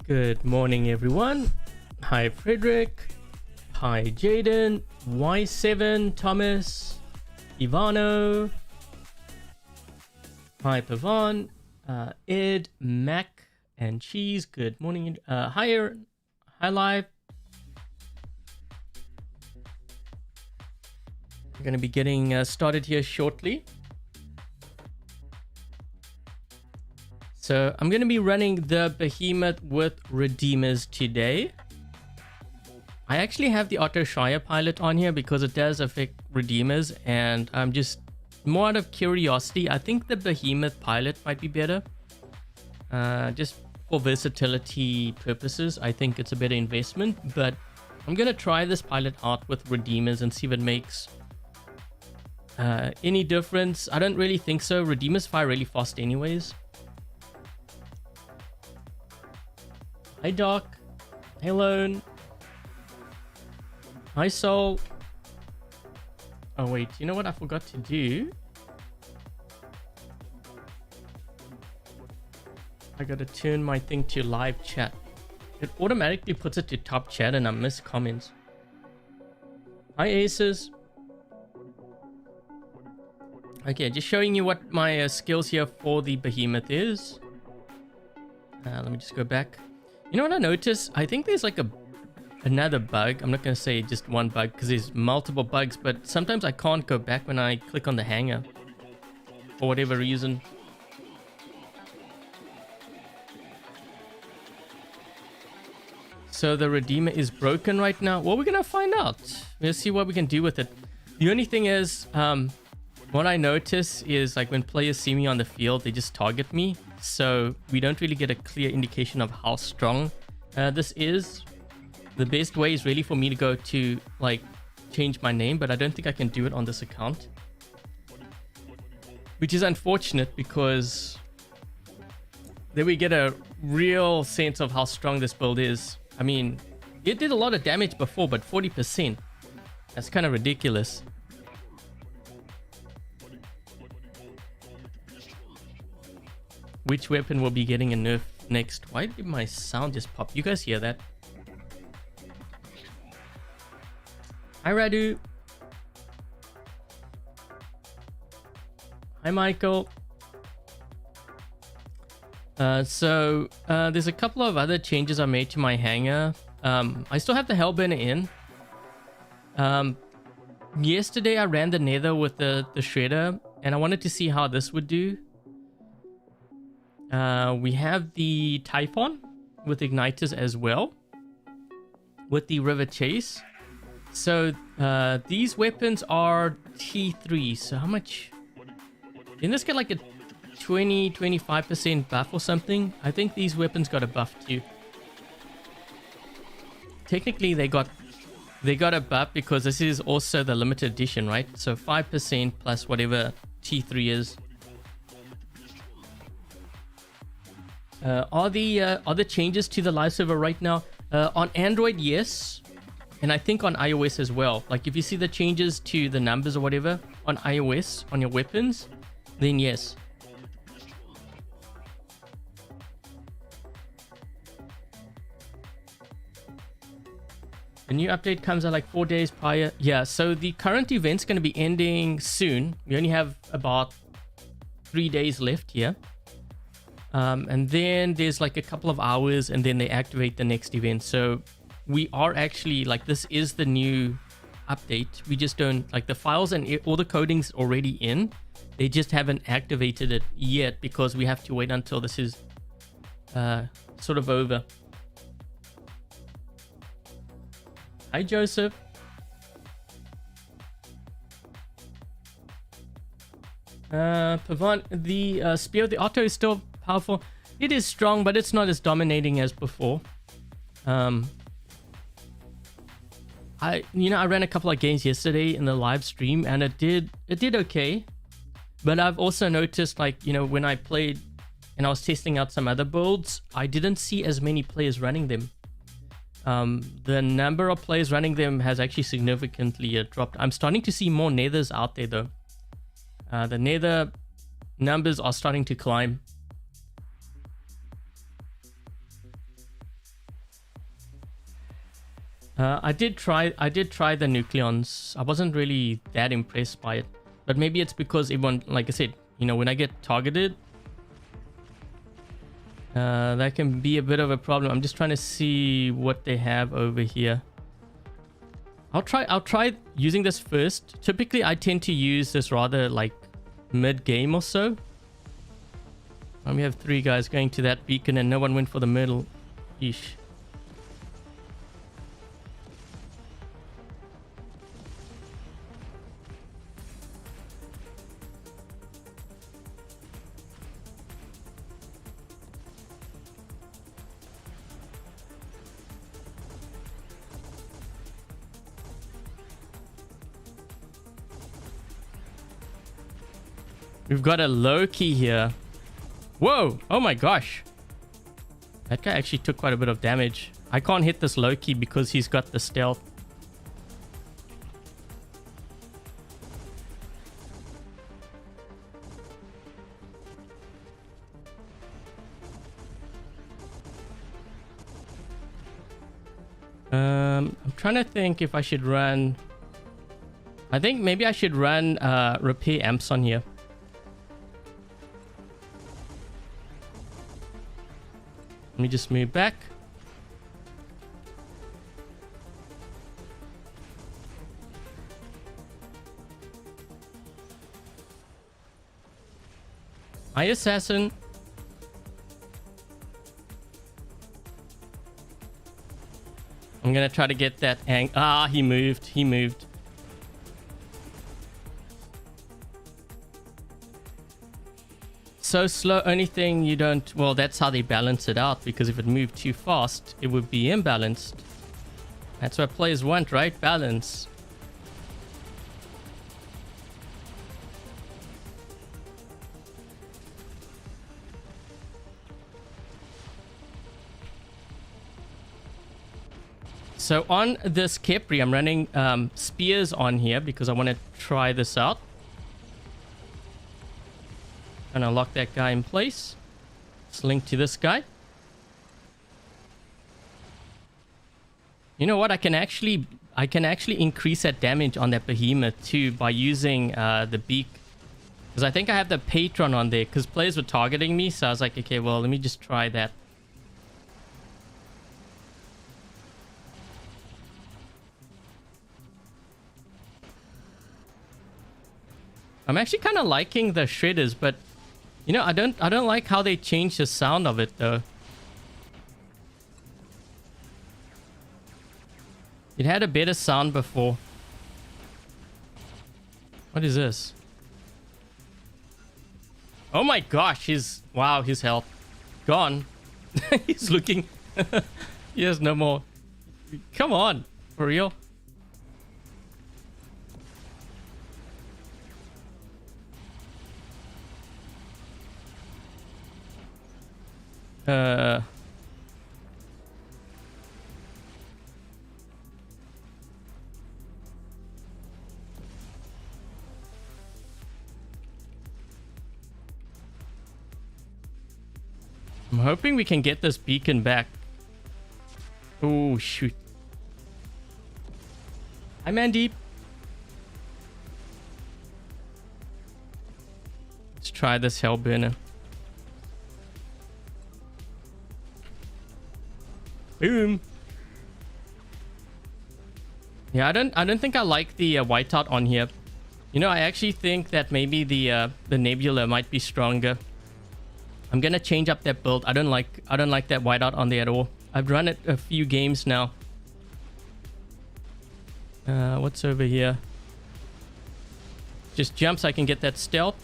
Good morning, everyone. Hi, Frederick. Hi, Jaden. Y7, Thomas, Ivano. Hi, Pavan. Ed, Mac, and Cheese. Good morning. Hi, Aaron. Hi, Live. We're going to be getting started here shortly. So I'm going to be running the Behemoth with Redeemers today. I actually have the Auto Shire pilot on here because it does affect Redeemers, and I'm just more out of curiosity. I think the Behemoth pilot might be better. Just for versatility purposes, I think it's a better investment, but I'm going to try this pilot out with Redeemers and see if it makes any difference. I don't really think so. Redeemers fire really fast anyways. Hi, Doc. Hey, Lone. Hi, Soul. Oh, wait. You know what I forgot to do? I gotta turn my thing to live chat. It automatically puts it to top chat and I miss comments. Hi, Aces. Okay, just showing you what my skills here for the Behemoth is. Let me just go back. You know what I noticed? I think there's like another bug. I'm not going to say just one bug because there's multiple bugs, but sometimes I can't go back when I click on the hanger for whatever reason. So the Redeemer is broken right now. Well, we're going to find out. Let's see what we can do with it. The only thing is, what I notice is like when players see me on the field, they just target me. So we don't really get a clear indication of how strong this is. The best way is really for me to go to like change my name, but I don't think I can do it on this account. Which is unfortunate because then we get a real sense of how strong this build is. I mean, it did a lot of damage before, but 40%. That's kind of ridiculous. Which weapon will be getting a nerf next? Why did my sound just pop? You guys hear that? Hi, Radu. Hi, Michael. So there's a couple of other changes I made to my hanger. I still have the Hellburner in. Yesterday I ran the Nether with the Shredder, and I wanted to see how this would do. We have the Typhon with Igniters as well, with the River Chase. So these weapons are T3. So how much? Didn't this get like a 20-25% buff or something? I think these weapons got a buff too. Technically they got a buff because this is also the limited edition, right? So 5% plus whatever T3 is. Are the changes to the live server right now? On Android, yes. And I think on iOS as well. Like if you see the changes to the numbers or whatever on iOS, on your weapons, then yes. The new update comes out like 4 days prior. Yeah, so the current event's going to be ending soon. We only have about 3 days left here. And then there's like a couple of hours and then they activate the next event. So we are actually like, this is the new update. We just don't like the files and all the coding's already in. They just haven't activated it yet because we have to wait until this is sort of over. Hi, Joseph. Pavan, the Spear of the Otto is still powerful. It is strong, but it's not as dominating as before. I ran a couple of games yesterday in the live stream and it did okay. But I've also noticed, like, when I played and I was testing out some other builds, I didn't see as many players running them. The number of players running them has actually significantly dropped. I'm starting to see more Nethers out there though. The Nether numbers are starting to climb. I did try the nucleons. I wasn't really that impressed by it, but maybe it's because everyone, like I said, you know, when I get targeted, that can be a bit of a problem. I'm just trying to see what they have over here. I'll try using this first. Typically I tend to use this rather like mid game or so. And we have 3 guys going to that beacon and no one went for the middle. Yeesh. We've got a Loki here. Whoa! Oh my gosh. That guy actually took quite a bit of damage. I can't hit this Loki because he's got the stealth. I'm trying to think if I should run... I think maybe I should run repair amps on here. Let me just move back. Hi, assassin. I'm gonna try to get that Ah, he moved. He moved. So slow, only thing you don't... Well, that's how they balance it out, because if it moved too fast, it would be imbalanced. That's what players want, right? Balance. So on this Kepri, I'm running spears on here because I want to try this out. And I'll lock that guy in place. Let's link to this guy. You know what? I can actually increase that damage on that Behemoth too by using the beak. Because I think I have the Patron on there because players were targeting me. So I was like, okay, well, let me just try that. I'm actually kind of liking the shredders, but you know, I don't like how they changed the sound of it though. It had a better sound before. What is this? Oh my gosh, wow, his health gone. He's looking. He has no more. Come on, for real. I'm hoping we can get this beacon back. Oh, shoot. Hi, Mandeep. Let's try this Hellburner. Boom. Yeah, I don't think I like the whiteout on here. You know, I actually think that maybe the Nebula might be stronger. I'm gonna change up that build. I don't like that whiteout on there at all. I've run it a few games now. What's over here? Just jump so I can get that stealth.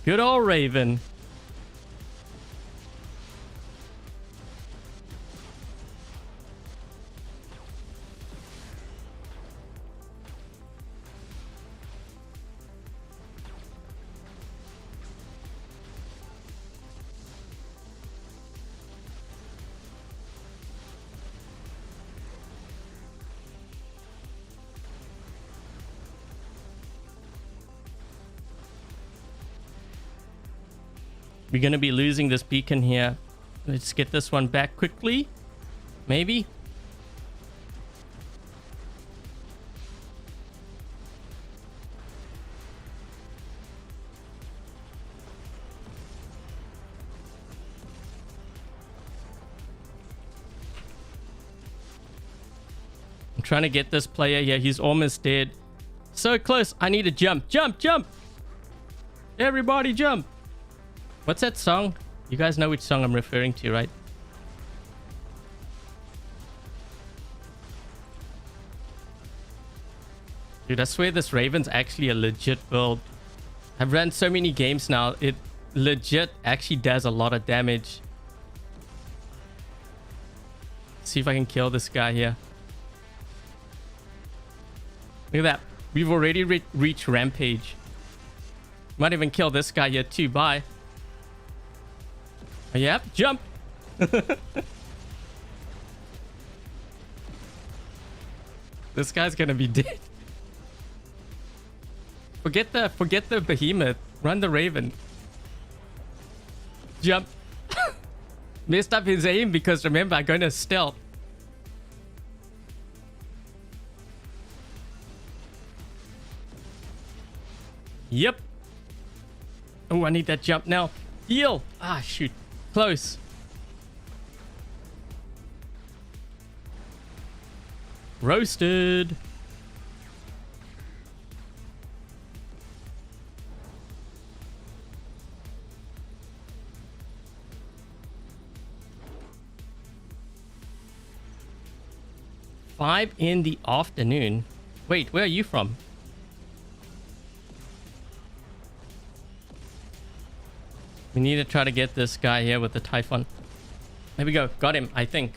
Good old Raven. We're going to be losing this beacon here. Let's get this one back quickly. Maybe. I'm trying to get this player here. He's almost dead. So close. I need to jump. Jump, jump. Everybody jump. What's that song? You guys know which song I'm referring to, right? Dude, I swear this Raven's actually a legit build. I've run so many games now. It legit actually does a lot of damage. See if I can kill this guy here. Look at that. We've already reached Rampage. Might even kill this guy here too. Bye. Oh, yep. Jump. This guy's gonna be dead. Forget the Behemoth. Run the Raven. Jump. Messed up his aim because remember, I'm going to stealth. Yep. Oh, I need that jump now. Heal. Ah, shoot. Close. Roasted. Five in the afternoon. Wait, where are you from? We need to try to get this guy here with the Typhon. There we go. Got him, I think.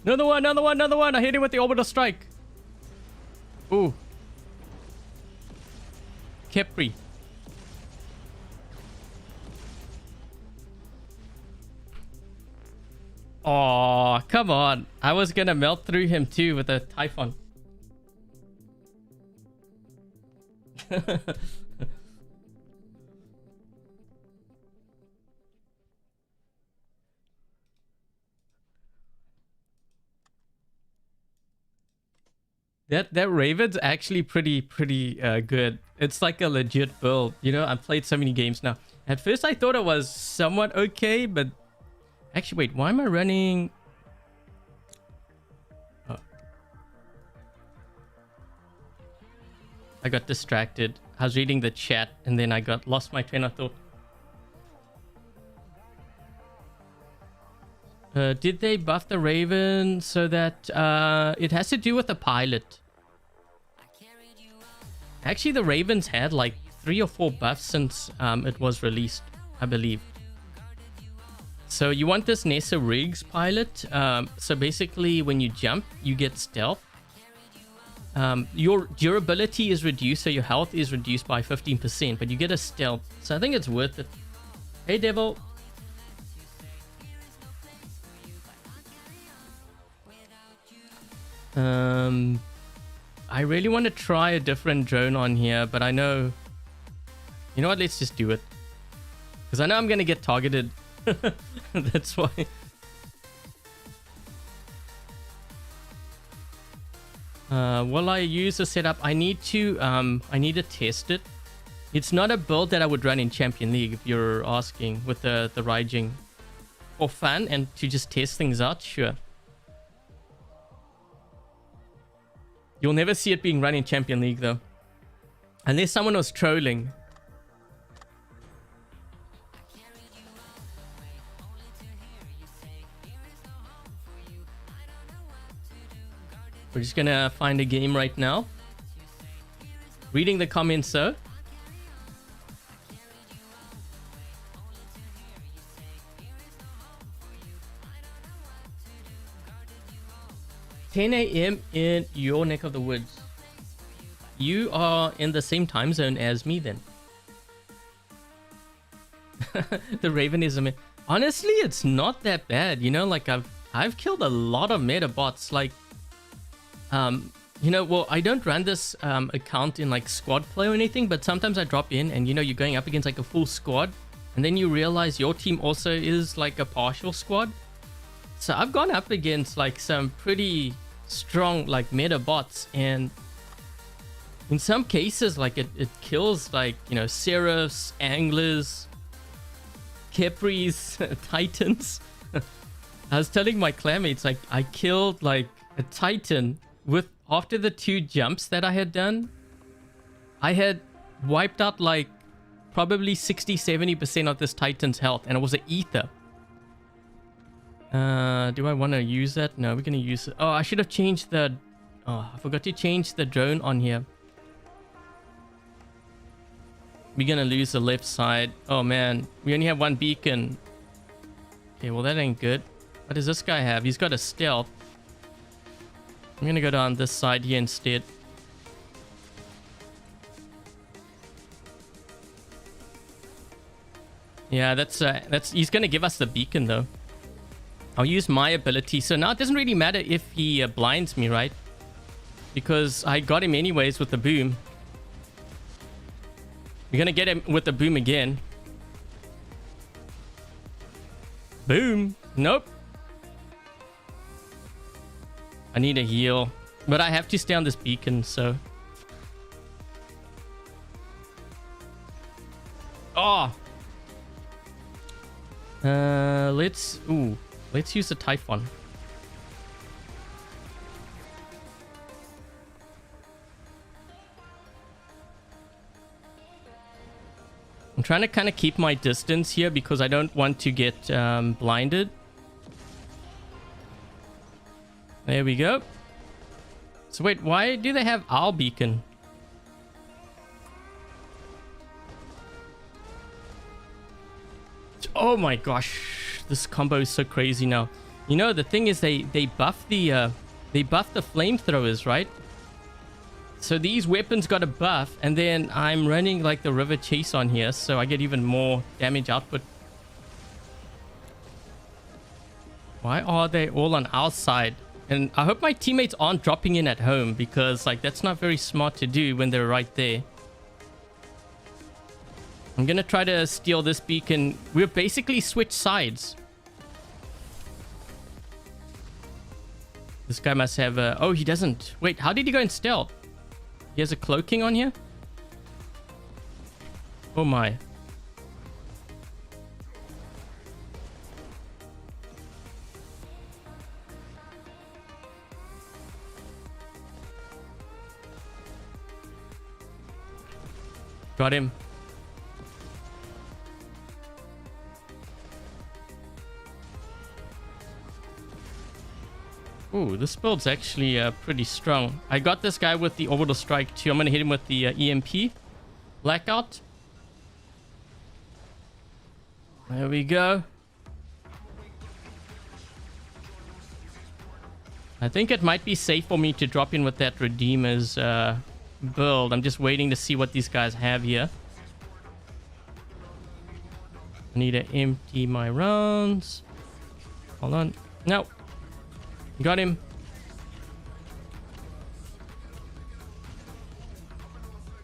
Another one, another one, another one. I hit him with the orbital strike. Ooh. Kepri. Oh, come on. I was gonna melt through him too with a Typhon. That Raven's actually pretty good. It's like a legit build. You know, I've played so many games now. At first I thought it was somewhat okay, but actually, wait, why am I running? Oh. I got distracted. I was reading the chat and then I lost my train of thought. Did they buff the Raven so that it has to do with the pilot? Actually, the Ravens had like 3 or 4 buffs since it was released, I believe. So you want this Nessa Riggs pilot. So basically when you jump, you get stealth. Your durability is reduced, so your health is reduced by 15%, but you get a stealth. So I think it's worth it. Hey, Devil. I really want to try a different drone on here, but I know... You know what? Let's just do it. Because I know I'm going to get targeted. That's why. Will I use a setup? I need to test it. It's not a build that I would run in Champion League, if you're asking, with the Raijing. For fun and to just test things out, sure. You'll never see it being run in Champion League though. Unless someone was trolling. We're just gonna find a game right now. Reading the comments though. $10 a.m. in your neck of the woods. You are in the same time zone as me then. The Raven is a... Honestly, it's not that bad. You know, like I've killed a lot of meta bots. Like Well, I don't run this account in like squad play or anything, but sometimes I drop in and you're going up against like a full squad, and then you realize your team also is like a partial squad. So I've gone up against like some pretty strong like meta bots, and in some cases like it kills like Seraphs, Anglers, Kepris, Titans. I was telling my clanmates, like, I killed like a Titan with, after the 2 jumps that I had done, I had wiped out like probably 60-70% of this Titan's health, and it was an ether. Do I want to use that? No, we're gonna use it. Oh, I should have changed the... Oh, I forgot to change the drone on here. We're gonna lose the left side. Oh man, we only have 1 beacon. Okay, well that ain't good. What does this guy have? He's got a stealth. I'm gonna go down this side here instead. Yeah, that's he's gonna give us the beacon though. I'll use my ability. So now it doesn't really matter if he blinds me, right? Because I got him anyways with the boom. We're gonna get him with the boom again. Boom. Nope. I need a heal. But I have to stay on this beacon, so... Oh! Let's use the Typhon. I'm trying to kind of keep my distance here because I don't want to get blinded. There we go. So wait, why do they have our beacon? Oh my gosh, this combo is so crazy now. The thing is they buff the flamethrowers, right? So these weapons got a buff, and then I'm running like the river chase on here, so I get even more damage output. Why are they all on our side? And I hope my teammates aren't dropping in at home, because like that's not very smart to do when they're right there. I'm gonna try to steal this beacon. We've basically switched sides. This guy must have a... Oh, he doesn't. Wait, how did he go in stealth? He has a cloaking on here? Oh my. Got him. Ooh, this build's actually pretty strong. I got this guy with the orbital strike too. I'm gonna hit him with the EMP. Blackout. There we go. I think it might be safe for me to drop in with that Redeemer's build. I'm just waiting to see what these guys have here. I need to empty my rounds. Hold on. No. Got him.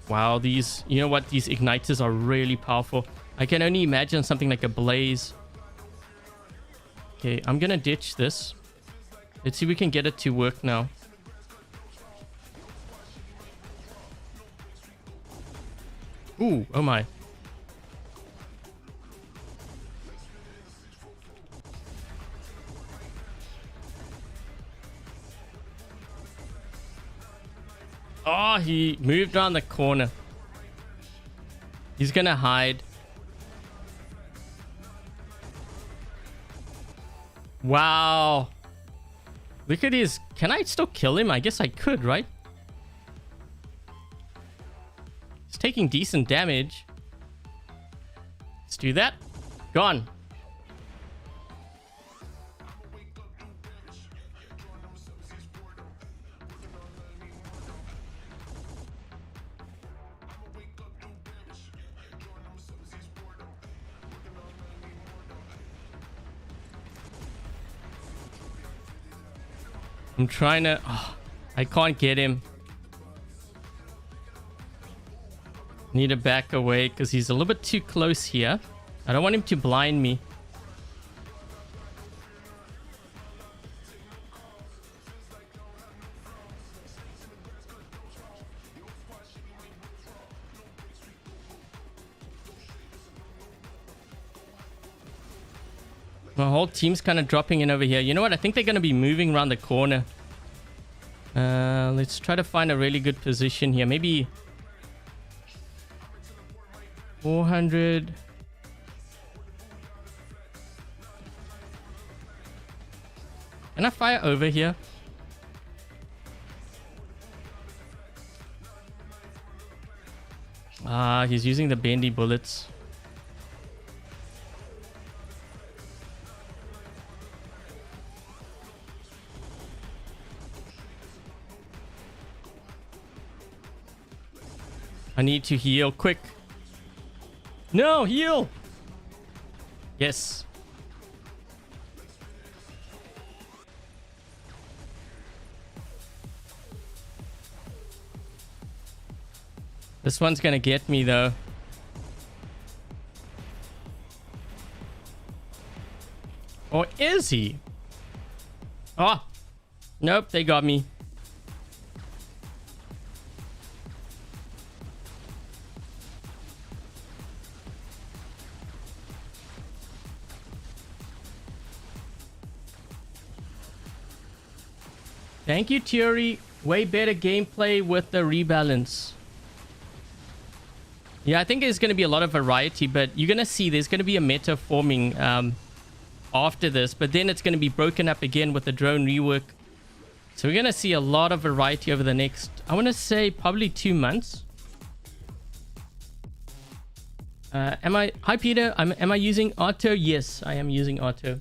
Wow, these... You know what? These igniters are really powerful. I can only imagine something like a blaze. Okay, I'm gonna ditch this. Let's see if we can get it to work now. Ooh, oh my. Oh, he moved around the corner. He's gonna hide. Wow. Look at his... Can I still kill him? I guess I could, right? He's taking decent damage. Let's do that. Gone. I'm trying to... Oh, I can't get him. Need to back away because he's a little bit too close here. I don't want him to blind me. My whole team's kind of dropping in over here. You know what? I think they're going to be moving around the corner. Let's try to find a really good position here. Maybe 400. Can I fire over here? Ah, he's using the bendy bullets. I need to heal quick. No, heal. Yes. This one's gonna get me though. Or is he? Oh, nope, they got me. Thank you, Theory. Way better gameplay with the rebalance. Yeah, I think there's going to be a lot of variety, but you're going to see there's going to be a meta forming after this, but then it's going to be broken up again with the drone rework. So we're going to see a lot of variety over the next, I want to say, probably 2 months. Hi, Peter. Am I using auto? Yes, I am using auto.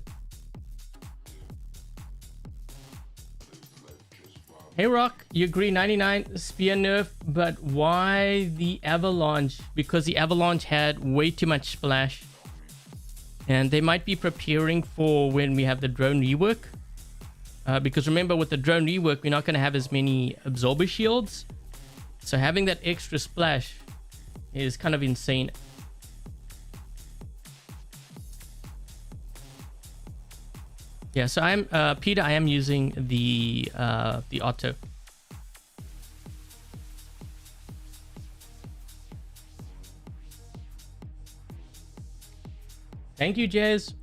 Hey Rock, you agree 99 spear nerf, but why the avalanche? Because the avalanche had way too much splash. And they might be preparing for when we have the drone rework. Because remember, with the drone rework, we're not going to have as many absorber shields. So having that extra splash is kind of insane. Yeah, so I'm Peter. I am using the auto. Thank you, Jez.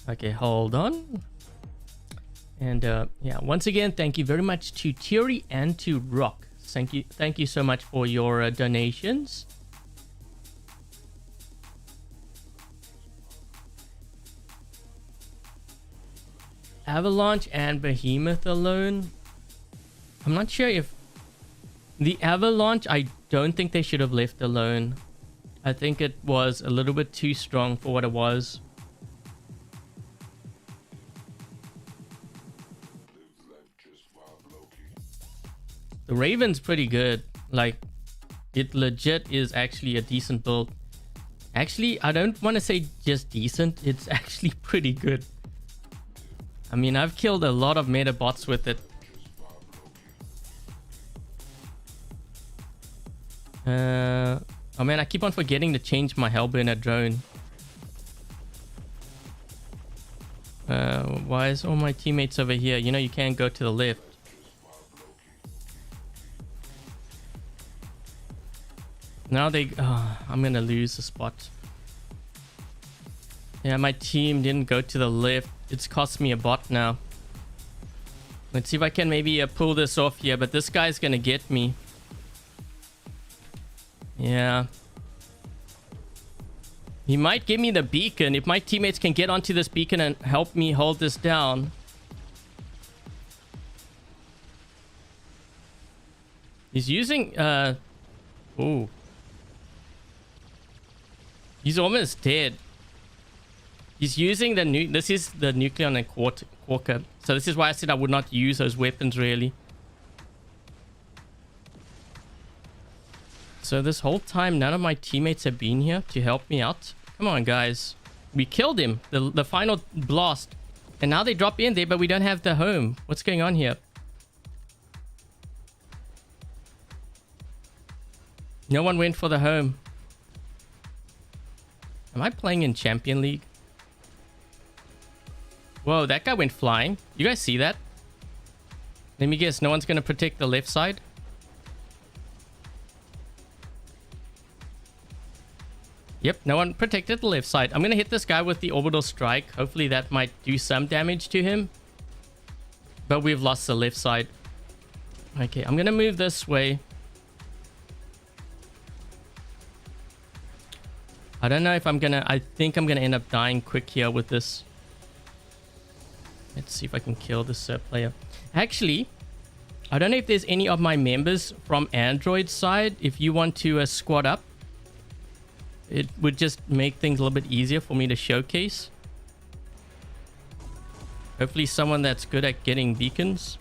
Okay, hold on. And yeah, once again, thank you very much to Theory and to Rock. Thank you so much for your donations. Avalanche and Behemoth alone. I'm not sure if the Avalanche, I don't think they should have left alone. I think it was a little bit too strong for what it was. The Raven's pretty good. Like, it legit is actually a decent build. Actually, I don't want to say just decent. It's actually pretty good. I mean, I've killed a lot of meta bots with it. Oh man, I keep on forgetting to change my Hellburner drone. Why is all my teammates over here? You know, you can't go to the left. Now they... Oh, I'm gonna lose the spot. Yeah, my team didn't go to the left. It's cost me a bot now. Let's see if I can maybe pull this off here, but this guy's gonna get me. Yeah. He might give me the beacon. If my teammates can get onto this beacon and help me hold this down. He's using... Ooh. He's almost dead. He's using the this is the Nucleon and Quarker. So this is why I said I would not use those weapons really. So this whole time, none of my teammates have been here to help me out. Come on, guys. We killed him. The final blast. And now they drop in there, but we don't have the home. What's going on here? No one went for the home. Am I playing in Champion League? Whoa, that guy went flying. You guys see that? Let me guess, no one's going to protect the left side? Yep, no one protected the left side. I'm going to hit this guy with the orbital strike. Hopefully that might do some damage to him. But we've lost the left side. Okay, I'm going to move this way. I don't know if I'm going to... I think I'm going to end up dying quick here with this. Let's see if I can kill this player. Actually, I don't know if there's any of my members from Android side. If you want to squad up, it would just make things a little bit easier for me to showcase. Hopefully someone that's good at getting beacons.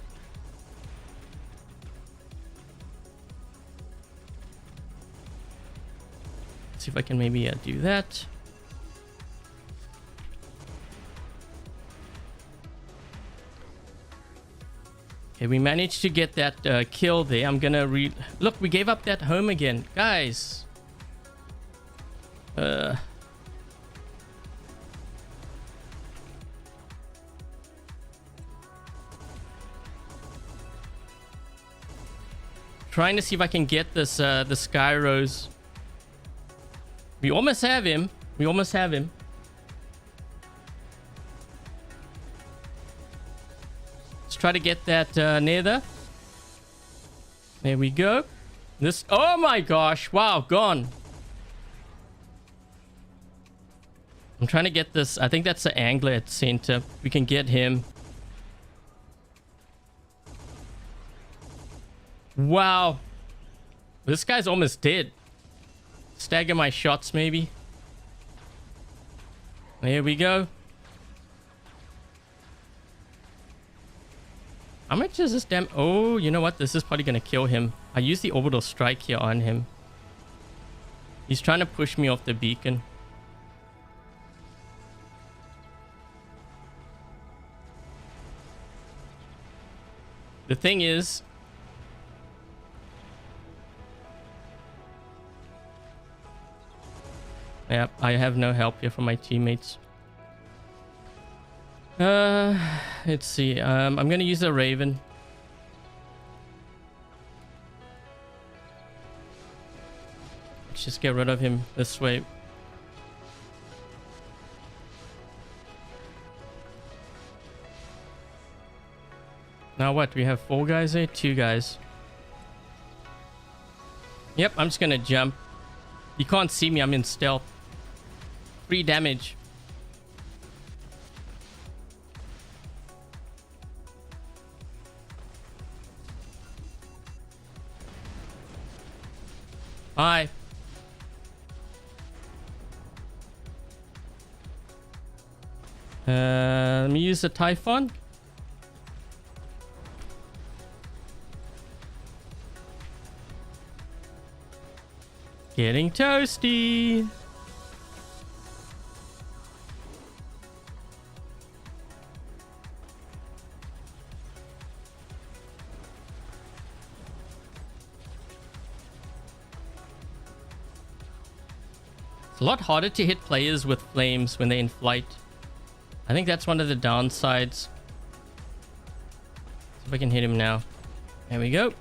Let's see if I can maybe do that. Okay, we managed to get that kill there. I'm gonna look, we gave up that home again. Guys. Trying to see if I can get this the Sky Rose. We almost have him. We almost have him. Let's try to get that nether. There we go. This... Oh my gosh. Wow, gone. I'm trying to get this. I think that's the angler at center. We can get him. Wow. This guy's almost dead. Stagger my shots, maybe. There we go. How much is this damn... Oh, you know what? This is probably going to kill him. I used the orbital strike here on him. He's trying to push me off the beacon. The thing is... Yeah, I have no help here from my teammates. Let's see. I'm gonna use a Raven. Let's just get rid of him this way. Now what? We have 4 guys there? 2 guys. Yep, I'm just gonna jump. You can't see me, I'm in stealth. Free damage. Hi. Let me use the Typhon. Getting toasty. It's a lot harder to hit players with flames when they're in flight. I think that's one of the downsides. See if I can hit him now. There we go.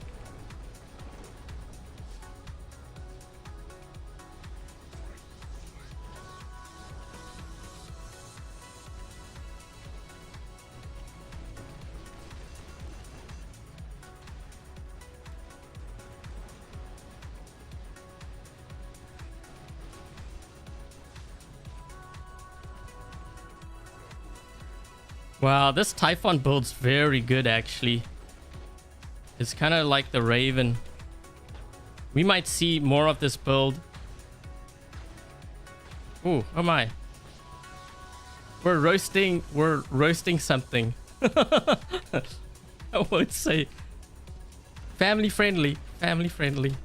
Wow, this Typhon build's very good, actually. It's kind of like the Raven. We might see more of this build. Ooh, oh my. We're roasting something. I won't say. Family friendly, family friendly.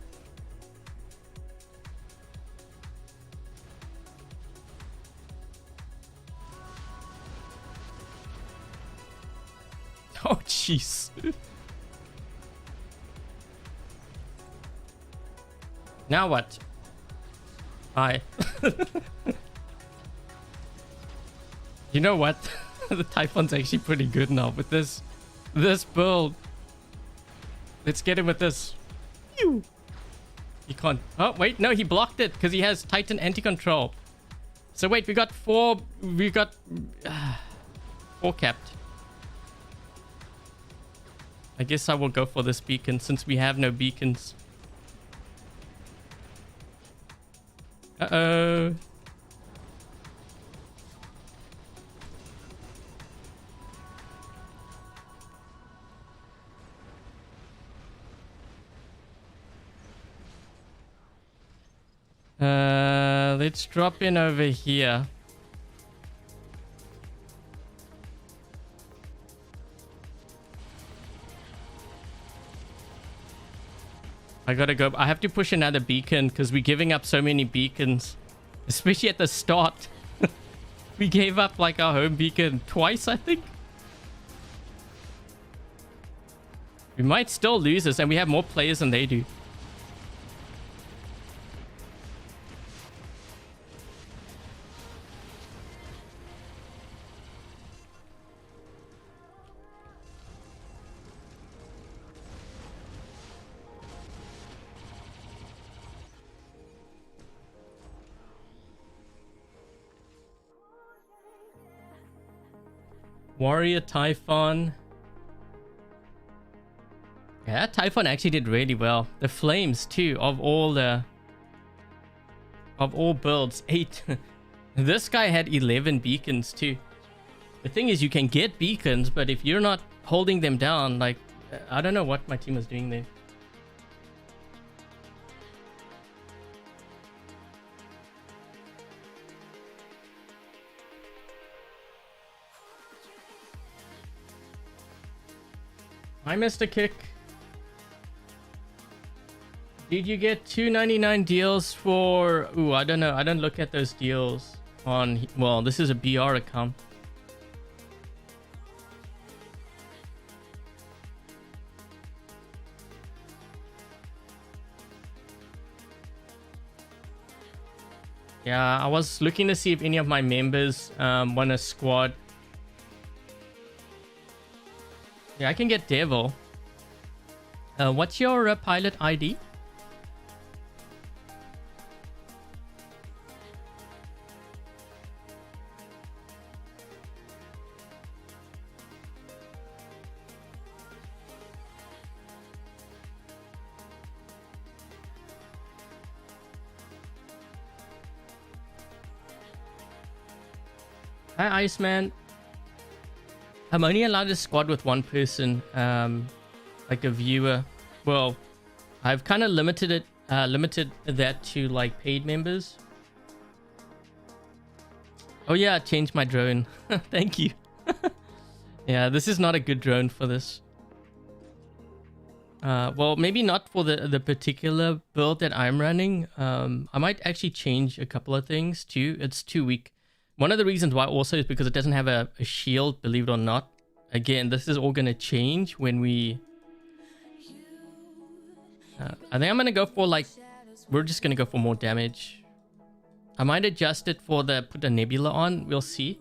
jeez. Now what? Hi. You know what? The Typhon's actually pretty good now with this build. Let's get him with this. Phew. He can't. Oh, wait. No, he blocked it because he has Titan anti-control. So wait, we got four capped. I guess I will go for this beacon since we have no beacons. Uh-oh. Let's drop in over here. I gotta go. I have to push another beacon because we're giving up so many beacons. Especially at the start. We gave up like our home beacon twice, I think. We might still lose this and we have more players than they do. Warrior Typhon. Yeah, Typhon actually did really well. The flames too, of all builds, 8. This guy had 11 beacons too. The thing is, you can get beacons, but if you're not holding them down, like, I don't know what my team was doing there. I missed a kick. Did you get 299 deals for... Ooh, I don't know. I don't look at those deals on... Well, this is a BR account. Yeah, I was looking to see if any of my members want a squad. Yeah, I can get Devil. What's your pilot ID? Hi, Iceman. I'm only allowed to squad with one person, like a viewer. Well, I've kind of limited that to like paid members. Oh yeah, I changed my drone. Thank you. Yeah, this is not a good drone for this. Well, maybe not for the particular build that I'm running. I might actually change a couple of things too. It's too weak. One of the reasons why also is because it doesn't have a shield, believe it or not. Again, this is all going to change when we... I think I'm going to go for like... We're just going to go for more damage. I might adjust it for put the nebula on. We'll see.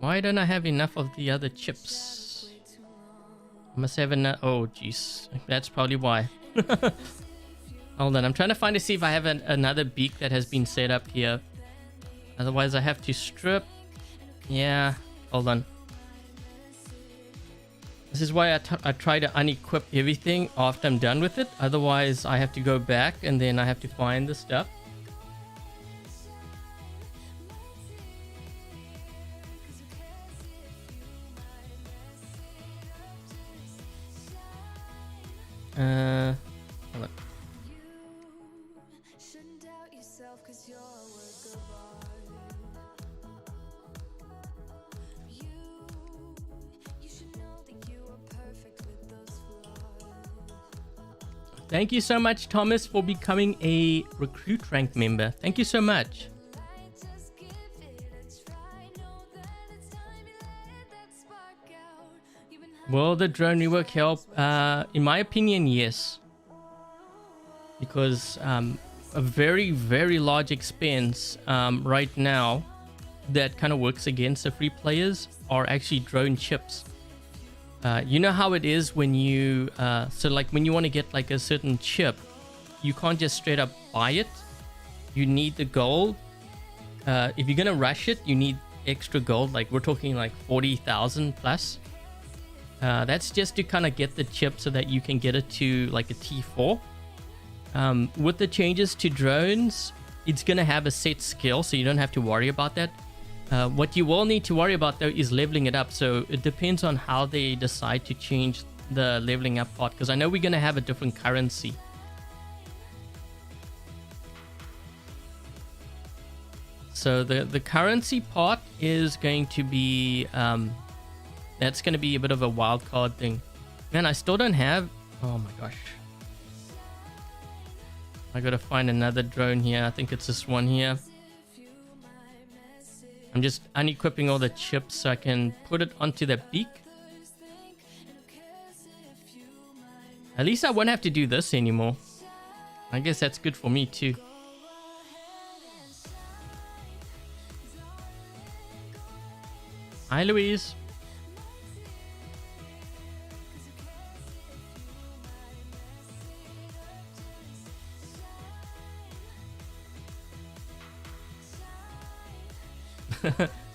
Why don't I have enough of the other chips? I must have enough. Oh, jeez. That's probably why. Hold on. I'm trying to see if I have another beak that has been set up here. Otherwise, I have to strip. Yeah. Hold on. This is why I try to unequip everything after I'm done with it. Otherwise, I have to go back and then I have to find the stuff. Hold on. Thank you so much, Thomas, for becoming a recruit rank member. Thank you so much. Will the drone rework help? In my opinion, yes. Because a very, very large expense right now that kind of works against the free players are actually drone chips. You know how it is when you so like when you want to get like a certain chip, you can't just straight up buy it. You need the gold. If you're gonna rush it, you need extra gold. Like we're talking like 40,000 plus. That's just to kind of get the chip so that you can get it to like a T4. With the changes to drones, it's gonna have a set skill, so you don't have to worry about that. What you will need to worry about though is leveling it up. So it depends on how they decide to change the leveling up part, because I know we're gonna have a different currency. So the currency part is going to be that's going to be a bit of a wild card thing. Man, I still don't have... Oh my gosh. I gotta find another drone here. I think it's this one here. I'm just unequipping all the chips so I can put it onto the beak. At least I won't have to do this anymore. I guess that's good for me too. Hi, Louise.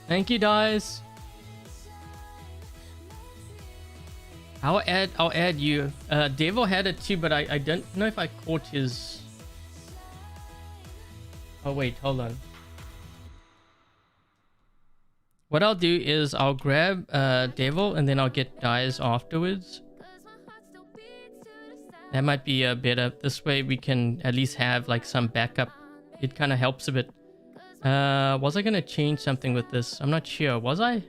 Thank you, guys. I'll add you. Devil had it too, but I don't know if I caught his. Oh wait, hold on. What I'll do is I'll grab Devil and then I'll get Dies afterwards. That might be better. This way we can at least have like some backup. It kind of helps a bit. Was I gonna change something with this? I'm not sure. Was I?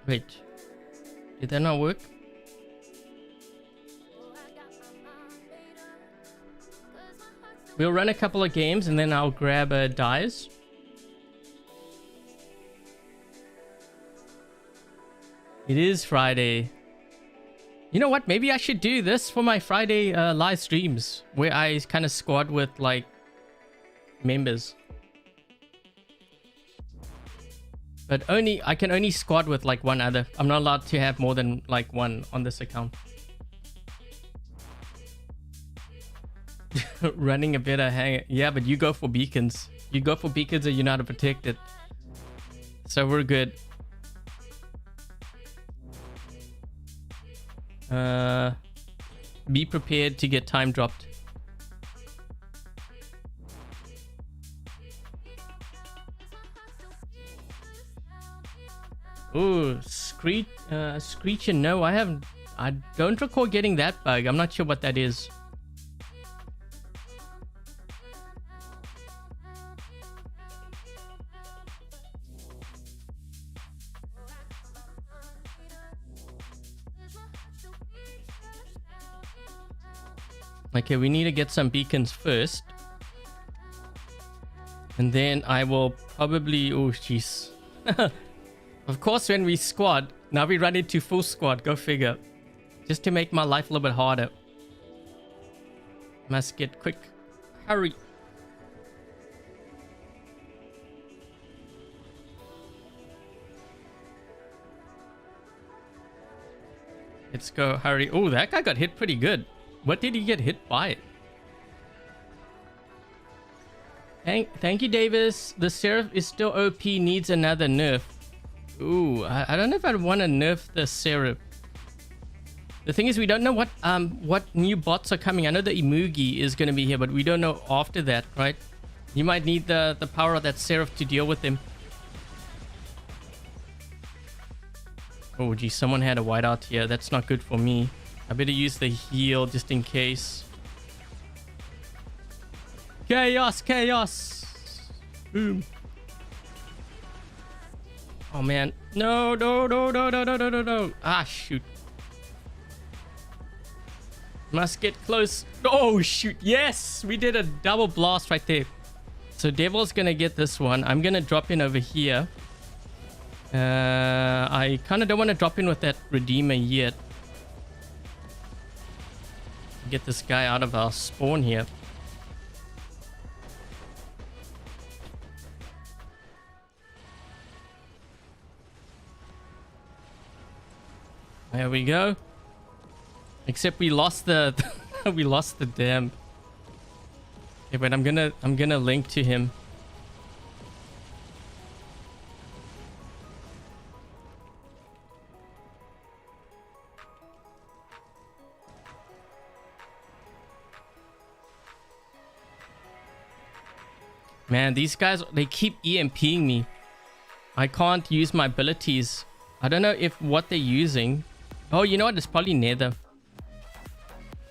Wait. Did that not work? We'll run a couple of games and then I'll grab Dies. It is Friday. You know what? Maybe I should do this for my Friday live streams where I kind of squad with like members. But I can only squad with like one other. I'm not allowed to have more than like one on this account. Running a better hang. Yeah, but you go for beacons. You go for beacons and you're not protected. So we're good. Be prepared to get time dropped. Ooh, Screecher. No, I don't recall getting that bug. I'm not sure what that is. Okay, we need to get some beacons first. And then I will probably... Oh, jeez. Of course, when we squad, now we run into full squad. Go figure. Just to make my life a little bit harder. Must get quick. Hurry. Let's go. Hurry. Oh, that guy got hit pretty good. What did he get hit by? Thank you, Davis. The Seraph is still OP, needs another nerf. Ooh, I don't know if I'd want to nerf the Seraph. The thing is, we don't know what new bots are coming. I know the Imugi is going to be here, but we don't know after that, right? You might need the power of that Seraph to deal with them. Oh, geez, someone had a whiteout here. That's not good for me. I better use the heal just in case. Chaos, chaos. Boom. Oh, man. No, no, no, no, no, no, no, no, no. Ah, shoot. Must get close. Oh, shoot. Yes, we did a double blast right there. So Devil's gonna get this one. I'm gonna drop in over here. I kind of don't want to drop in with that Redeemer yet. Get this guy out of our spawn here. There we go. Except we lost the we lost the dam. Okay, but I'm gonna link to him. Man, these guys, they keep EMPing me. I can't use my abilities. I don't know if what they're using. Oh, you know what? It's probably Nether.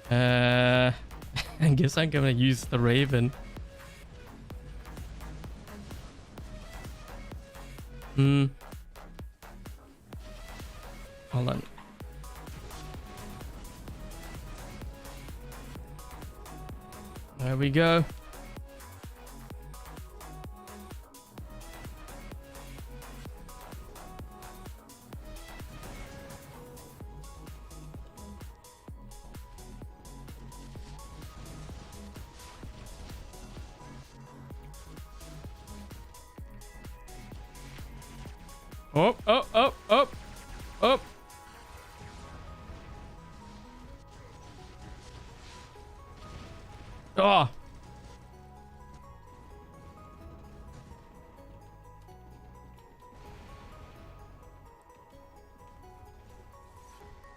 I guess I'm gonna use the Raven. Hold on. There we go. Oh, oh, oh, oh, oh. Oh.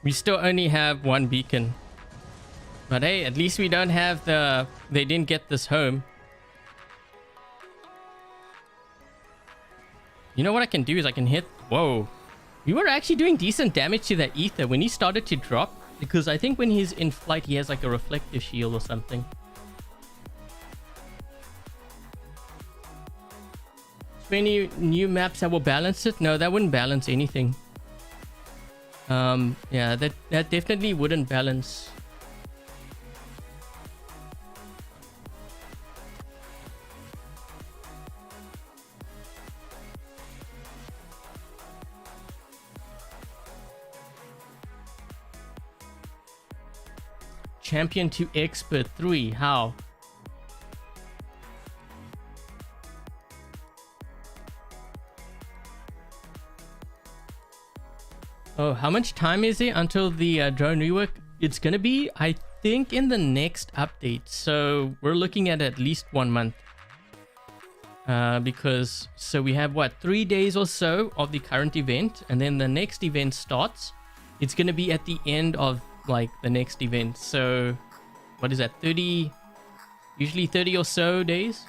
We still only have one beacon. But hey, at least we don't have the... They didn't get this home. You know what I can do is I can hit... Whoa. We were actually doing decent damage to that ether when he started to drop. Because I think when he's in flight, he has like a reflective shield or something. 20 new maps that will balance it? No, that wouldn't balance anything. Yeah, that definitely wouldn't balance. Champion to expert 3. How? Oh, how much time is it until the drone rework? It's gonna be, I think, in the next update. So we're looking at least 1 month. Because, so we have what, 3 days or so of the current event, and then the next event starts. It's gonna be at the end of like the next event. So what is that, 30, usually 30 or so days?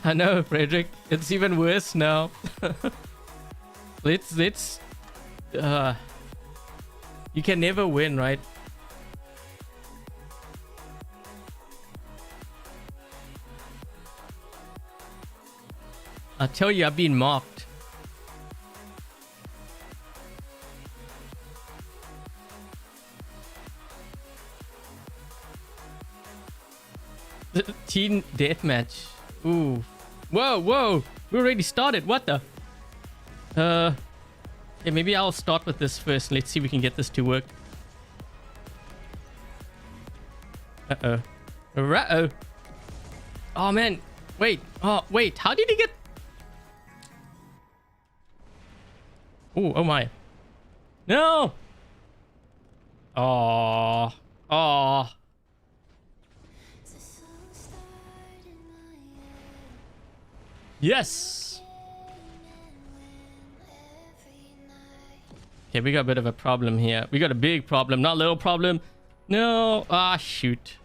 I know, Frederick, it's even worse now. let's you can never win, right? I tell you, I've been mocked. Team deathmatch. Ooh. Whoa, whoa. We already started. What the? Yeah, maybe I'll start with this first. Let's see if we can get this to work. Uh-oh. Uh-oh. Oh, man. Wait. Oh, wait. How did he get... Ooh, oh my. No! Oh. Oh. Yes. Okay, we got a bit of a problem here. We got a big problem, not a little problem. No. Ah, shoot.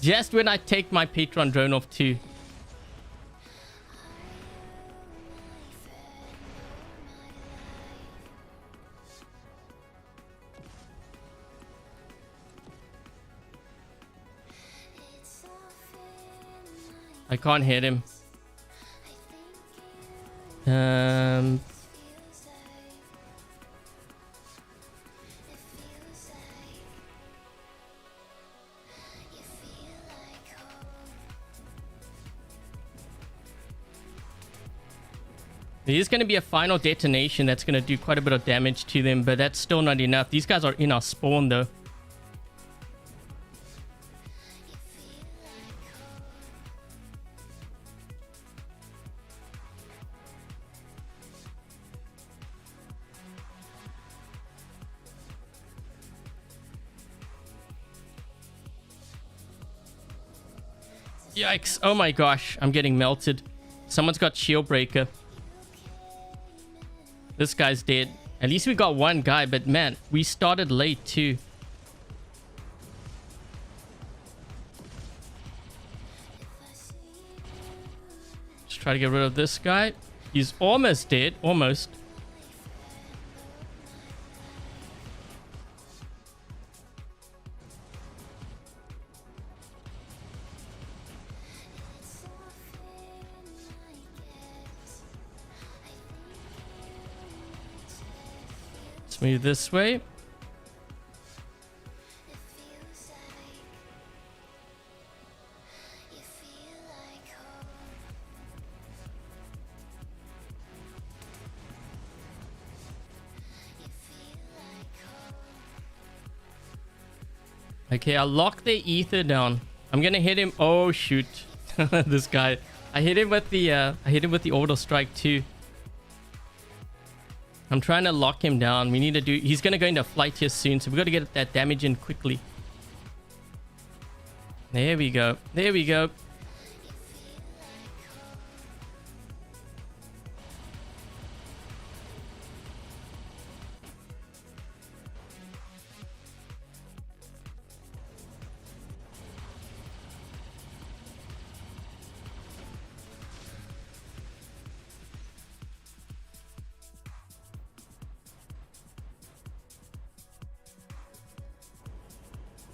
Just when I take my Patron drone off too. I can't hit him. There's going to be a final detonation that's going to do quite a bit of damage to them, but that's still not enough. These guys are in our spawn, though. Yikes. Oh my gosh. I'm getting melted. Someone's got shield breaker. This guy's dead. At least we got one guy, but man, we started late too. Just try to get rid of this guy. He's almost dead. Almost. Move this way. Okay, I'll lock the ether down. I'm gonna hit him. Oh shoot. This guy. I hit him with the orbital strike too. I'm trying to lock him down. We need to do... He's going to go into flight here soon, so we've got to get that damage in quickly. There we go. There we go.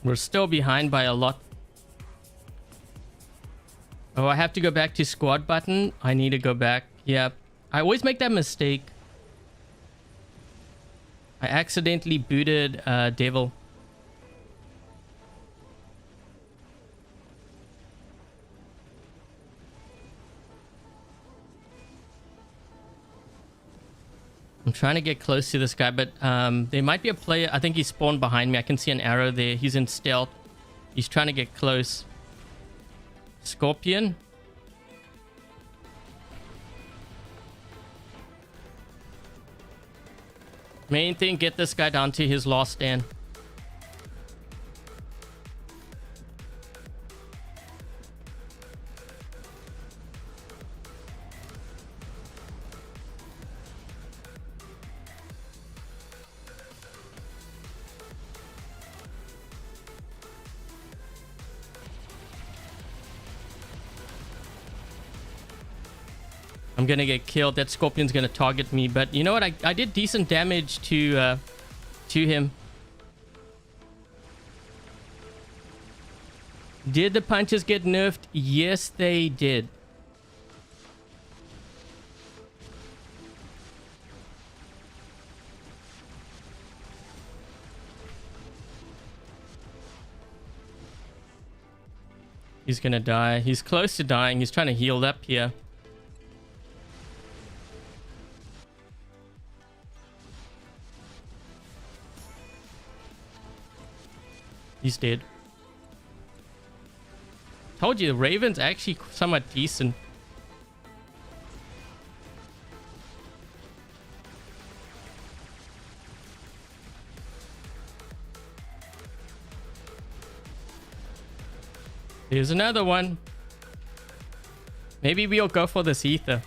We're still behind by a lot. Oh, I have to go back to squad button. I need to go back. Yeah, I always make that mistake. I accidentally booted Devil. I'm trying to get close to this guy, but there might be a player. I think he spawned behind me. I can see an arrow there. He's in stealth. He's trying to get close. Scorpion. Main thing, get this guy down to his last stand. I'm gonna get killed. That scorpion's gonna target me, but you know what? I did decent damage to him. Did the punches get nerfed? Yes, they did. He's gonna die. He's close to dying. He's trying to heal up here. He's dead. Told you, the Raven's actually somewhat decent. Here's another one. Maybe we'll go for this ether.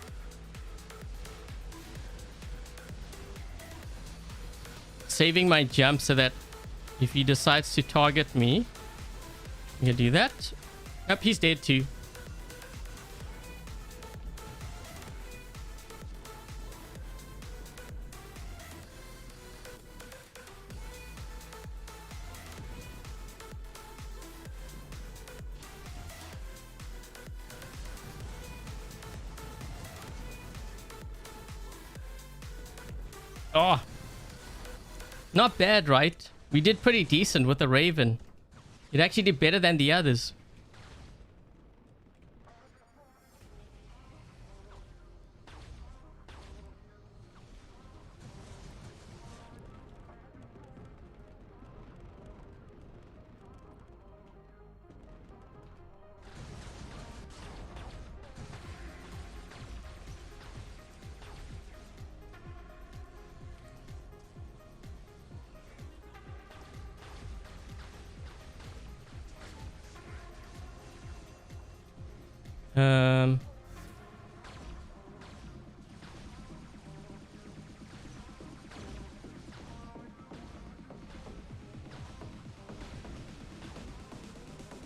Saving my jump so that if he decides to target me, we can do that. Yep, he's dead too. Oh, not bad, right? We did pretty decent with the Raven. It actually did better than the others.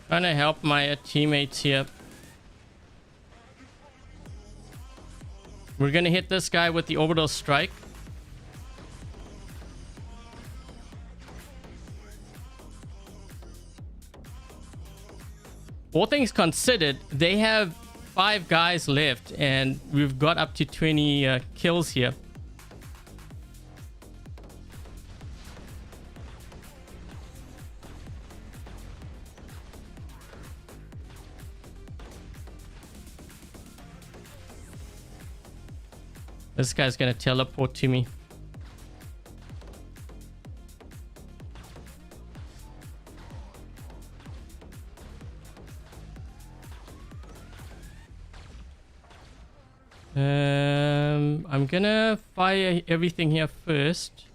Trying to help my teammates here. We're gonna hit this guy with the orbital strike. All things considered, they have 5 guys left and we've got up to 20 kills here. This guy's gonna teleport to me. I'm gonna fire everything here first.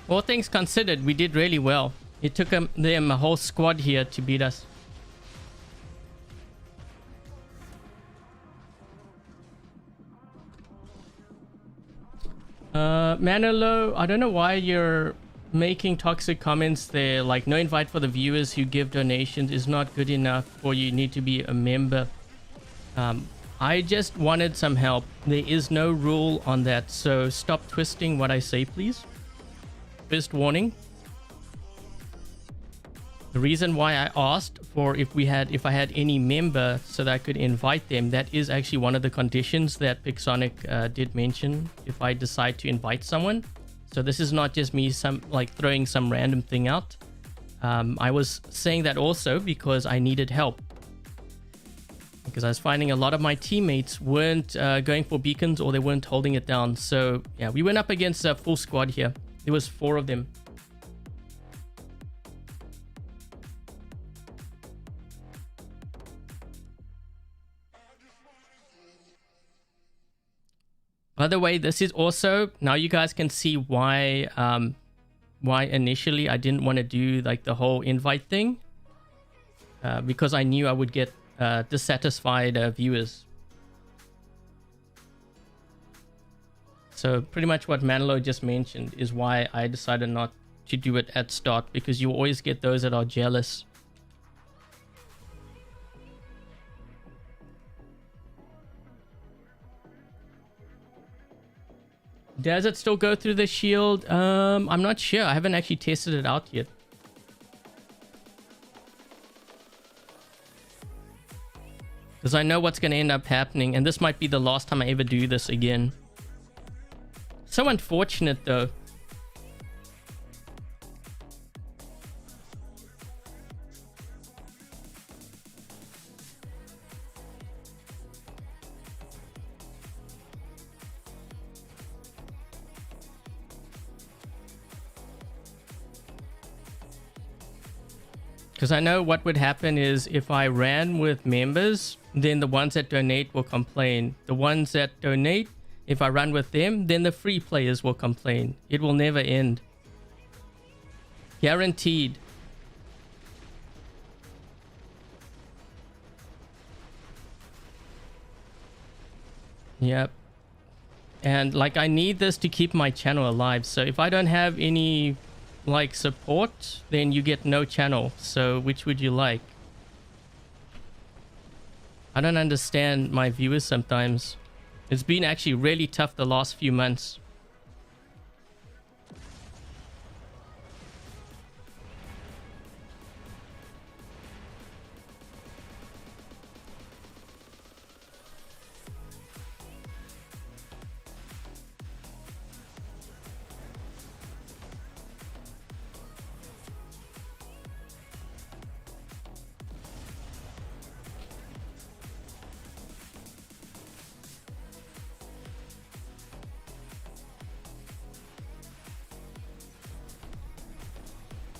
All things considered, we did really well. It took them a whole squad here to beat us. Manolo, I don't know why you're making toxic comments there. Like, no invite for the viewers who give donations is not good enough, or you need to be a member. I just wanted some help. There is no rule on that, so stop twisting what I say, please. First warning. The reason why I asked for if I had any member so that I could invite them, that is actually one of the conditions that Pixonic did mention if I decide to invite someone. So this is not just me throwing some random thing out. I was saying that also because I needed help. Because I was finding a lot of my teammates weren't going for beacons, or they weren't holding it down. So yeah, we went up against a full squad here. There was 4 of them. By the way, this is also, now you guys can see why initially I didn't want to do like the whole invite thing. Because I knew I would get dissatisfied viewers. So pretty much what Manolo just mentioned is why I decided not to do it at start, because you always get those that are jealous. Does it still go through the shield? I'm not sure. I haven't actually tested it out yet. Because I know what's going to end up happening, and this might be the last time I ever do this again. So unfortunate though. Because I know what would happen is if I ran with members, then the ones that donate will complain. The ones that donate, if I run with them, then the free players will complain. It will never end. Guaranteed. Yep. And like, I need this to keep my channel alive. So if I don't have any like support, then you get no channel. So which would you like? I don't understand my viewers sometimes. It's been actually really tough the last few months.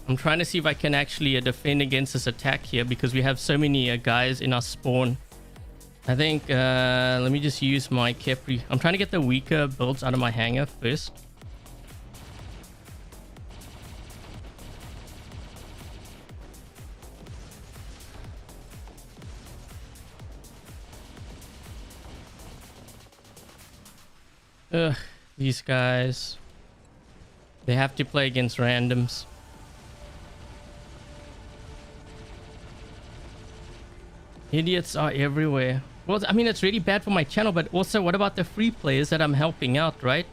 I'm trying to see if I can actually defend against this attack here because we have so many guys in our spawn. I think, let me just use my Kepri. I'm trying to get the weaker builds out of my hangar first. Ugh, these guys. They have to play against randoms. Idiots are everywhere. Well, I mean, it's really bad for my channel, but also what about the free players that I'm helping out, right?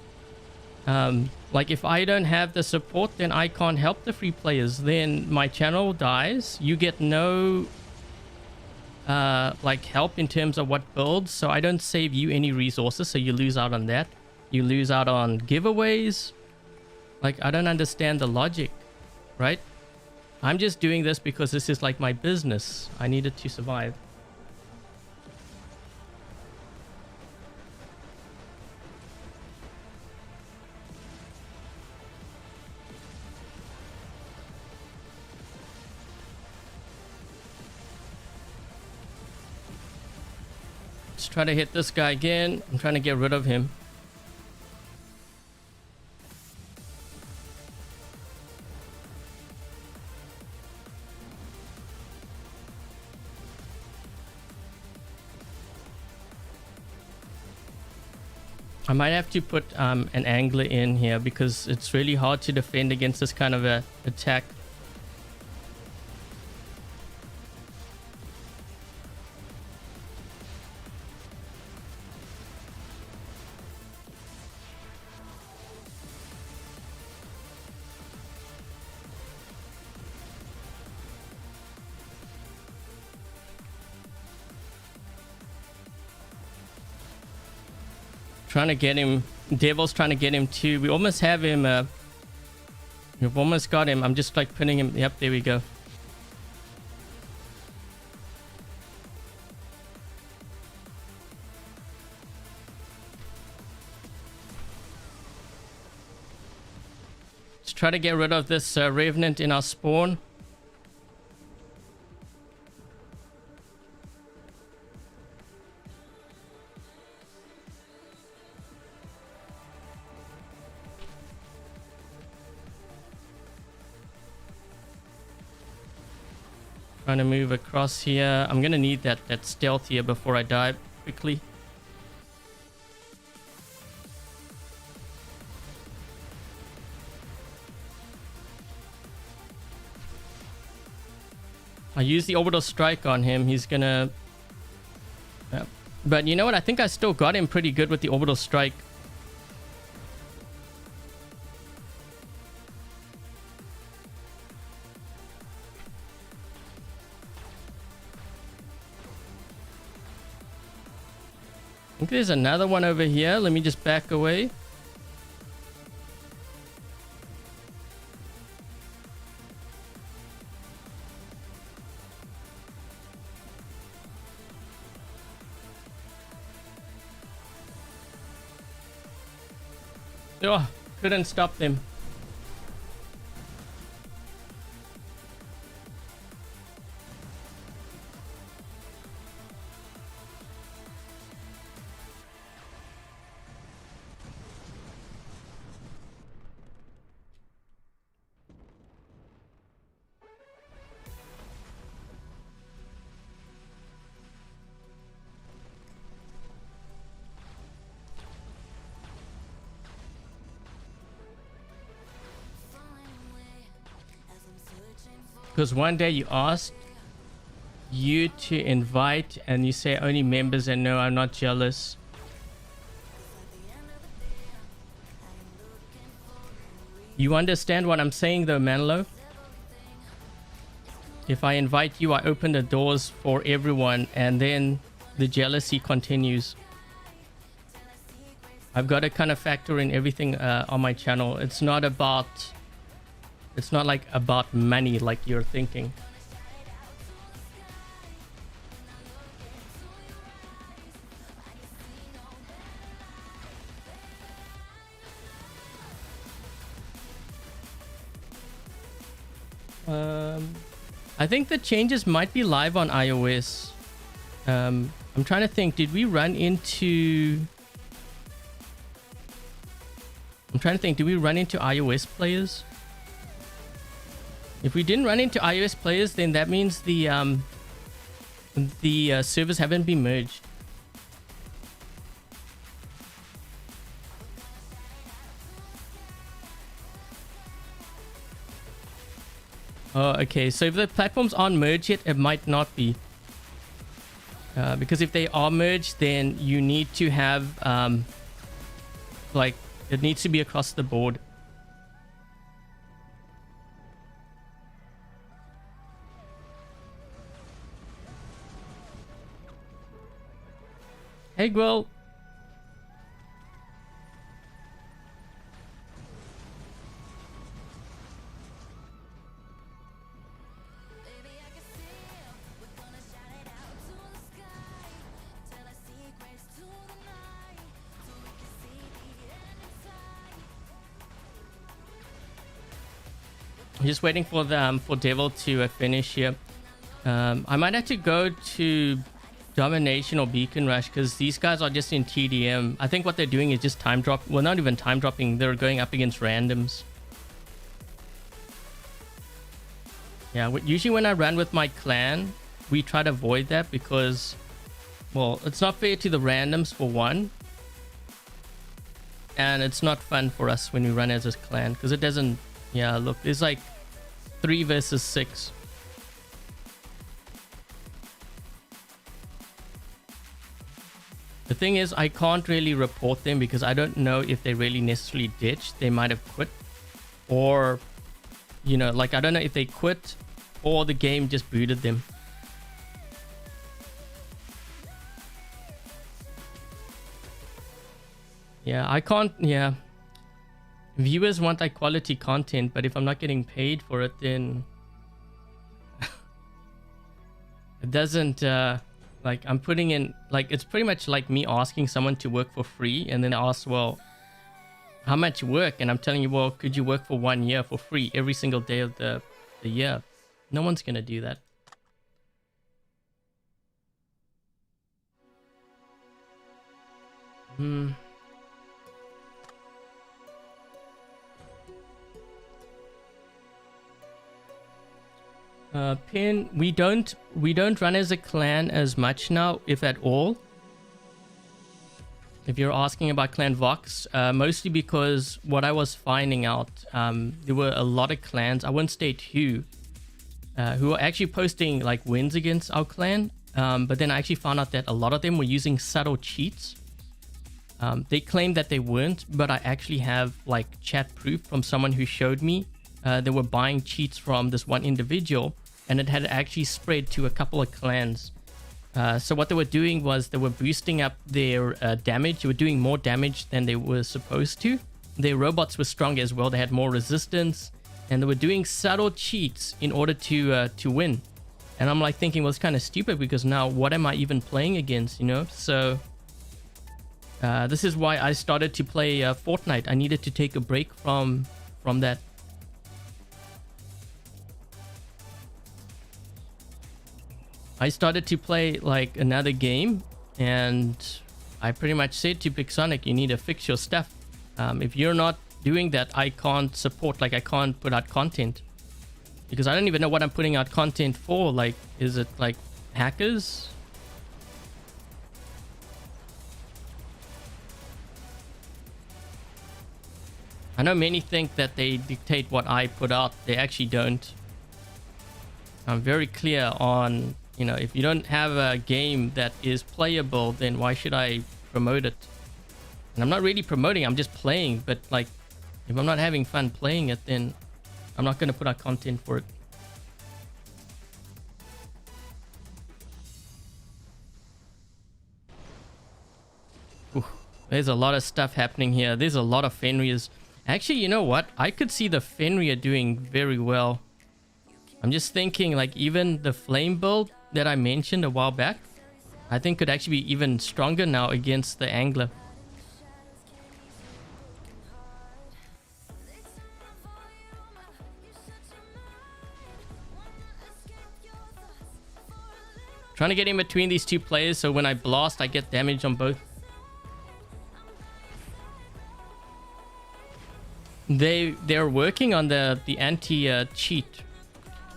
Like if I don't have the support, then I can't help the free players. Then my channel dies. You get no like help in terms of what builds. So I don't save you any resources. So you lose out on that. You lose out on giveaways. Like, I don't understand the logic, right? I'm just doing this because this is like my business. I need it to survive. Let's try to hit this guy again. I'm trying to get rid of him. I might have to put an angler in here because it's really hard to defend against this kind of a attack. Trying to get him. Devil's trying to get him too. We almost have him. We've almost got him. I'm just like pinning him. Yep, there we go. Let's try to get rid of this revenant in our spawn. Trying to move across here. I'm gonna need that stealth here before I die quickly. I use the orbital strike on him. He's gonna... But you know what? I think I still got him pretty good with the orbital strike. I think there's another one over here. Let me just back away. Oh, couldn't stop them. Because one day you asked you to invite and you say only members, and no, I'm not jealous. You understand what I'm saying though, Manlo? If I invite you, I open the doors for everyone, and then the jealousy continues. I've got to kind of factor in everything on my channel. It's not like about money like you're thinking. I think the changes might be live on iOS. I'm trying to think, did we run into... did we run into iOS players? If we didn't run into iOS players, then that means the servers haven't been merged. Oh, okay. So if the platforms aren't merged yet, it might not be. Because if they are merged, then you need to have, like, it needs to be across the board. Hey, Gwil. I'm just waiting for the for Devil to finish here. I might have to go to Domination or Beacon Rush because these guys are just in TDM. I think what they're doing is just time drop. Well, not even time dropping. They're going up against randoms. Yeah, usually when I run with my clan, we try to avoid that because, well, it's not fair to the randoms for one. And it's not fun for us when we run as a clan because it doesn't... Yeah, look, there's like 3 versus 6. The thing is, I can't really report them because I don't know if they really necessarily ditched. They might have quit. Or, you know, like I don't know if they quit or the game just booted them. Yeah, I can't... Yeah. Viewers want like quality content, but if I'm not getting paid for it, then it doesn't like I'm putting in, like, it's pretty much like me asking someone to work for free and then ask, well, how much work? And I'm telling you, well, could you work for 1 year for free every single day of the year? No one's gonna do that. Pin, we don't run as a clan as much now, if at all. If you're asking about Clan Vox, mostly because what I was finding out, there were a lot of clans, I wouldn't state who were actually posting like wins against our clan, but then I actually found out that a lot of them were using subtle cheats. They claimed that they weren't, but I actually have like chat proof from someone who showed me they were buying cheats from this one individual, and it had actually spread to a couple of clans. So what they were doing was they were boosting up their damage. They were doing more damage than they were supposed to. Their robots were stronger as well. They had more resistance, and they were doing subtle cheats in order to win. And I'm like thinking, well, it's kind of stupid because now what am I even playing against, you know? So this is why I started to play Fortnite. I needed to take a break from that. I started to play like another game, and I pretty much said to Pixonic, you need to fix your stuff. If you're not doing that, I can't support, like I can't put out content. Because I don't even know what I'm putting out content for. Like, is it like hackers? I know many think that they dictate what I put out. They actually don't. I'm very clear on, you know, if you don't have a game that is playable, then why should I promote it? And I'm not really promoting, I'm just playing. But like, if I'm not having fun playing it, then I'm not going to put out content for it. Ooh, there's a lot of stuff happening here. There's a lot of Fenriers. Actually, you know what? I could see the Fenrir doing very well. I'm just thinking, like, even the flame build that I mentioned a while back, I think could actually be even stronger now against the angler. Trying to get in between these two players so when I blast, I get damage on both. They're working on the anti-cheat.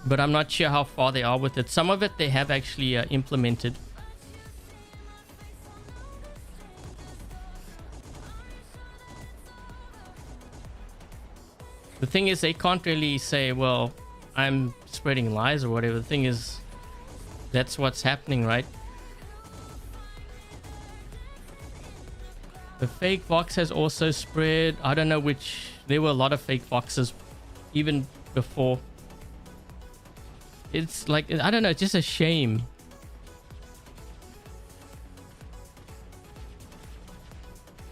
But I'm not sure how far they are with it. Some of it they have actually implemented. The thing is, they can't really say, well, I'm spreading lies or whatever. The thing is, that's what's happening, right? The fake Vox has also spread. I don't know which... There were a lot of fake Voxes even before. It's like, I don't know, it's just a shame.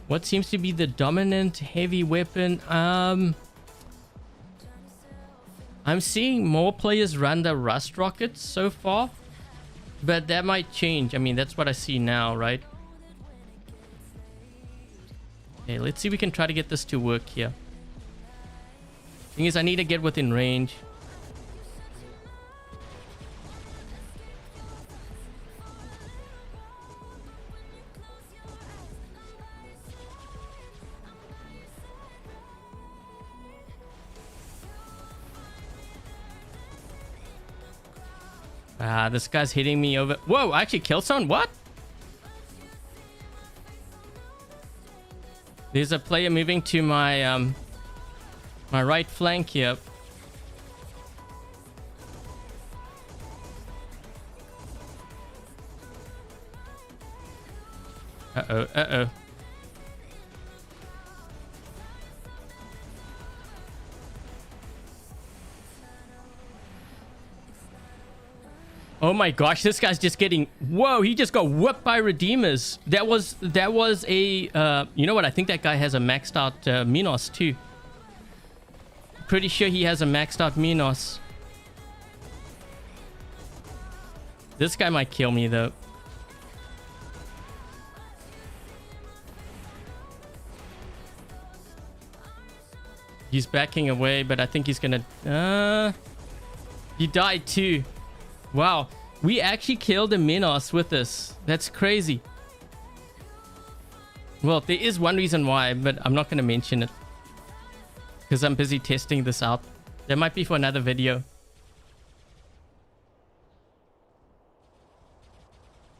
What seems to be the dominant heavy weapon? I'm seeing more players run the rust rockets so far, but that might change. I mean, that's what I see now, right? Okay, let's see if we can try to get this to work here. Thing is, I need to get within range. This guy's hitting me over. Whoa, I actually killed someone? What? There's a player moving to my my right flank here. Uh-oh. Oh my gosh, this guy's just getting... Whoa, he just got whooped by Redeemers. That was a... you know what? I think that guy has a maxed out Minos too. Pretty sure he has a maxed out Minos. This guy might kill me though. He's backing away, but I think he's gonna... He died too. Wow, we actually killed a Minos with this. That's crazy. Well, there is one reason why, but I'm not going to mention it. Because I'm busy testing this out. That might be for another video.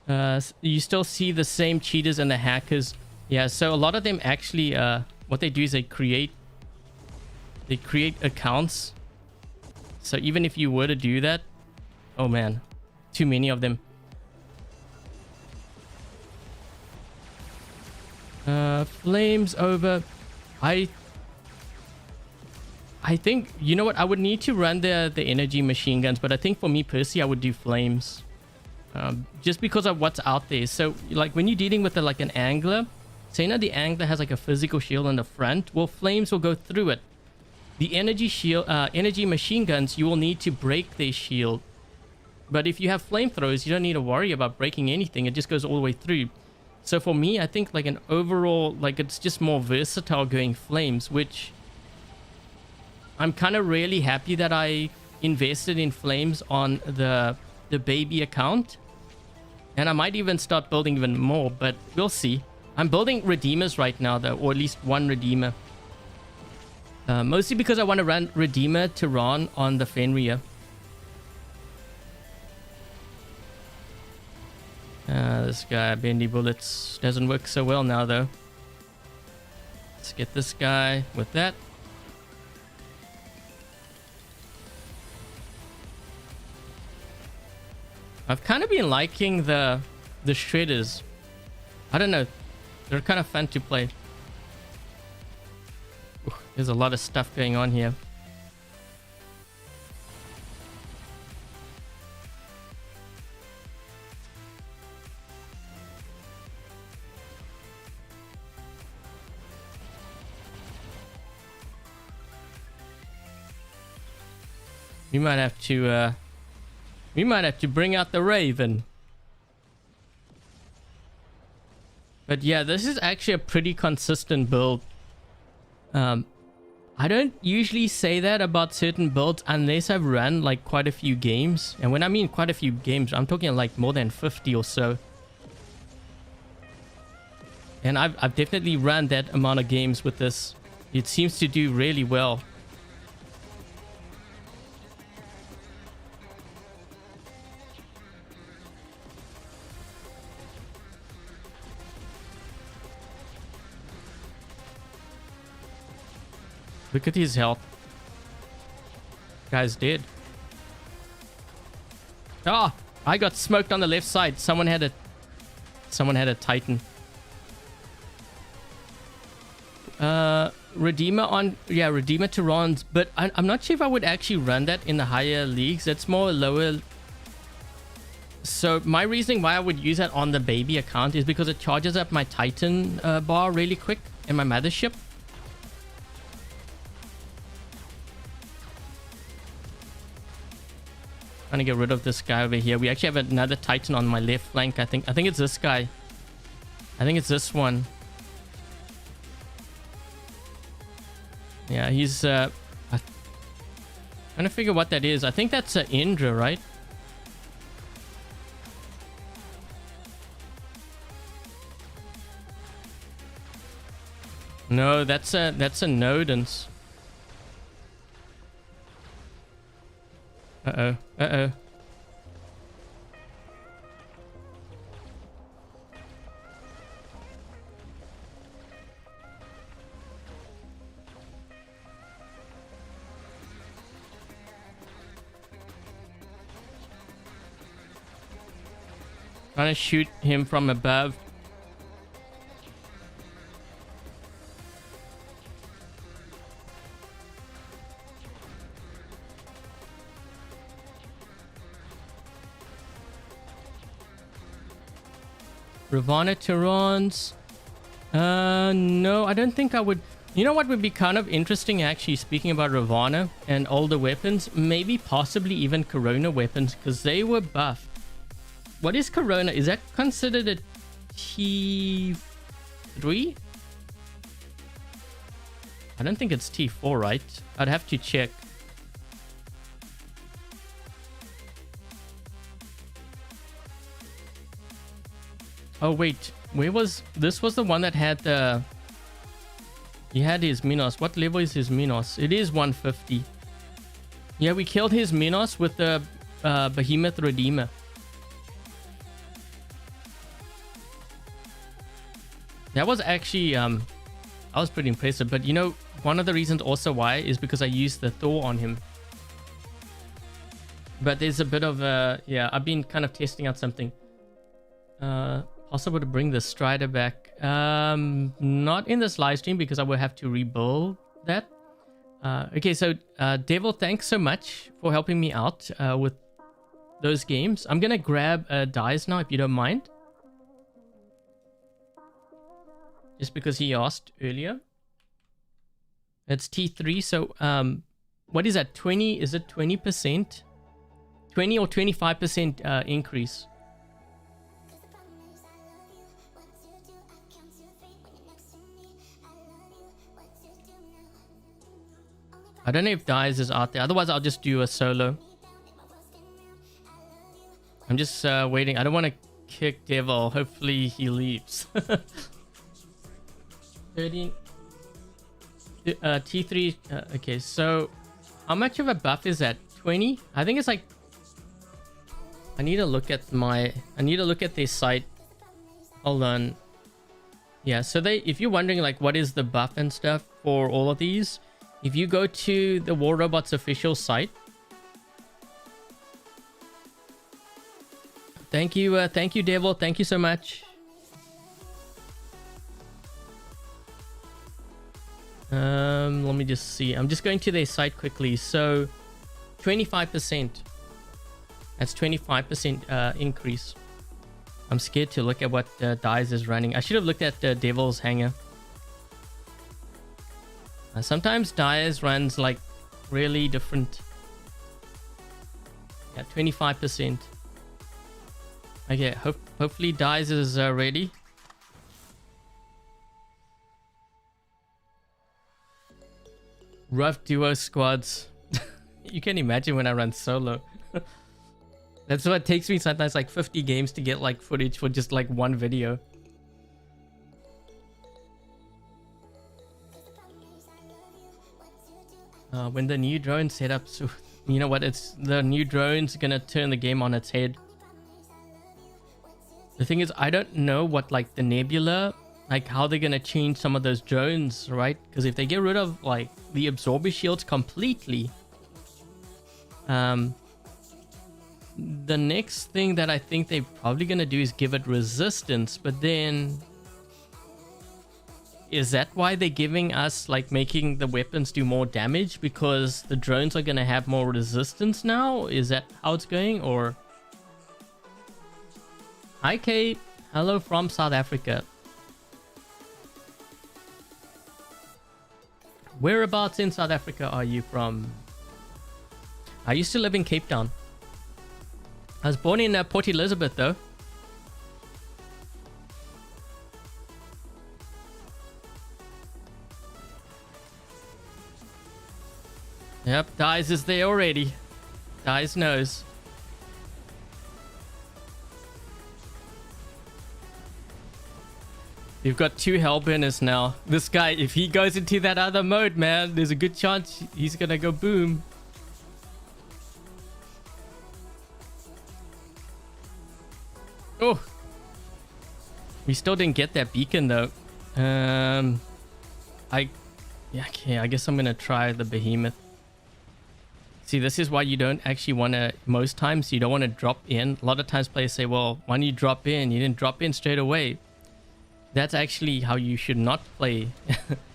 You still see the same cheaters and the hackers. Yeah, so a lot of them actually, what they do is they create accounts. So even if you were to do that, oh man, too many of them. Flames over. I think, you know what, I would need to run the energy machine guns, but I think for me personally, I would do flames. Just because of what's out there. So like when you're dealing with like an angler, say now the angler has like a physical shield on the front, well, flames will go through it. The energy shield, energy machine guns, you will need to break their shield. But if you have flamethrowers, you don't need to worry about breaking anything. It just goes all the way through. So for me, I think like an overall, like it's just more versatile going flames, which I'm kind of really happy that I invested in flames on the baby account. And I might even start building even more, but we'll see. I'm building Redeemers right now though, or at least one Redeemer. Mostly because I want to run Redeemer Tehran on the Fenrir. This guy, Bendy Bullets, doesn't work so well now though. Let's get this guy with that. I've kind of been liking the shredders. I don't know. They're kind of fun to play. Ooh, there's a lot of stuff going on here. We might have to bring out the Raven. But yeah, this is actually a pretty consistent build. I don't usually say that about certain builds unless I've run like quite a few games. And when I mean quite a few games, I'm talking like more than 50 or so. And I've definitely run that amount of games with this. It seems to do really well. Look at his health. Guy's dead. Ah, I got smoked on the left side. Someone had a Titan. Redeemer on, yeah, Redeemer to Rons, but I'm not sure if I would actually run that in the higher leagues. That's more lower. So my reasoning why I would use that on the baby account is because it charges up my Titan bar really quick and my mothership. Trying to get rid of this guy over here. We actually have another Titan on my left flank. I think it's this guy. I think it's this one. Yeah, he's trying to figure what that is. I think that's an Indra, right? No, that's a Nodens. Uh-oh. Uh-oh. Trying to shoot him from above. Ravana Terrans. No, I don't think I would. You know what would be kind of interesting, actually, speaking about Ravana and older weapons? Maybe possibly even Corona weapons, because they were buffed. What is Corona? Is that considered a T3? I don't think it's T4, right? I'd have to check. Oh wait, where was this? Was the one that had the he had his Minos. What level is his Minos? It is 150. Yeah, we killed his Minos with the Behemoth Redeemer. That was actually I was pretty impressive. But you know, one of the reasons also why is because I used the Thor on him. But there's a bit of yeah, I've been kind of testing out something. Possible to bring the Strider back. Not in this live stream because I will have to rebuild that. Okay, so Devil, thanks so much for helping me out with those games. I'm gonna grab Dies now if you don't mind. Just because he asked earlier. It's T3, so what is that? 20? Is it 20%? 20 or 25% increase. I don't know if Dies is out there. Otherwise, I'll just do a solo. I'm just waiting. I don't want to kick Devil. Hopefully, he leaves. 13. T3. Okay, so how much of a buff is that? 20? I think it's like... I need to look at my... I need to look at their site. Hold on. Yeah, so they... If you're wondering, like, what is the buff and stuff for all of these... If you go to the War Robots official site, Thank you, Devil. Thank you so much. Let me just see. I'm just going to their site quickly. So 25%. That's 25% increase. I'm scared to look at what Dies is running. I should have looked at Devil's Hangar. Sometimes Dies runs like really different. Yeah, 25%. Okay, hopefully Dies is ready. Rough duo squads. You can imagine when I run solo. That's what it takes me sometimes like 50 games to get like footage for just like one video. When the new drone setup, so you know what, it's the new drone's gonna turn the game on its head. The thing is, I don't know what like the Nebula, like how they're gonna change some of those drones, right? Because if they get rid of like the absorber shields completely, the next thing that I think they're probably gonna do is give it resistance. But then, is that why they're giving us like making the weapons do more damage because the drones are gonna have more resistance now? Is that how it's going? Or hi Kate, hello from South Africa. Whereabouts in South Africa are you from? I used to live in Cape Town. I was born in Port Elizabeth though. Yep, Dies is there already. Dies knows. You've got two hellburners now. This guy, if he goes into that other mode, man, there's a good chance he's gonna go boom. Oh, we still didn't get that beacon though. I guess I'm gonna try the Behemoth. See, this is why you don't actually want to, most times you don't want to drop in. A lot of times players say, well, when you drop in, you didn't drop in straight away. That's actually how you should not play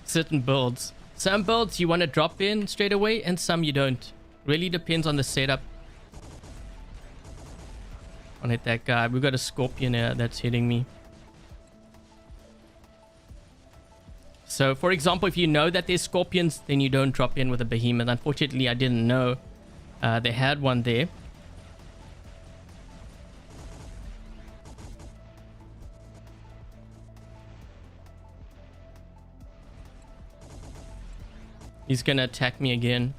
certain builds. Some builds you want to drop in straight away and some you don't. Really depends on the setup. I'll hit that guy. We've got a Scorpion that's hitting me. So, for example, if you know that there's Scorpions, then you don't drop in with a Behemoth. Unfortunately, I didn't know they had one there. He's gonna attack me again.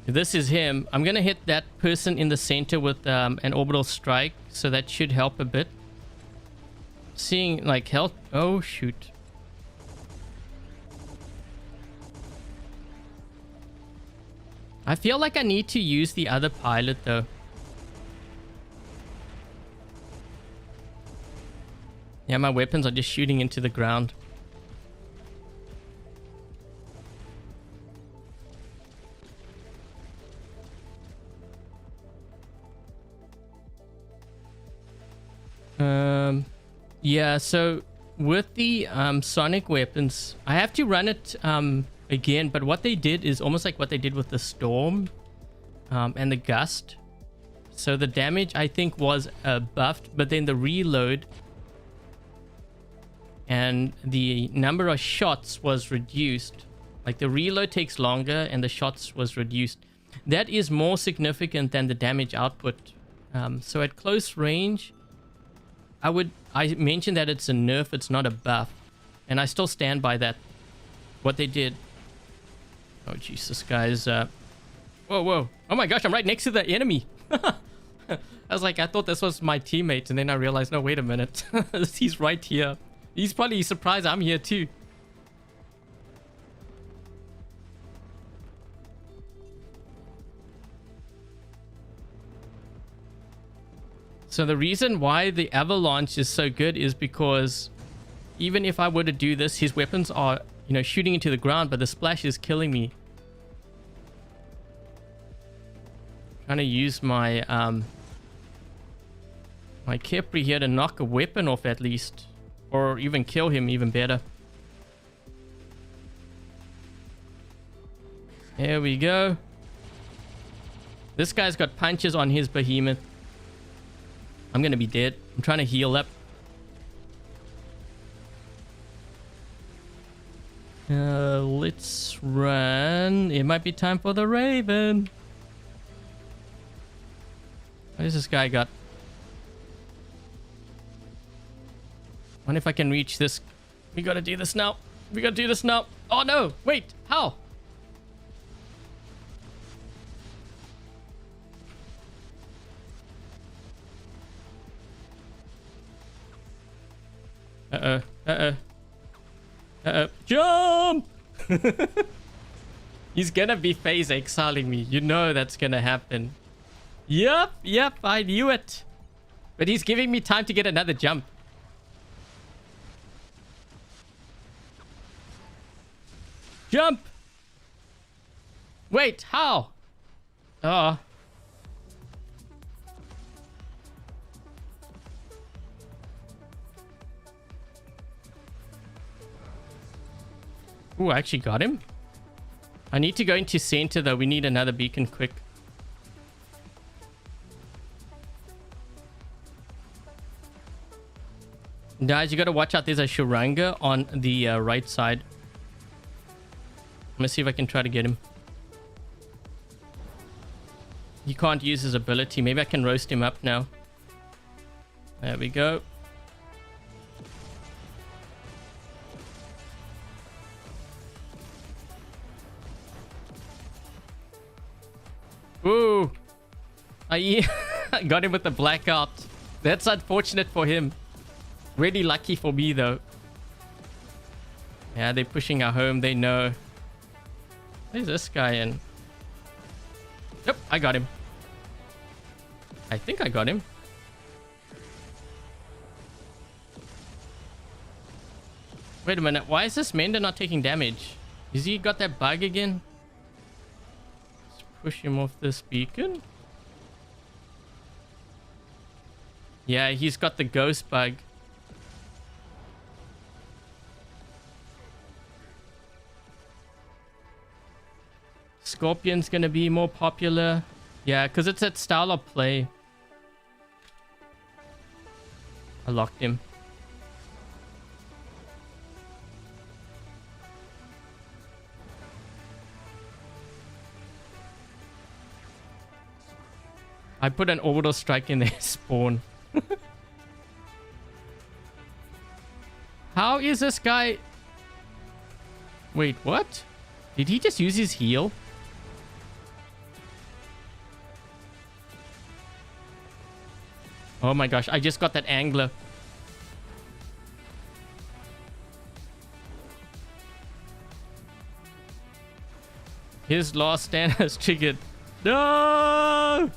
If this is him, I'm gonna hit that person in the center with an orbital strike, so that should help a bit. Seeing like health. Oh shoot. I feel like I need to use the other pilot though. Yeah, my weapons are just shooting into the ground. Yeah, so with the sonic weapons, I have to run it again, but what they did is almost like what they did with the storm and the gust. So the damage I think was buffed, but then the reload and the number of shots was reduced. Like the reload takes longer and the shots was reduced. That is more significant than the damage output. So at close range, I mentioned that it's a nerf, it's not a buff, and I still stand by that. What they did. Oh Jesus, guys! Whoa, whoa! Oh my gosh, I'm right next to the enemy. I was like, I thought this was my teammate, and then I realized, no, wait a minute, he's right here. He's probably surprised I'm here too. So the reason why the avalanche is so good is because even if I were to do this, his weapons are, you know, shooting into the ground, but the splash is killing me. Trying to use my My Kepri here to knock a weapon off at least. Or even kill him, even better. There we go. This guy's got punches on his Behemoth. I'm gonna be dead. I'm trying to heal up. Let's run. It might be time for the Raven. What has this guy got? Wonder if I can reach this. We gotta do this now. We gotta do this now. Oh no! Wait! How? Uh-oh. Uh-oh. Uh-oh. Jump! He's gonna be phase exiling me. You know that's gonna happen. Yep, I knew it. But he's giving me time to get another jump. Jump! Wait, how? Oh. Ooh, I actually got him. I need to go into center though. We need another beacon quick. Guys, you gotta watch out. There's a Shuranga on the right side. I'm gonna see if I can try to get him. He can't use his ability. Maybe I can roast him up now. There we go. Ooh. I got him with the blackout. That's unfortunate for him. Really lucky for me though. Yeah, they're pushing our home. They know. Where's this guy in? Yep, I got him. I think I got him. Wait a minute. Why is this Mender not taking damage? Is he got that bug again? Let's push him off this beacon. Yeah, he's got the ghost bug. Scorpion's gonna be more popular. Yeah, because it's that style of play. I locked him. I put an orbital strike in their spawn. How is this guy... Wait, what? Did he just use his heal? Oh my gosh, I just got that angler. His last stand has triggered. No!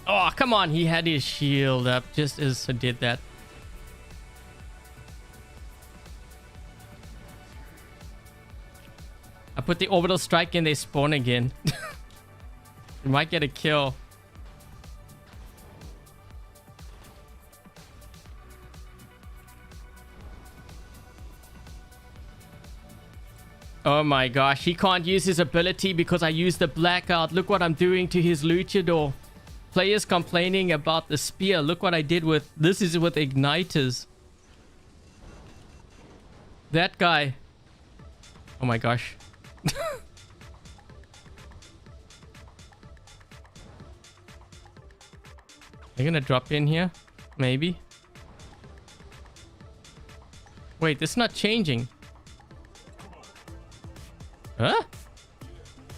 Oh, come on. He had his shield up just as he did that. I put the orbital strike in, they spawn again. We might get a kill. Oh my gosh, he can't use his ability because I used the blackout. Look what I'm doing to his luchador. Players complaining about the spear. Look what I did with... This is with igniters. That guy. Oh my gosh. They're gonna drop in here? Maybe. Wait, this is not changing. Huh?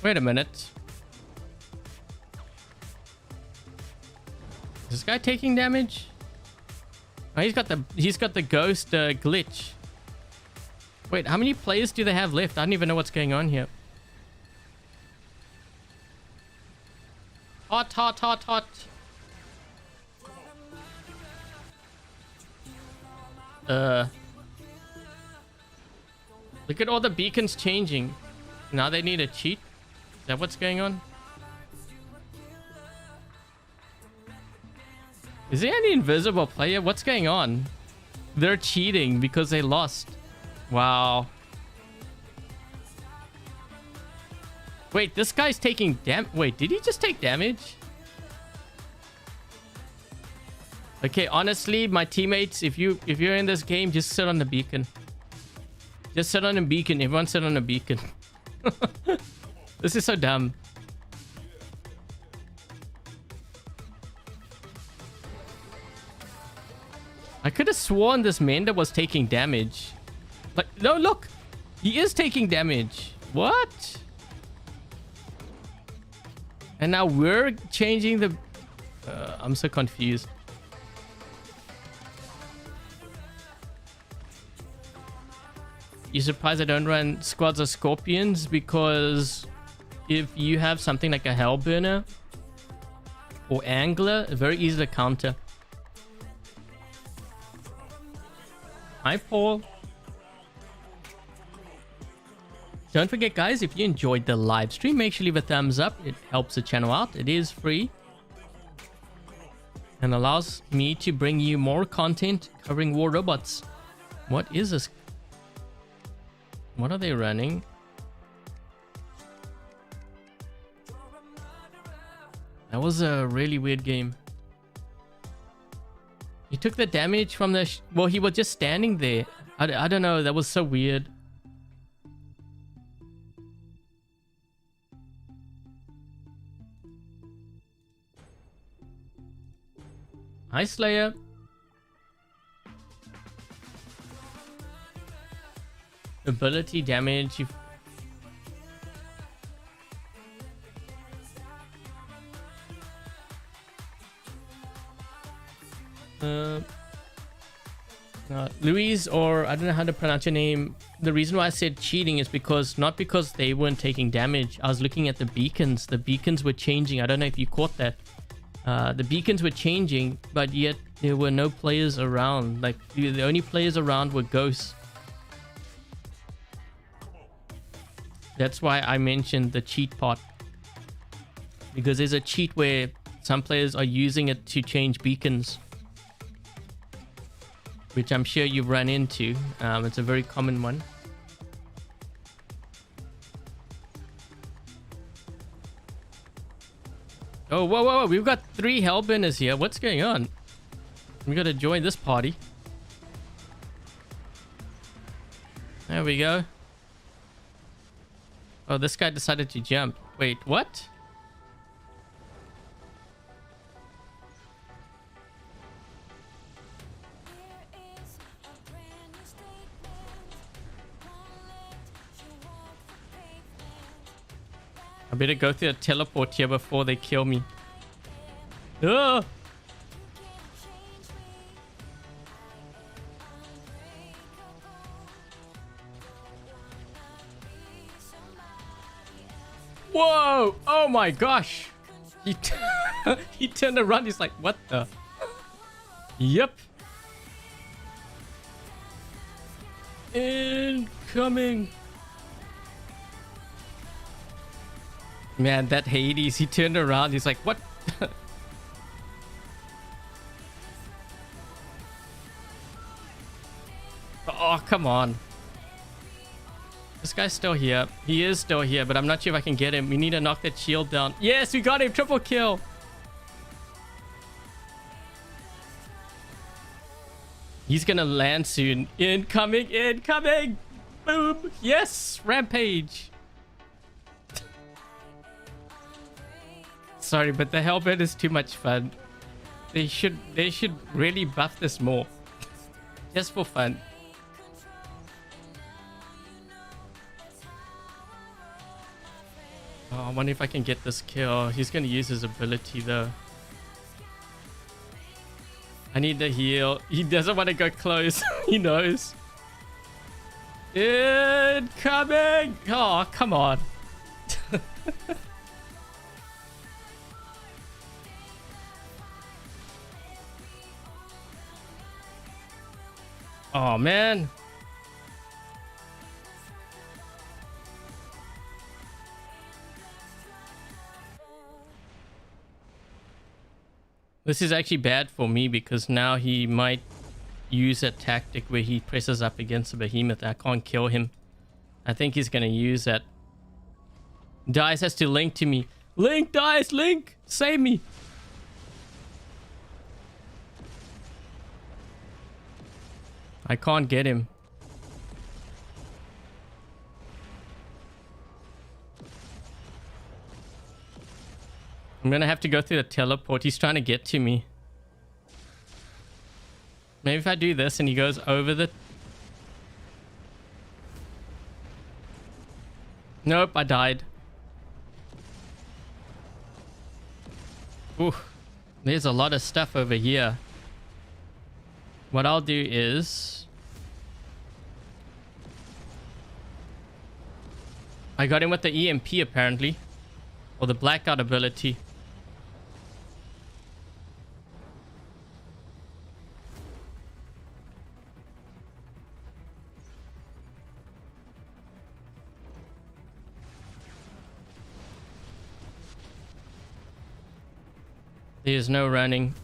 Wait a minute. Is this guy taking damage? Oh, he's got the ghost glitch. Wait, how many players do they have left? I don't even know what's going on here. Hot, hot, hot, hot. Look at all the beacons changing. Now they need a cheat. Is that what's going on? Is there any invisible player? What's going on? They're cheating because they lost. Wow. Wait, this guy's taking Wait, did he just take damage? Okay, honestly, my teammates, if you're in this game, just sit on the beacon. Just sit on a beacon. Everyone sit on a beacon. This is so dumb. I could have sworn this Mender was taking damage. Like, no, look. He is taking damage. What? And now we're changing the... I'm so confused. You surprised I don't run squads of scorpions? Because if you have something like a hellburner or angler, very easy to counter. Hi, Paul. Don't forget, guys, if you enjoyed the live stream, make sure you leave a thumbs up. It helps the channel out. It is free and allows me to bring you more content covering war robots. What is this? What are they running? That was a really weird game. He took the damage from the... well, he was just standing there. I don't know. That was so weird. Hi, Slayer. Ability damage. Louise, or I don't know how to pronounce your name. The reason why I said cheating is because not because they weren't taking damage. I was looking at the beacons. The beacons were changing. I don't know if you caught that. The beacons were changing, but yet there were no players around. Like the only players around were ghosts. That's why I mentioned the cheat part. Because there's a cheat where some players are using it to change beacons. Which I'm sure you've run into. It's a very common one. Oh, whoa, whoa, whoa. We've got 3 hellbenders here. What's going on? We gotta join this party. There we go. Oh, this guy decided to jump. Wait, what? I better go through a teleport here before they kill me. Ah! Whoa! Oh my gosh! He, he turned around, he's like, what the? Yep. Incoming. Man, that Hades, he turned around, he's like, what? Oh, come on. This guy's still here. He is still here, but I'm not sure if I can get him. We need to knock that shield down. Yes, we got him. Triple kill. He's gonna land soon. Incoming, incoming. Boom. Yes, rampage. Sorry, but the Hellbent is too much fun. They should really buff this more. Just for fun. Oh, I wonder if I can get this kill. He's gonna use his ability though. I need the heal. He doesn't want to go close. He knows. Incoming! Oh, come on. Oh, man. This is actually bad for me because now he might use a tactic where he presses up against the behemoth. I can't kill him. I think he's going to use that. Dice has to link to me. Link, Dice, link! Save me! I can't get him. I'm gonna have to go through the teleport. He's trying to get to me. Maybe if I do this and he goes over the... Nope, I died. Ooh, there's a lot of stuff over here. What I'll do is... I got him with the EMP apparently. Or the blackout ability. There's no running.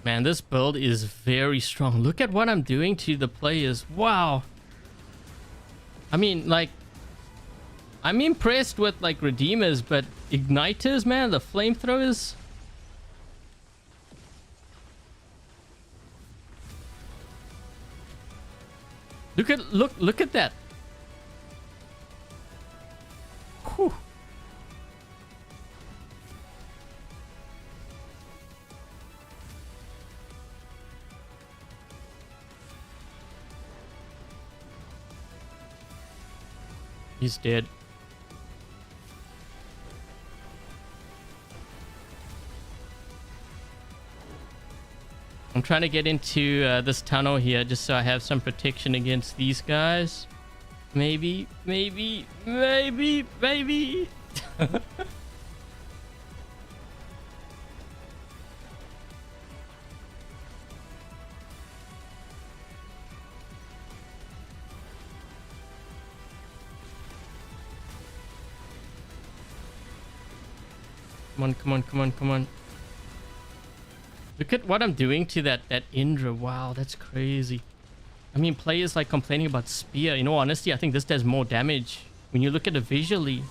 Man, this build is very strong. Look at what I'm doing to the players. Wow. I mean, like, I'm impressed with, like, Redeemers, but Igniters, man, the flamethrowers... Look at that. Whew. He's dead. I'm trying to get into this tunnel here just so I have some protection against these guys. Maybe. Come on. Look at what I'm doing to that Indra. Wow, that's crazy. I mean, players like complaining about spear. In all honesty, I think this does more damage when you look at it visually.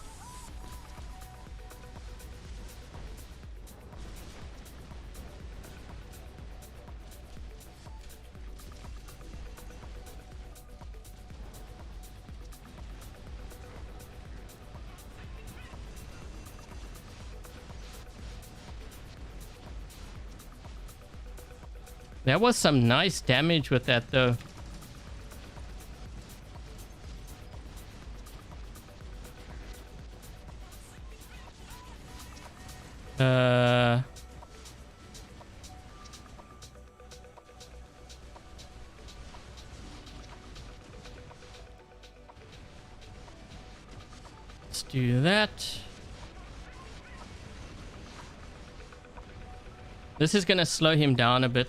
There was some nice damage with that, though. Let's do that. This is gonna slow him down a bit.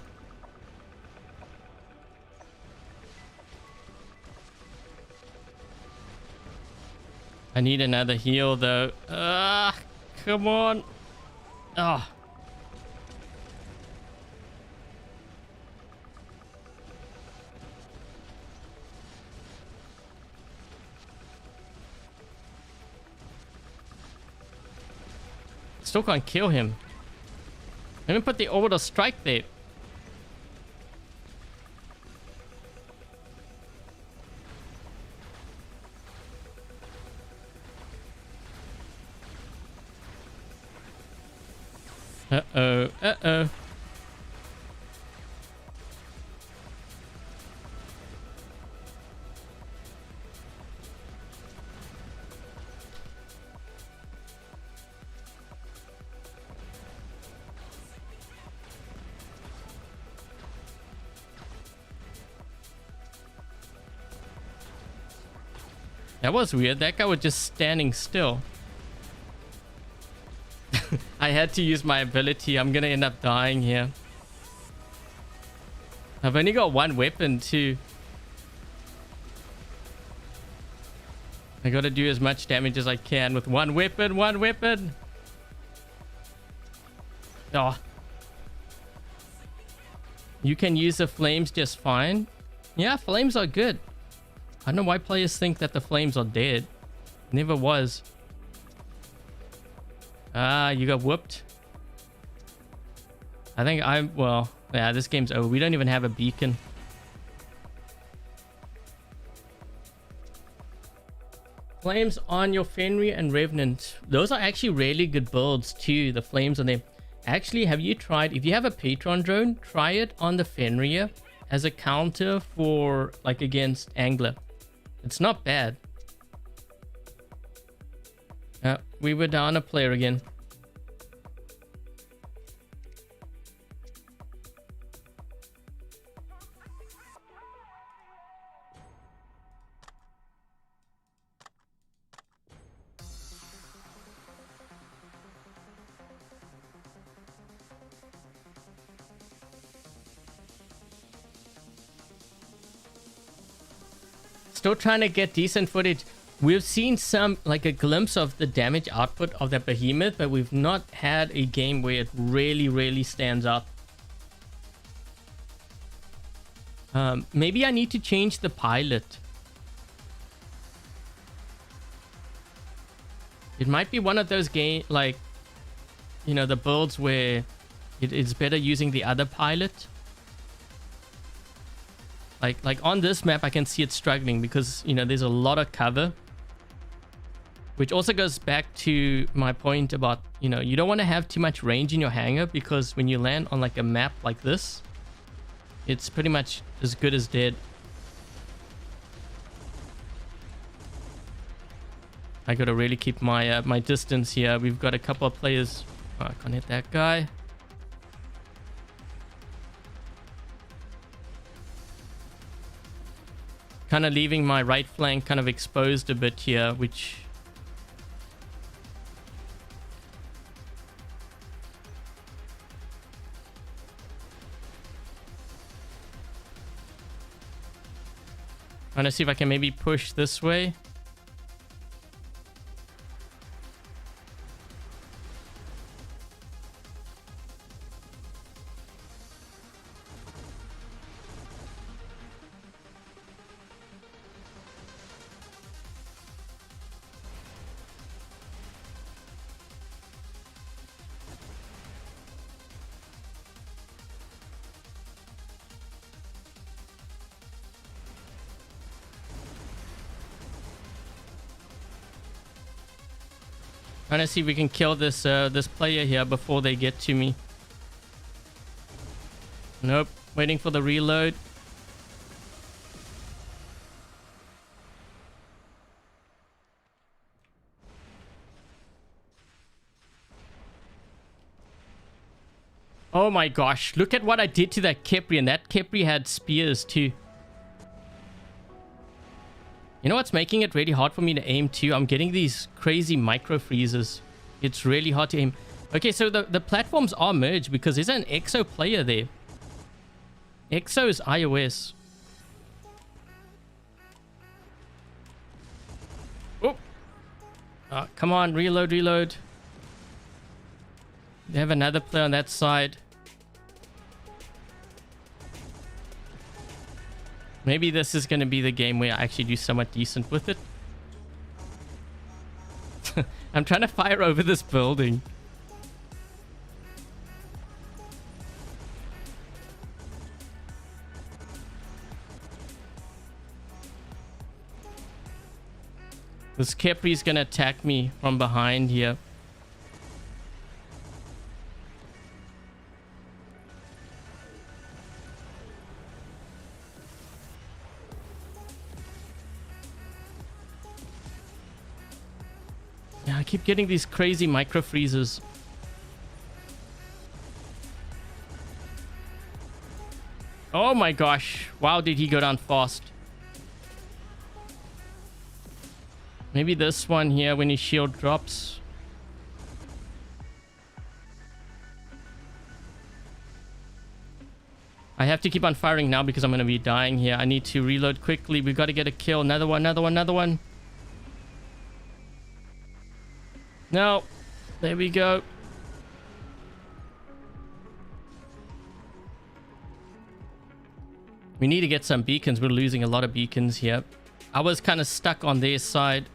I need another heal, though. Come on. Ah. Still can't kill him. Let me put the orbital strike there. Uh-oh. That was weird. That guy was just standing still. I had to use my ability. I'm gonna end up dying here. I've only got one weapon too. I gotta do as much damage as I can with one weapon. One weapon. Oh. You can use the flames just fine. Yeah, flames are good. I don't know why players think that the flames are dead. Never was. Ah, you got whooped. I think well, yeah, this game's over. We don't even have a beacon. Flames on your Fenrir and Revenant. Those are actually really good builds too, the flames on them. Actually, have you tried, if you have a Patron drone, try it on the Fenrir as a counter for, like, against Angler. It's not bad. We were down a player again. Still trying to get decent footage. We've seen some, like a glimpse of the damage output of that Behemoth, but we've not had a game where it really stands out. Maybe I need to change the pilot. It might be one of those game, like, you know, the builds where it's better using the other pilot. Like on this map, I can see it struggling because, you know, there's a lot of cover. Which also goes back to my point about, you know, you don't want to have too much range in your hangar, because when you land on like a map like this, it's pretty much as good as dead. I gotta really keep my my distance here. We've got a couple of players. Oh, I can't hit that guy. Kind of leaving my right flank kind of exposed a bit here, which... Trying to see if I can maybe push this way. Trying to see if we can kill this this player here before they get to me. Nope. Waiting for the reload. Oh my gosh. Look at what I did to that Kepri, and that Kepri had spears too. You know what's making it really hard for me to aim too? I'm getting these crazy micro freezes. It's really hard to aim. Okay, so the platforms are merged because there's an EXO player there. EXO is iOS. Oh, come on, reload, reload. They have another player on that side. Maybe this is going to be the game where I actually do somewhat decent with it. I'm trying to fire over this building. This Kepri is going to attack me from behind here. Yeah, I keep getting these crazy micro freezes. Oh my gosh. Wow, did he go down fast. Maybe this one here when his shield drops. I have to keep on firing now because I'm going to be dying here. I need to reload quickly. We've got to get a kill. Another one, another one, another one. No. There we go. We need to get some beacons. We're losing a lot of beacons here. I was kind of stuck on their side.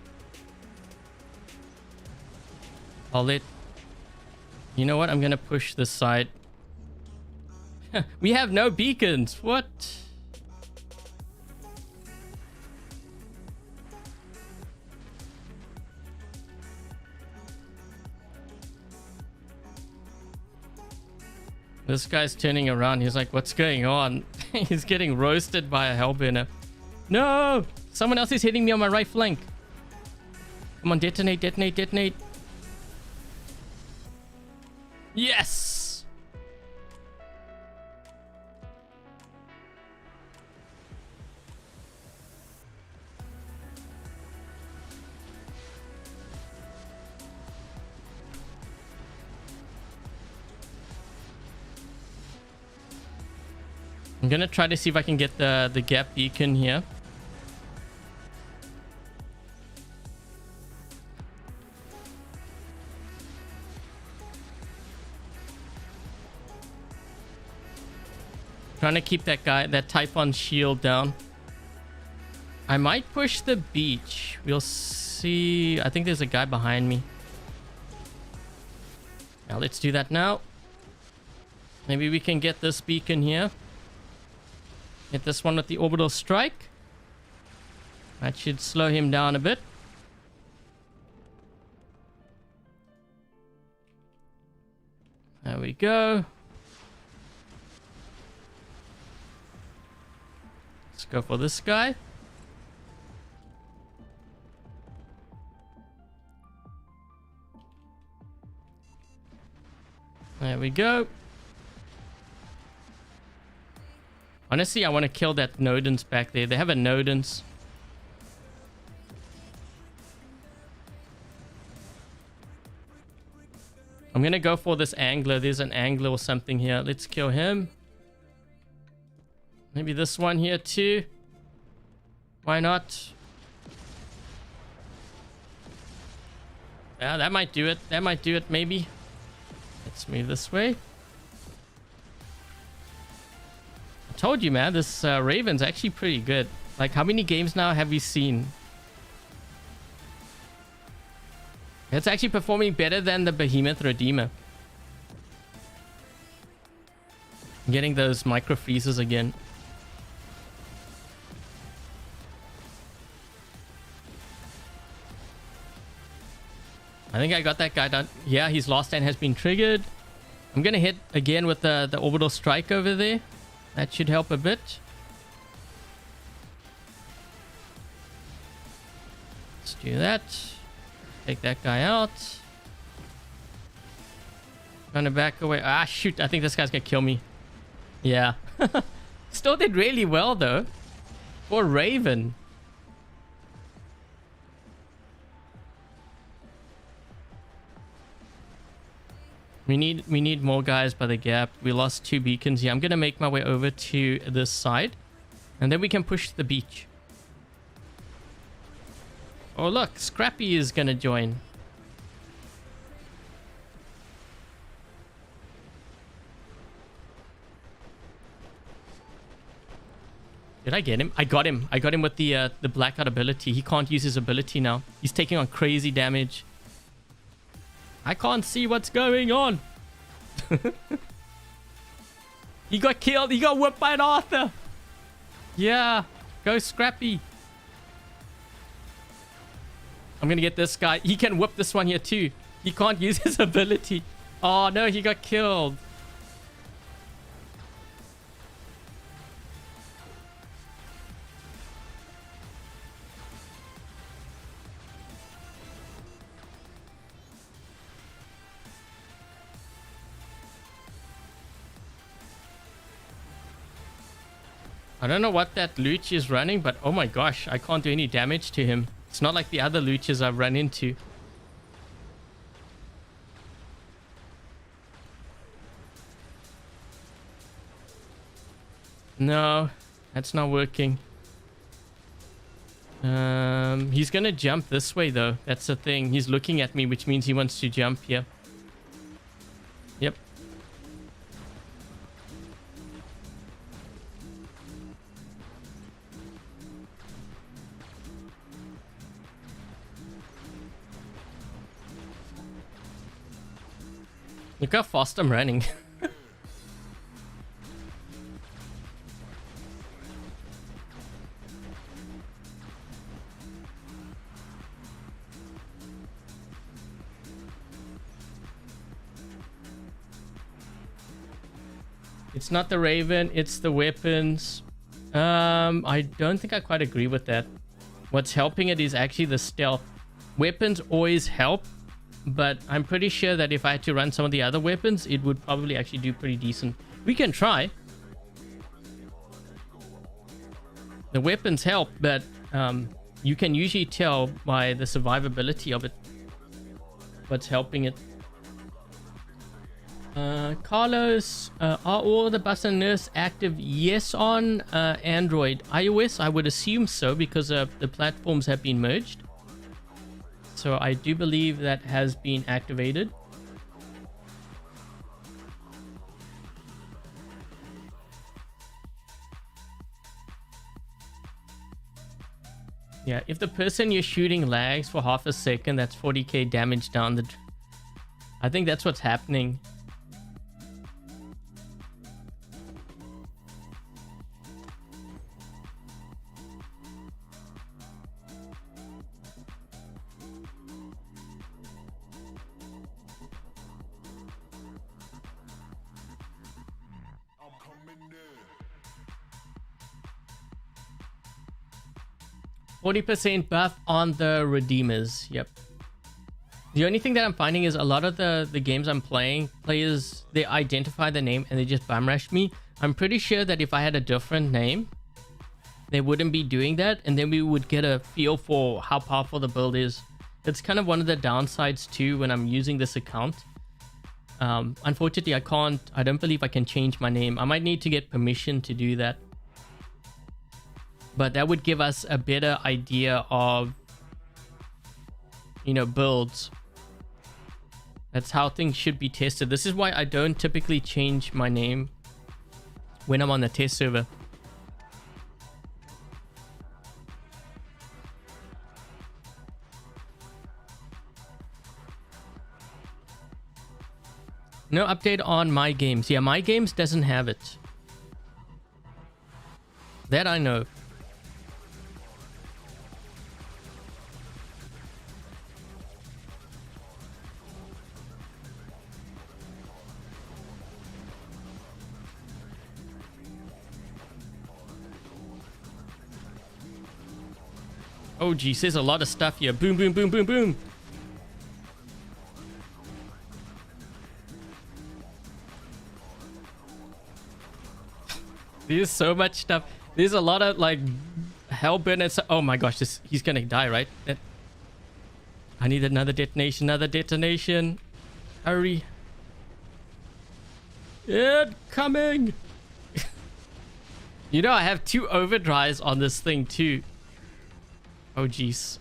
I'll let... You know what? I'm going to push this side. We have no beacons. What? This guy's turning around. He's like, what's going on? He's getting roasted by a hellbender. No! Someone else is hitting me on my right flank. Come on, detonate, detonate, detonate. Yes! I'm gonna try to see if I can get the gap beacon here. Trying to keep that guy, that Typhon shield down. I might push the beach. We'll see. I think there's a guy behind me. Now let's do that now. Maybe we can get this beacon here. Hit this one with the orbital strike. That should slow him down a bit. There we go. Let's go for this guy. There we go. Honestly, I want to kill that Nodens back there. They have a Nodens. I'm going to go for this angler. There's an angler or something here. Let's kill him. Maybe this one here too. Why not? Yeah, that might do it. That might do it, maybe. Let's move this way. I told you, man, this Raven's actually pretty good. Like, how many games now have you seen? It's actually performing better than the Behemoth Redeemer. I'm getting those micro freezes again. I think I got that guy done. Yeah, his last stand has been triggered. I'm gonna hit again with the orbital strike over there. That should help a bit. Let's do that. Take that guy out. Gonna back away. Ah, shoot. I think this guy's gonna kill me. Yeah. Still did really well, though. For Raven. We need more guys by the gap. We lost 2 beacons here. I'm gonna make my way over to this side. And then we can push the beach. Oh look, Scrappy is gonna join. Did I get him? I got him. I got him with the blackout ability. He can't use his ability now. He's taking on crazy damage. I can't see what's going on. He got killed. He got whipped by an Arthur. Yeah. Go Scrappy. I'm going to get this guy. He can whip this one here too. He can't use his ability. Oh no, he got killed. I don't know what that Luch is running, but oh my gosh, I can't do any damage to him. It's not like the other looters I've run into. No, that's not working. He's gonna jump this way though. That's the thing. He's looking at me, which means he wants to jump here. Yep. Look how fast I'm running. It's not the Raven, it's the weapons. I don't think I quite agree with that. What's helping it is actually the stealth. Weapons always help, but I'm pretty sure that if I had to run some of the other weapons, it would probably actually do pretty decent. We can try. The weapons help, but you can usually tell by the survivability of it what's helping it. Carlos, are all the bus and nurse active? Yes, on Android. iOS, I would assume so, because the platforms have been merged. So I do believe that has been activated. Yeah, if the person you're shooting lags for half a second, that's 40k damage down the... I think that's what's happening. %40 buff on the redeemers. Yep. The only thing that I'm finding is a lot of the games I'm playing, players, they identify the name and they just bum rush me. I'm pretty sure that if I had a different name, they wouldn't be doing that, and then we would get a feel for how powerful the build is. It's kind of one of the downsides too when I'm using this account. Unfortunately, I don't believe I can change my name. I might need to get permission to do that. But that would give us a better idea of, you know, builds. That's how things should be tested. This is why I don't typically change my name when I'm on the test server. No update on My Games. Yeah, My Games doesn't have it. That I know. Oh geez, there's a lot of stuff here. Boom, boom, boom, boom, boom. There's so much stuff. There's a lot of like hellburn and oh my gosh, he's gonna die, right? I need another detonation, Hurry. It coming. You know, I have 2 overdrives on this thing too. Oh jeez.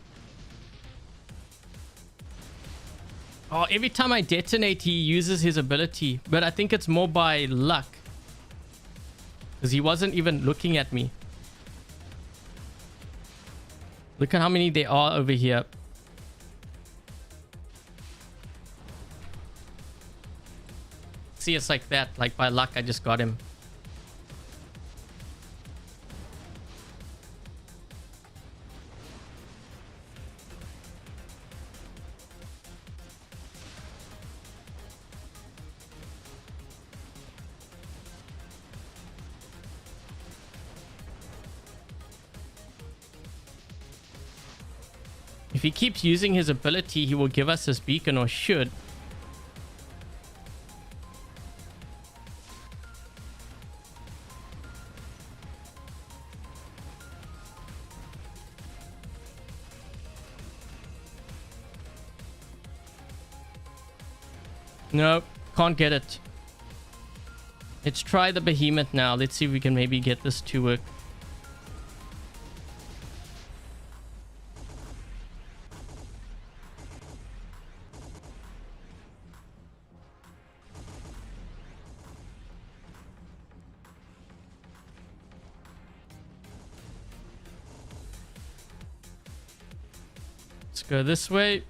Oh, every time I detonate, he uses his ability, but I think it's more by luck. Because he wasn't even looking at me. Look at how many there are over here. See, it's like that. Like by luck, I just got him. If he keeps using his ability, he will give us his beacon, or should. No, can't get it. Let's try the Behemoth now. Let's see if we can maybe get this to work. Let's go this way.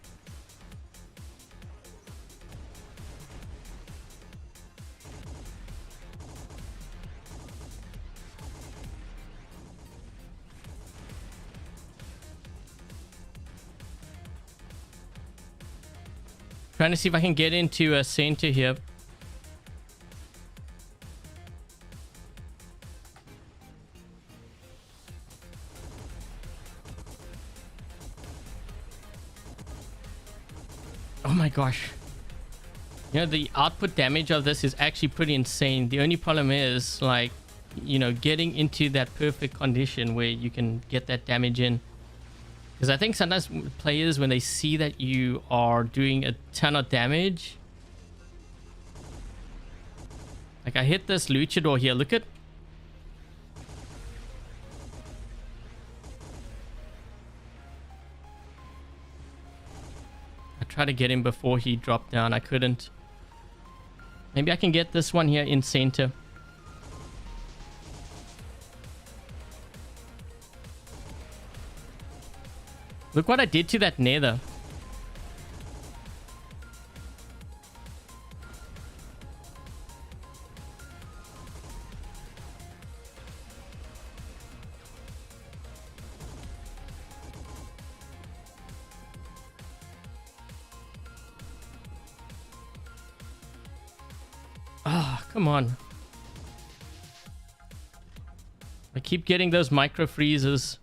Trying to see if I can get into a center here. Oh my gosh. You know, the output damage of this is actually pretty insane. The only problem is, like, you know, getting into that perfect condition where you can get that damage in. Because I think sometimes players, when they see that you are doing a ton of damage... Like, I hit this luchador here. Look at... I tried to get him before he dropped down. I couldn't. Maybe I can get this one here in center. Look what I did to that nether. Ah, come on. I keep getting those micro freezes.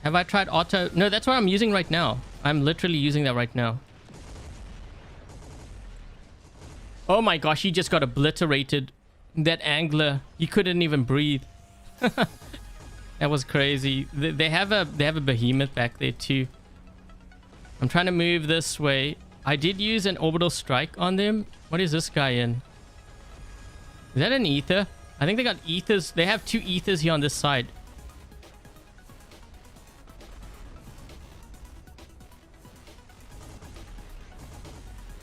Have I tried auto? No, that's what I'm using right now. I'm literally using that right now. Oh my gosh, he just got obliterated. That angler, he couldn't even breathe. That was crazy. They have a Behemoth back there too. I'm trying to move this way. I did use an orbital strike on them. What is this guy in? Is that an ether? I think they got ethers. They have 2 ethers here on this side.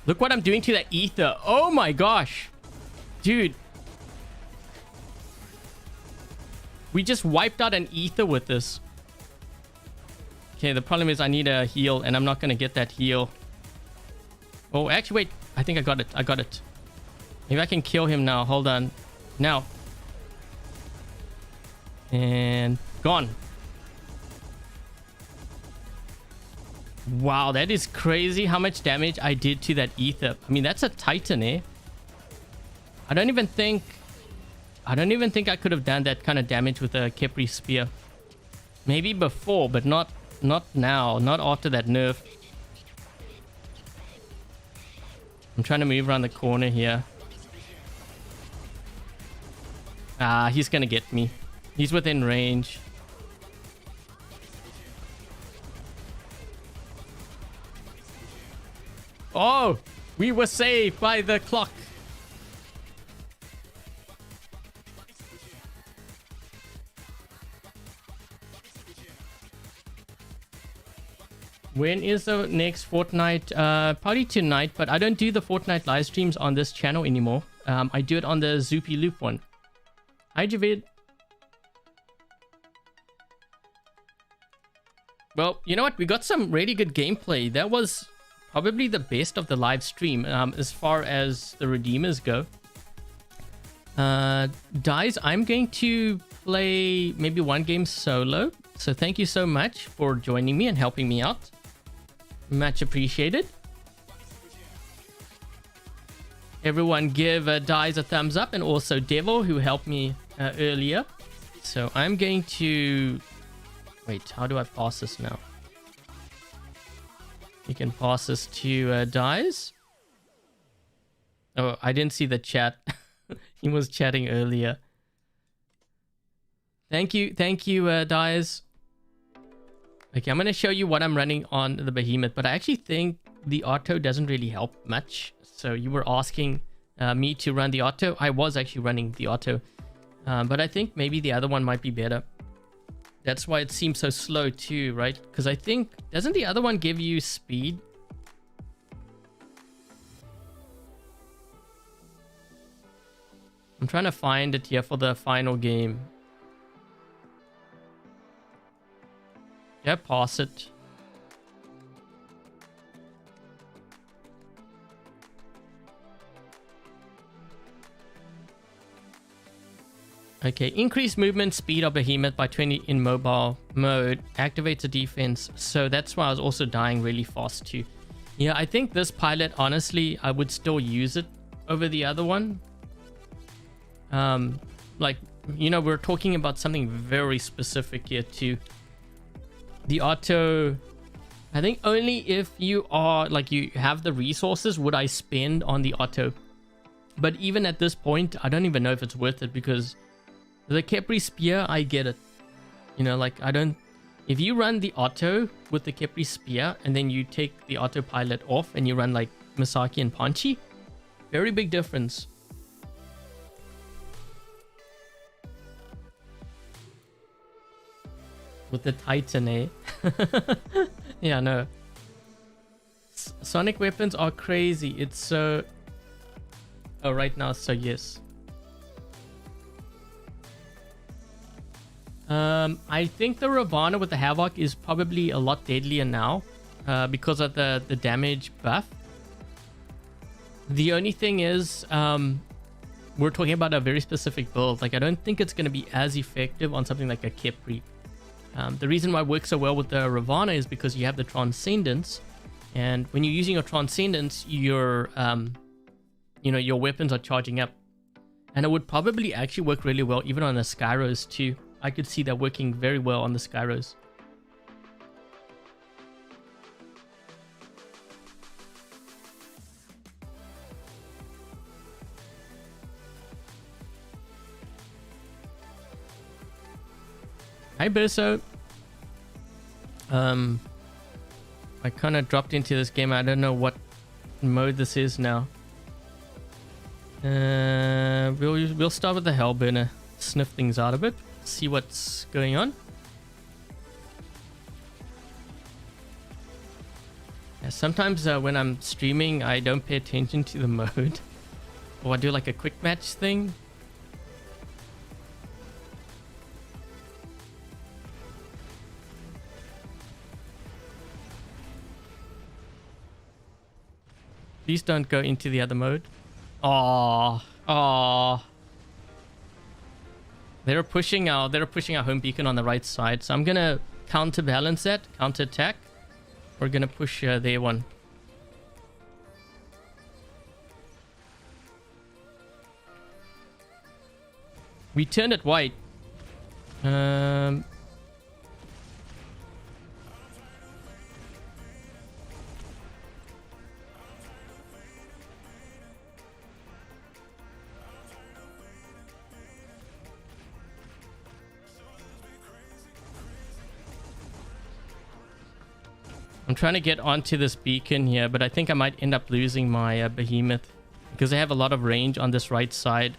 Look what I'm doing to that ether. Oh my gosh. Dude. We just wiped out an ether with this. Okay, the problem is I need a heal, and I'm not going to get that heal. Oh, actually, wait. I think I got it. I got it. Maybe I can kill him now. Hold on. Now. And gone. Wow, that is crazy how much damage I did to that ether. I mean, that's a Titan, eh? I don't even think I could have done that kind of damage with a Kepri Spear. Maybe before, but not now. Not after that nerf. I'm trying to move around the corner here. Ah, he's gonna get me. He's within range. Oh, we were saved by the clock. When is the next Fortnite? Probably tonight, but I don't do the Fortnite live streams on this channel anymore. I do it on the Zoopy Loop one. Hi, Javid. Well, you know what? We got some really good gameplay. That was probably the best of the live stream as far as the redeemers go. Guys, I'm going to play maybe one game solo. So thank you so much for joining me and helping me out. Much appreciated. Everyone give Dies a thumbs up, and also Devil, who helped me earlier. So I'm going to... Wait, how do I pass this now? You can pass this to Dies. Oh, I didn't see the chat. He was chatting earlier. Thank you, Dies. Okay, I'm going to show you what I'm running on the Behemoth, but I actually think the auto doesn't really help much. So you were asking me to run the auto. I was actually running the auto, but I think maybe the other one might be better. That's why it seems so slow too, right? Because I think, doesn't the other one give you speed? I'm trying to find it here for the final game. Yeah, pass it. Okay, increase movement speed of Behemoth by 20 in mobile mode. Activates the defense. So that's why I was also dying really fast too. Yeah, I think this pilot, honestly, I would still use it over the other one. Like, you know, we're talking about something very specific here too. The auto, I think only if you are, like, you have the resources would I spend on the auto. But even at this point, I don't even know if it's worth it, because the Kepri Spear, I get it. You know, like, I don't... If you run the auto with the Kepri Spear and then you take the autopilot off and you run like Misaki and Panchi, very big difference. With the Titan, eh? Yeah, no. Sonic weapons are crazy. It's so... Oh, right now, so yes. I think the Ravana with the Havoc is probably a lot deadlier now because of the damage buff. The only thing is, we're talking about a very specific build. Like, I don't think it's going to be as effective on something like a Kepri. The reason why it works so well with the Ravana is because you have the Transcendence, and when you're using your Transcendence, your you know, your weapons are charging up, and it would probably actually work really well even on the Skyros too. I could see that working very well on the Skyros. Hi, Berso. I kind of dropped into this game. I don't know what mode this is now. We'll start with the Hellburner. Sniff things out a bit. See what's going on. Yeah, sometimes when I'm streaming, I don't pay attention to the mode. Or I do like a quick match thing. Please don't go into the other mode. Oh, oh. They're pushing our home beacon on the right side, so I'm gonna counterbalance that, counter attack. We're gonna push their one. We turned it white. I'm trying to get onto this beacon here, but I think I might end up losing my Behemoth because they have a lot of range on this right side.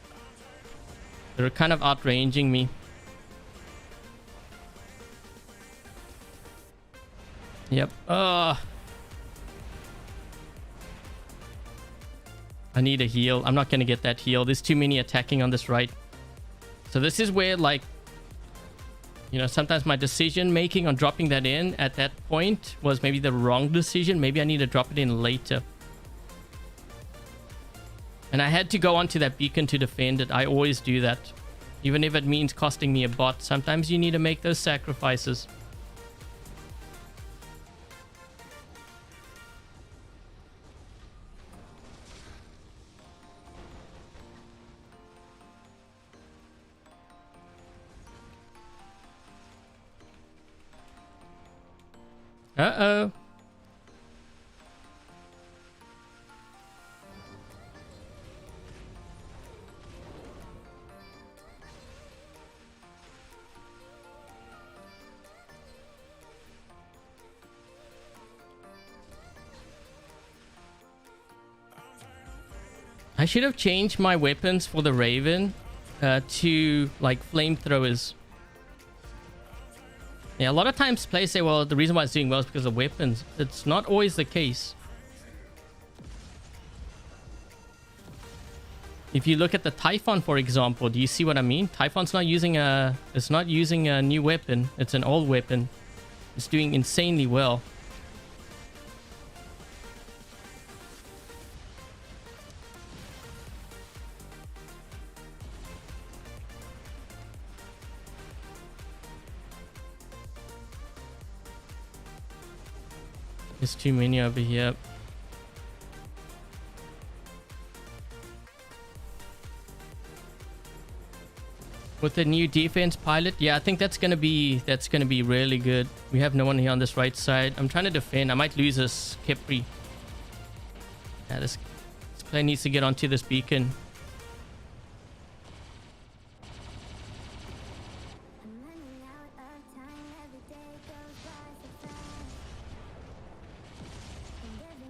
They're kind of outranging me. Yep. I need a heal. I'm not going to get that heal. There's too many attacking on this right. So this is where, like, you know, sometimes my decision making on dropping that in at that point was maybe the wrong decision. Maybe I need to drop it in later. And I had to go onto that beacon to defend it. I always do that. Even if it means costing me a bot. Sometimes you need to make those sacrifices. Uh-oh. I should have changed my weapons for the Raven to like flamethrowers. Yeah, a lot of times players say, well, the reason why it's doing well is because of weapons. It's not always the case. If you look at the Typhon, for example, do you see what I mean? Typhon's not using a new weapon. It's an old weapon. It's doing insanely well. There's too many over here. With the new defense pilot, yeah, I think that's gonna be really good. We have no one here on this right side. I'm trying to defend. I might lose this Kepri. Yeah, this player needs to get onto this beacon.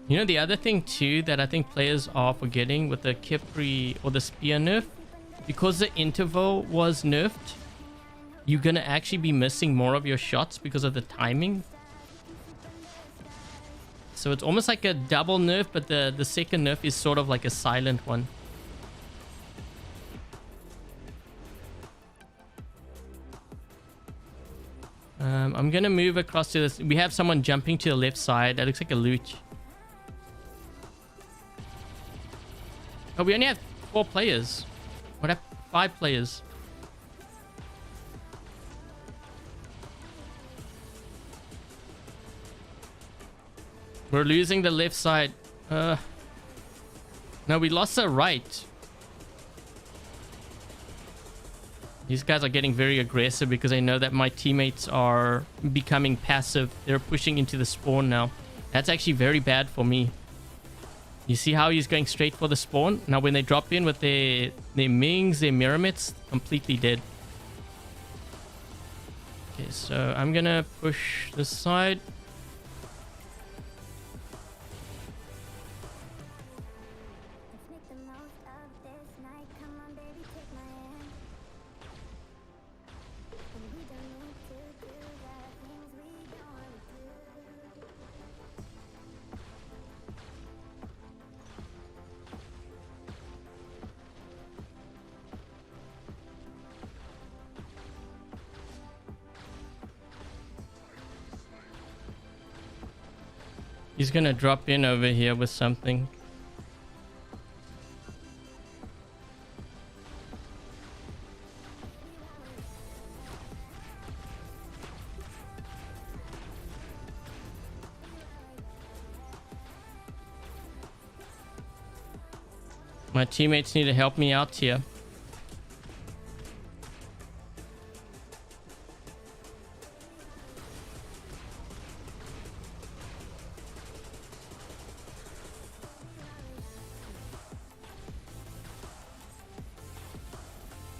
You know, the other thing too that I think players are forgetting with the Kepri or the spear nerf, because the interval was nerfed, you're gonna actually be missing more of your shots because of the timing. So it's almost like a double nerf, but the second nerf is sort of like a silent one. I'm gonna move across to this. We have someone jumping to the left side. That looks like a loot. Oh, we only have 4 players. What have 5 players? We're losing the left side. No, we lost the right. These guys are getting very aggressive because they know that my teammates are becoming passive. They're pushing into the spawn now. That's actually very bad for me. You see how he's going straight for the spawn? Now when they drop in with their Mings, their Miramids, completely dead. Okay, so I'm gonna push this side. He's gonna drop in over here with something. My teammates need to help me out here.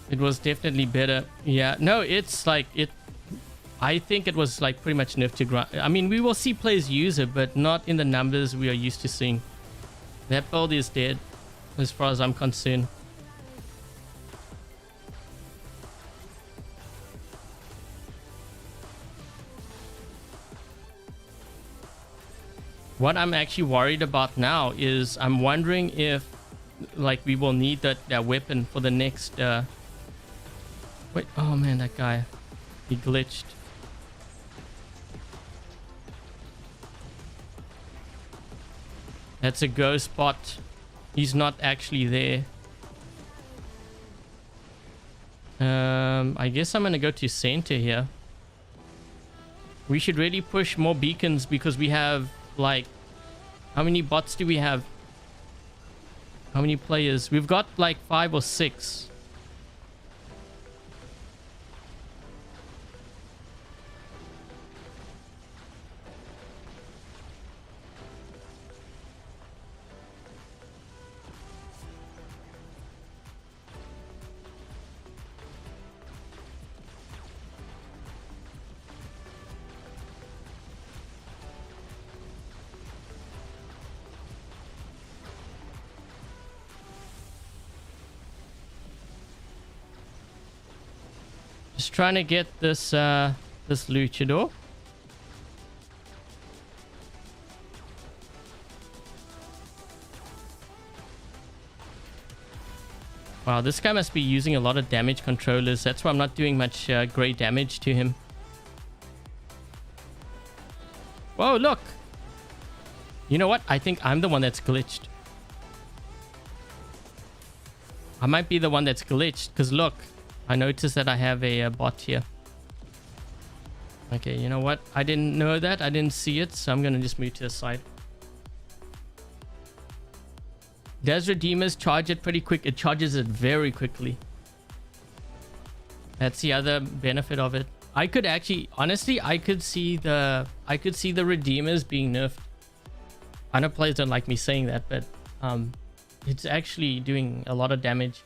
It was definitely better. Yeah, no, it's like it. I think it was like pretty much nerfed to ground. I mean, we will see players use it, but not in the numbers we are used to seeing. That build is dead, as far as I'm concerned. What I'm actually worried about now is I'm wondering if, like, we will need that weapon for the next. Wait, oh man, that guy, he glitched. That's a go spot. He's not actually there. I guess I'm gonna go to center here. We should really push more beacons because we have, like, how many bots do we have? How many players? We've got like 5 or 6. Just trying to get this this luchador. Wow, this guy must be using a lot of damage controllers. That's why I'm not doing much great damage to him. Whoa, look! You know what? I think I'm the one that's glitched. I might be the one that's glitched, because look, I noticed that I have a bot here. Okay, you know what? I didn't know that. I didn't see it, so I'm going to just move to the side. Does Redeemers charge it pretty quick? It charges it very quickly. That's the other benefit of it. I could actually, honestly, I could see the Redeemers being nerfed. I know players don't like me saying that, but it's actually doing a lot of damage.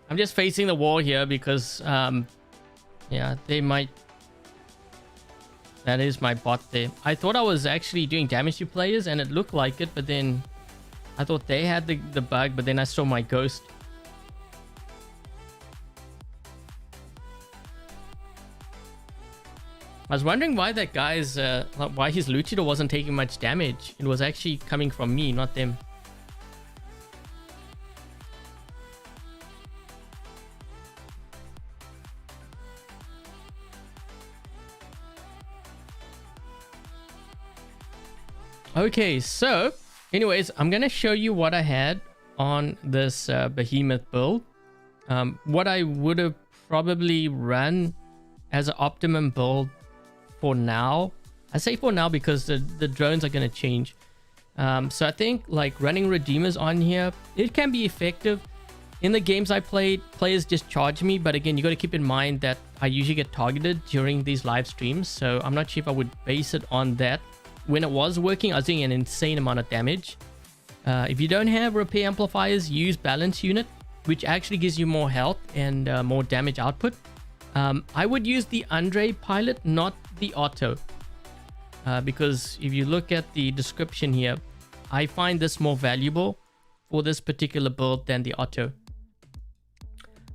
I'm just facing the wall here because, yeah, they might... That is my bot there. I thought I was actually doing damage to players and it looked like it, but then I thought they had the bug, but then I saw my ghost. I was wondering why that guy's, why his luchador wasn't taking much damage. It was actually coming from me, not them. Okay, so anyways, I'm gonna show you what I had on this Behemoth build. What I would have probably run as an optimum build for now. I say for now because the drones are gonna change. So I think like running Redeemers on here, it can be effective. In the games I played, players just charge me, but again, you got to keep in mind that I usually get targeted during these live streams, so I'm not sure if I would base it on that. When it was working, I was doing an insane amount of damage. If you don't have repair amplifiers, use balance unit, which actually gives you more health and more damage output. I would use the Andre pilot, not the auto, because if you look at the description here, I find this more valuable for this particular build than the auto.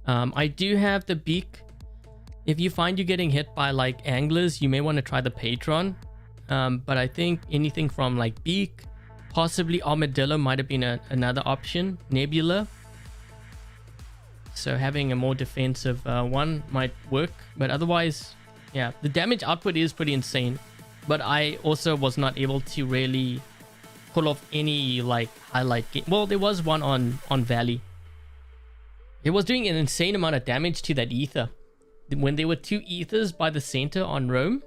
I do have the beak. If you find you're getting hit by like anglers, you may want to try the Patron. But I think anything from like beak, possibly armadillo might have been another option. Nebula. So having a more defensive one might work. But otherwise, yeah, the damage output is pretty insane. But I also was not able to really pull off any like highlight game. Well, there was one on Valley. It was doing an insane amount of damage to that ether. When there were 2 ethers by the center on Rome.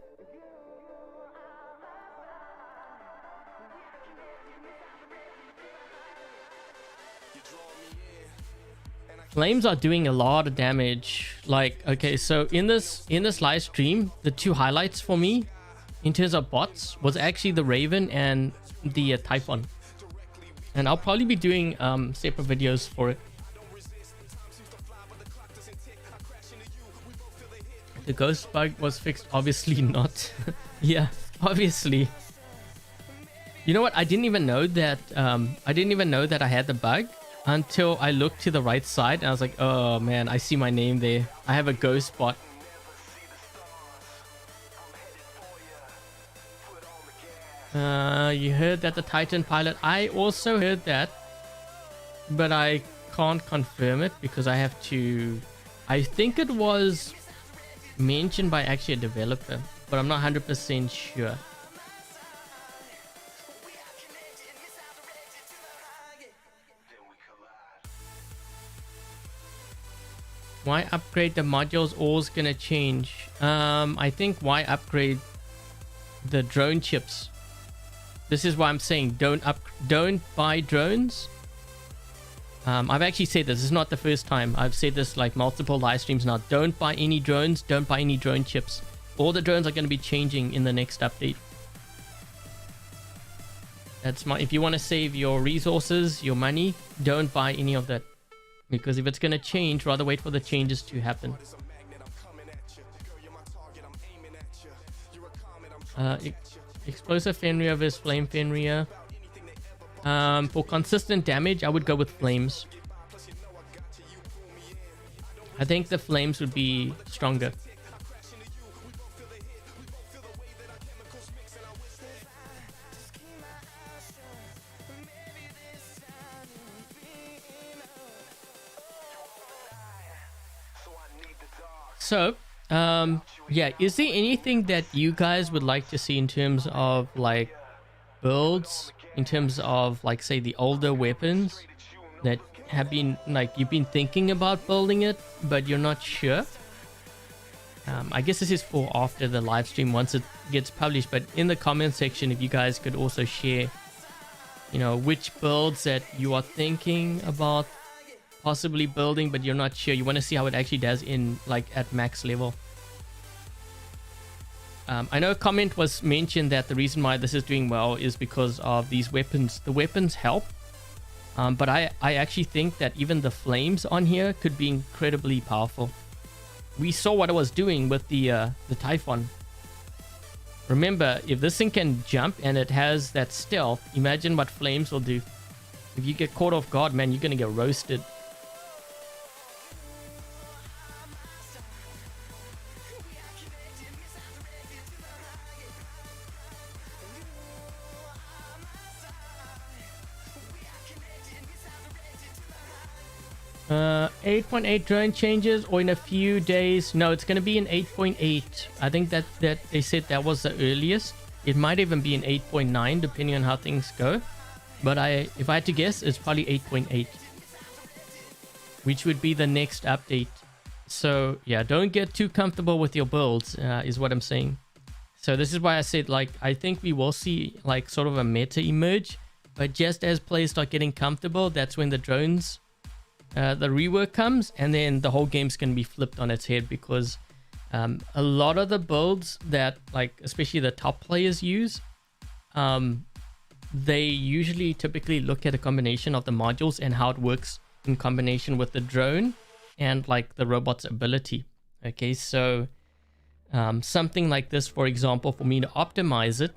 Flames are doing a lot of damage. Like, okay, so in this live stream, the 2 highlights for me in terms of bots was actually the Raven and the Typhon. And I'll probably be doing separate videos for it. The ghost bug was fixed? Obviously not. Yeah, obviously. You know what? I didn't even know that I had the bug until I looked to the right side and I was like, oh man, I see my name there. I have a ghost bot. You heard that the Titan pilot? I also heard that, but I can't confirm it because I have to... I think it was mentioned by actually a developer, but I'm not 100% sure. Why upgrade the modules? All's gonna change. I think why upgrade the drone chips? This is why I'm saying don't buy drones. I've actually said this. This is not the first time. I've said this like multiple live streams now. Don't buy any drones. Don't buy any drone chips. All the drones are going to be changing in the next update. That's my... If you want to save your resources, your money, don't buy any of that. Because if it's going to change, rather wait for the changes to happen. Explosive Fenrir versus Flame Fenrir. For consistent damage, I would go with flames. I think the flames would be stronger. So, yeah, is there anything that you guys would like to see in terms of like builds, in terms of like say the older weapons that have been like you've been thinking about building it but you're not sure? I guess this is for after the live stream once it gets published, but in the comment section if you guys could also share, you know, which builds that you are thinking about possibly building but you're not sure, you want to see how it actually does in like at max level. I know a comment was mentioned that the reason why this is doing well is because of these weapons. The weapons help, but I actually think that even the flames on here could be incredibly powerful. We saw what it was doing with the Typhon. Remember, if this thing can jump and it has that stealth, imagine what flames will do. If you get caught off guard, man, you're gonna get roasted. 8.8 drone changes or in a few days. No, it's going to be in 8.8. I think that they said that was the earliest. It might even be in 8.9 depending on how things go. But if I had to guess, it's probably 8.8, which would be the next update. So yeah, don't get too comfortable with your builds, is what I'm saying. So this is why I said, like, I think we will see like sort of a meta emerge, but just as players start getting comfortable, that's when the drones, the rework comes, and then the whole game's going to be flipped on its head, because a lot of the builds that, like, especially the top players use, they usually typically look at a combination of the modules and how it works in combination with the drone and like the robot's ability. Okay, so something like this, for example, for me to optimize it,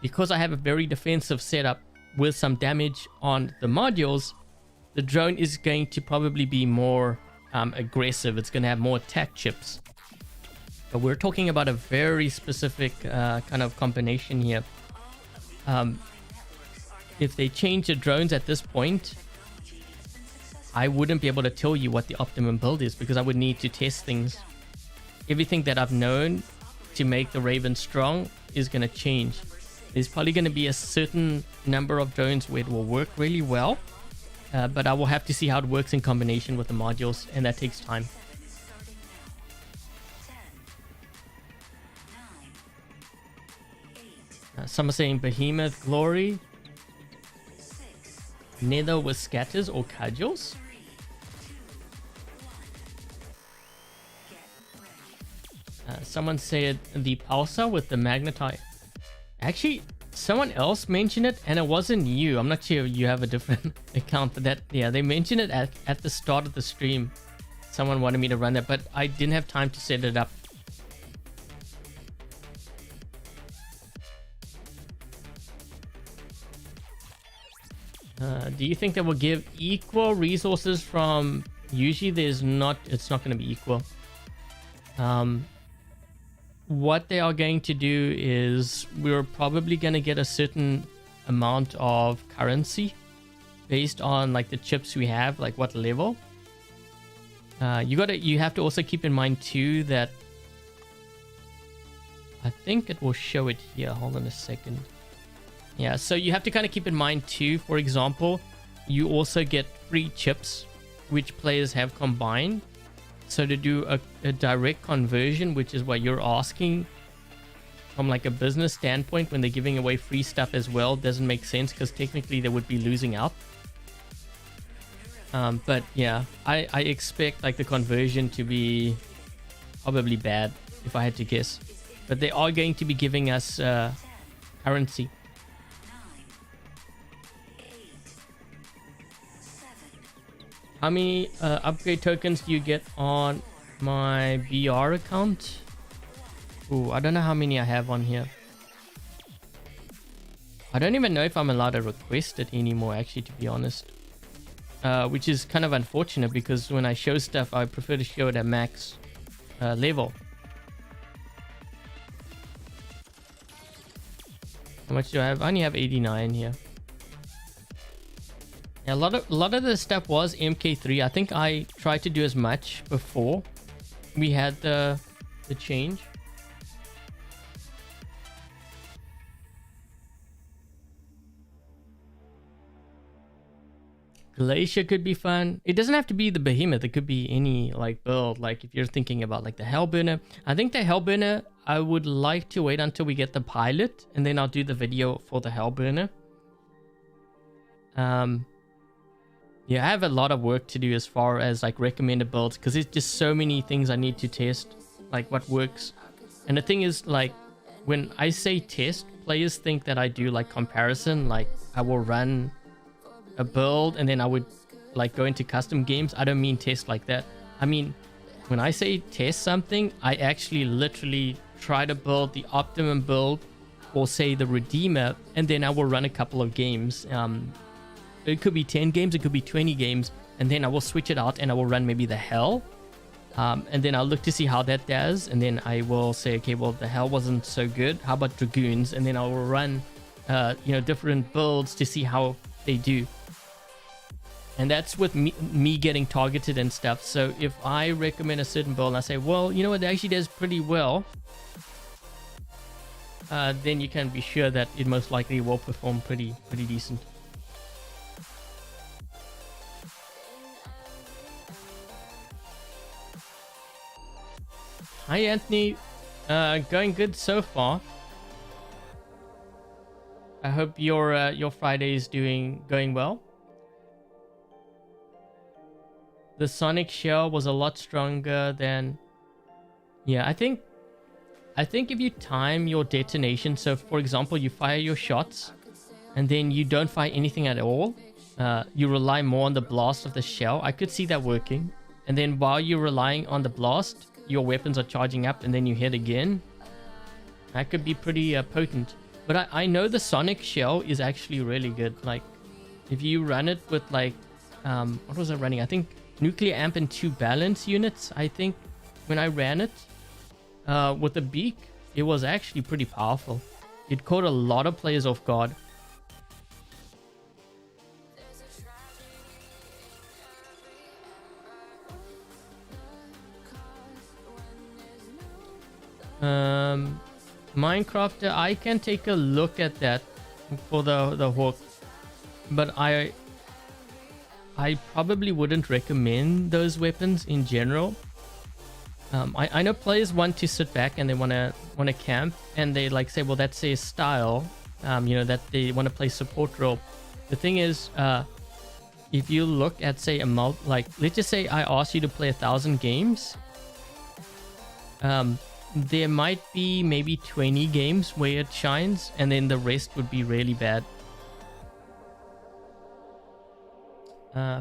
because I have a very defensive setup with some damage on the modules, the drone is going to probably be more aggressive. It's going to have more attack chips. But we're talking about a very specific kind of combination here. If they change the drones at this point, I wouldn't be able to tell you what the optimum build is, because I would need to test things. Everything that I've known to make the Raven strong is going to change. There's probably going to be a certain number of drones where it will work really well, but I will have to see how it works in combination with the modules, and that takes time. Some are saying Behemoth Glory, Nether with scatters or cudgels. Someone said the pulsar with the magnetite. Actually, someone else mentioned it, and it wasn't you. I'm not sure if you have a different account, but that, yeah, they mentioned it at the start of the stream. Someone wanted me to run that, but I didn't have time to set it up. Do you think that will give equal resources from... Usually there's not, it's not going to be equal. What they are going to do is we're probably going to get a certain amount of currency based on like the chips we have, like what level. You have to also keep in mind too that I think it will show it here. Hold on a second. Yeah, so you have to kind of keep in mind too, for example, you also get free chips which players have combined. So to do a direct conversion, which is what you're asking from like a business standpoint, when they're giving away free stuff as well, doesn't make sense, because technically they would be losing out. But yeah, I expect like the conversion to be probably bad if I had to guess. But they are going to be giving us currency. How many upgrade tokens do you get on my BR account? Ooh, I don't know how many I have on here. I don't even know if I'm allowed to request it anymore, actually, to be honest. Which is kind of unfortunate because when I show stuff, I prefer to show it at max level. How much do I have? I only have 89 here. Yeah, a lot of the stuff was MK3. I think I tried to do as much before we had the change. Glacier could be fun. It doesn't have to be the Behemoth. It could be any like build. Like if you're thinking about like the Hellburner. I think the Hellburner, I would like to wait until we get the pilot and then I'll do the video for the Hellburner. Yeah, I have a lot of work to do as far as like recommended builds because there's just so many things I need to test, like what works. And the thing is, like when I say test, players think that I do like comparison, like I will run a build and then I would like go into custom games. I don't mean test like that. I mean, when I say test something, I actually literally try to build the optimum build or say the Redeemer, and then I will run a couple of games. It could be 10 games, it could be 20 games, and then I will switch it out and I will run maybe the Hell. And then I'll look to see how that does, and then I will say, okay, well, the Hell wasn't so good. How about Dragoons? And then I will run, different builds to see how they do. And that's with me getting targeted and stuff. So if I recommend a certain build and I say, well, you know what, it actually does pretty well, then you can be sure that it most likely will perform pretty decent. Hi Anthony, going good so far. I hope your Friday is going well. The Sonic shell was a lot stronger than... Yeah, I think if you time your detonation, so for example, you fire your shots and then you don't fire anything at all, you rely more on the blast of the shell. I could see that working. And then while you're relying on the blast, your weapons are charging up and then you hit again. That could be pretty potent. But I know the Sonic shell is actually really good. Like, if you run it with like... what was I running? I think nuclear amp and 2 balance units, I think, when I ran it. With the beak, it was actually pretty powerful. It caught a lot of players off guard. Minecrafter, I can take a look at that for the Hawk, but I probably wouldn't recommend those weapons in general. I know players want to sit back and they want to camp, and they like say, well, that's their style, that they want to play support role. The thing is, if you look at say let's just say I asked you to play 1,000 games, there might be maybe 20 games where it shines, and then the rest would be really bad.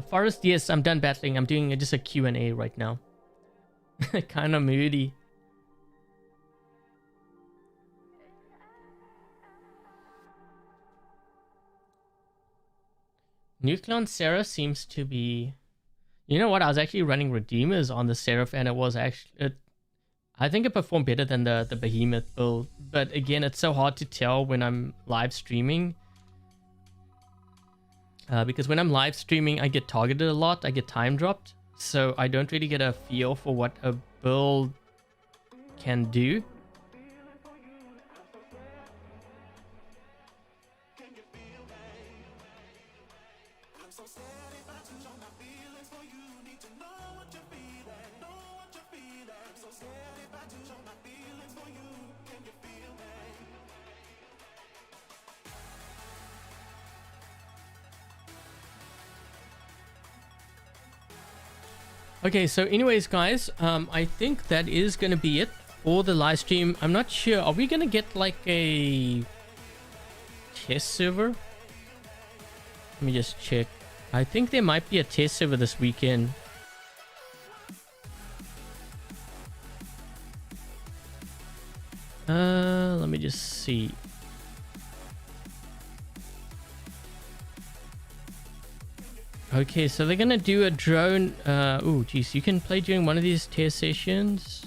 Forest, yes, I'm done battling. I'm doing just a Q&A right now. Kind of moody. Nucleon Seraph seems to be... You know what? I was actually running Redeemers on the Seraph, and it was actually... I think it performed better than the Behemoth build. But again, it's so hard to tell when I'm live streaming. Because when I'm live streaming, I get targeted a lot. I get time dropped. So I don't really get a feel for what a build can do. Okay, so anyways, guys, I think that is going to be it for the live stream. I'm not sure. Are we going to get like a test server? Let me just check. I think there might be a test server this weekend. Let me just see. Okay, so they're gonna do a drone. Oh, geez, you can play during one of these tier sessions.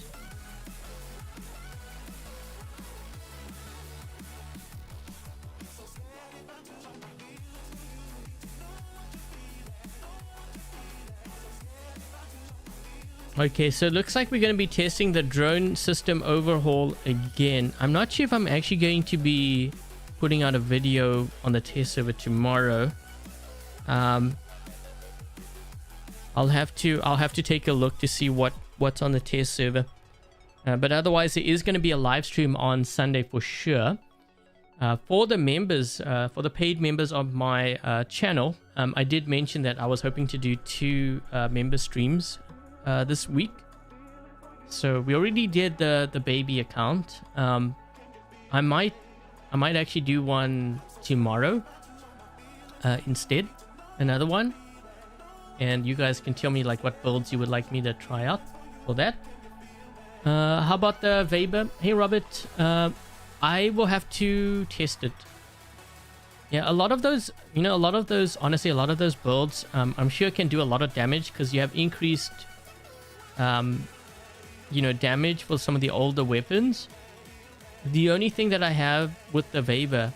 Okay, so it looks like we're going to be testing the drone system overhaul again. I'm not sure if I'm actually going to be putting out a video on the test server tomorrow. I'll have to take a look to see what's on the test server. But otherwise, there is going to be a live stream on Sunday for sure. For the members, for the paid members of my channel, I did mention that I was hoping to do 2 member streams this week. So we already did the baby account. I might actually do one tomorrow instead, another one, and you guys can tell me like what builds you would like me to try out for that. How about the Weber? Hey Robert, I will have to test it. Yeah, a lot of those, honestly, a lot of those builds, I'm sure can do a lot of damage because you have increased damage for some of the older weapons. The only thing that I have with the Weber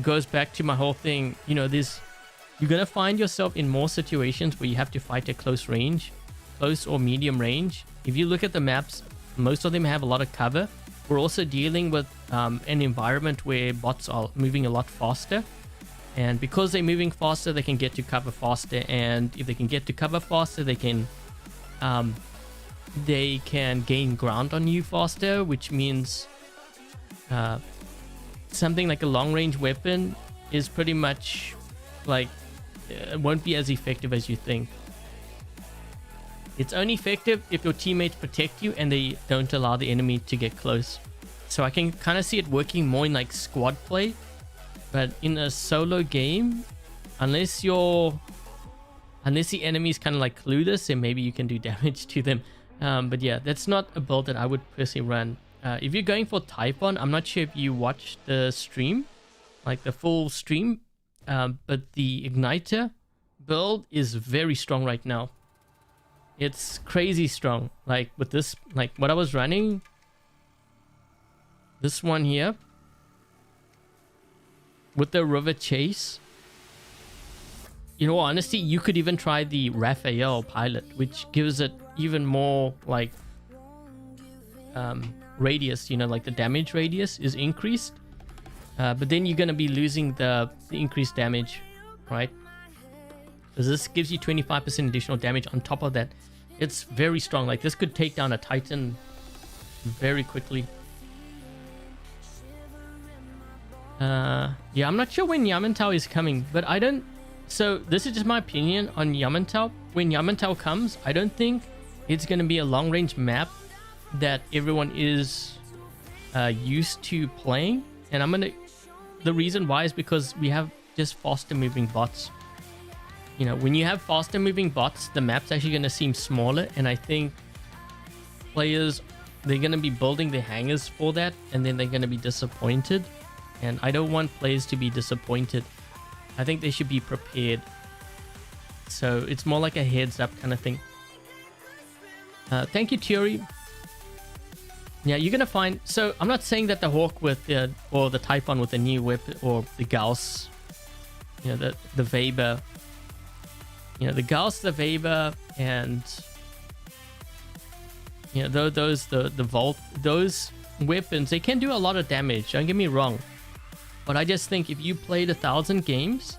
goes back to my whole thing. You're gonna find yourself in more situations where you have to fight at close range, close or medium range. If you look at the maps, most of them have a lot of cover. We're also dealing with an environment where bots are moving a lot faster, and because they're moving faster, they can get to cover faster, and if they can get to cover faster, they can gain ground on you faster, which means something like a long-range weapon is pretty much like it won't be as effective as you think. It's only effective if your teammates protect you and they don't allow the enemy to get close. So I can kind of see it working more in like squad play, but in a solo game, unless the enemy is kind of like clueless, then maybe you can do damage to them. But yeah, that's not a build that I would personally run. If you're going for Typhon, I'm not sure if you watched the stream, like the full stream, but the Igniter build is very strong right now. It's crazy strong. Like with this, like what I was running, this one here, with the River Chase, honestly, you could even try the Raphael pilot, which gives it even more like radius, like the damage radius is increased, but then you're going to be losing the increased damage, right? Because this gives you 25% additional damage on top of that. It's very strong. Like this could take down a Titan very quickly. Yeah, I'm not sure when Yamantau is coming, but so this is just my opinion on Yamantau. When Yamantau comes, I don't think it's going to be a long range map that everyone is used to playing. And the reason why is because we have just faster moving bots. When you have faster moving bots, the map's actually going to seem smaller, and I think players, they're going to be building their hangars for that, and then they're going to be disappointed, and I don't want players to be disappointed. I think they should be prepared, so it's more like a heads up kind of thing. Thank you, Thierry. Yeah, you're going to find, so I'm not saying that the Hawk with or the Typhon with the new weapon, or the Gauss, the Weber, the Gauss, the Weber, and the Volt, those weapons, they can do a lot of damage, don't get me wrong, but I just think if you played 1,000 games,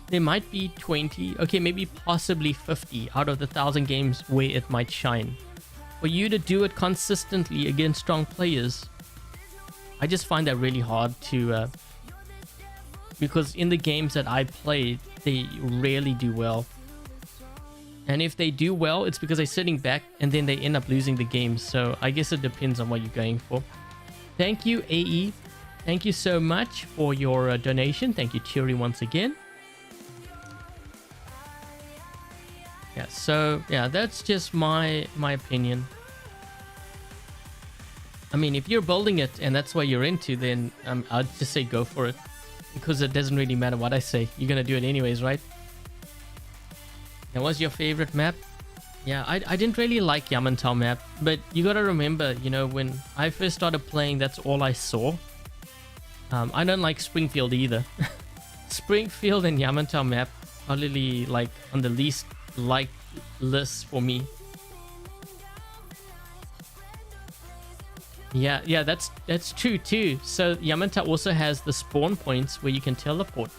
there might be 20, okay, maybe possibly 50 out of the 1,000 games where it might shine. For you to do it consistently against strong players, I just find that really hard to because in the games that I played, they rarely do well. And if they do well, it's because they're sitting back and then they end up losing the game. So I guess it depends on what you're going for. Thank you, AE. Thank you so much for your donation. Thank you, Thierry, once again. Yeah, so yeah, that's just my opinion. I mean, if you're building it and that's what you're into, then I'd just say go for it, because it doesn't really matter what I say. You're gonna do it anyways, right? That was your favorite map? Yeah, I didn't really like Yamantau map, but you gotta remember, you know, when I first started playing, that's all I saw. I don't like Springfield either. Springfield and Yamantau map are literally like on the least liked list for me. Yeah, that's true too. So Yamantau also has the spawn points where you can teleport.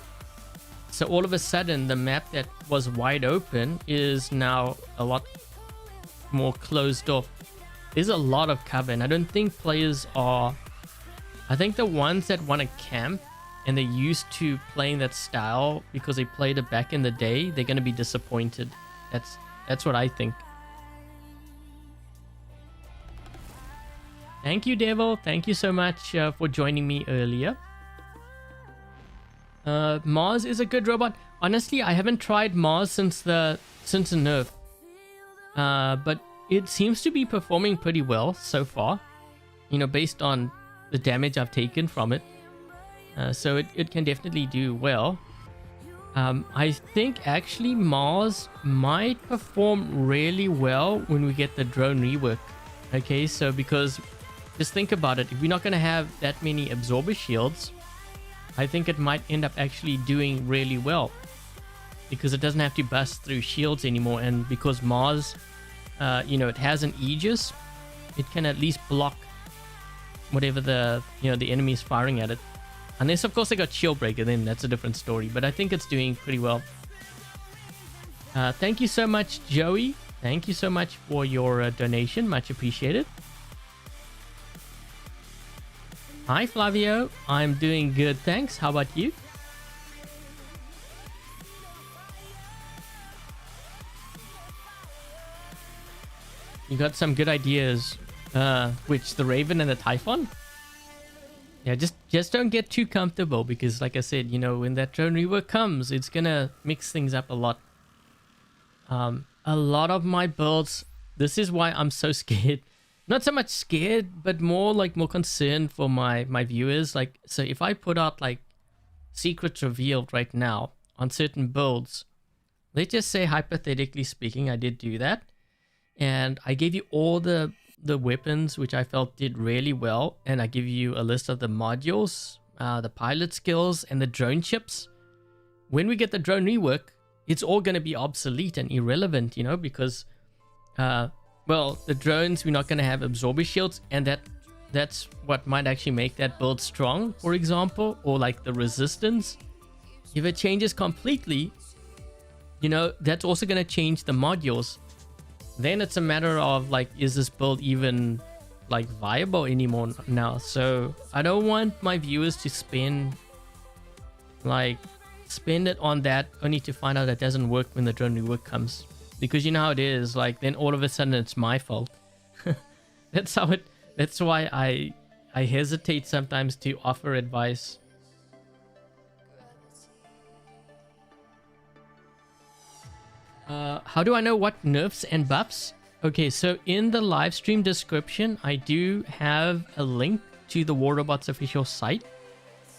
So all of a sudden, the map that was wide open is now a lot more closed off. There's a lot of cover, and I don't think players are... I think the ones that want to camp and they're used to playing that style because they played it back in the day, they're going to be disappointed. That's what I think. Thank you, Devil. Thank you so much for joining me earlier. Mars is a good robot. Honestly, I haven't tried Mars since the nerf. But it seems to be performing pretty well so far. You know, based on the damage I've taken from it. So it can definitely do well. I think actually Mars might perform really well when we get the drone rework. Okay, so because just think about it. If we're not going to have that many absorber shields, I think it might end up actually doing really well because it doesn't have to bust through shields anymore. And because Mars, you know, it has an Aegis, it can at least block whatever the enemy is firing at it. Unless, of course, they got shield breaker, then that's a different story. But I think it's doing pretty well. Thank you so much, Joey. Thank you so much for your donation. Much appreciated. Hi, Flavio. I'm doing good, thanks. How about you? You got some good ideas. Which, the Raven and the Typhon? Yeah, just don't get too comfortable because, like I said, you know, when that drone rework comes, it's gonna mix things up a lot. A lot of my builds, this is why I'm so scared. Not so much scared, but more concerned for my viewers. Like, so if I put out like secrets revealed right now on certain builds, let's just say hypothetically speaking, I did do that, and I gave you all the weapons which I felt did really well, and I give you a list of the modules, the pilot skills, and the drone chips. When we get the drone rework, it's all going to be obsolete and irrelevant, you know, because well, the drones, we're not going to have absorber shields, and that's what might actually make that build strong, for example, or like the resistance. If it changes completely, you know, that's also going to change the modules. Then it's a matter of like, is this build even like viable anymore now? So I don't want my viewers to spend it on that only to find out it doesn't work when the drone rework comes. Because you know how it is, like then all of a sudden it's my fault. That's why I hesitate sometimes to offer advice. How do I know what nerfs and buffs? Okay, so in the live stream description, I do have a link to the War Robots official site.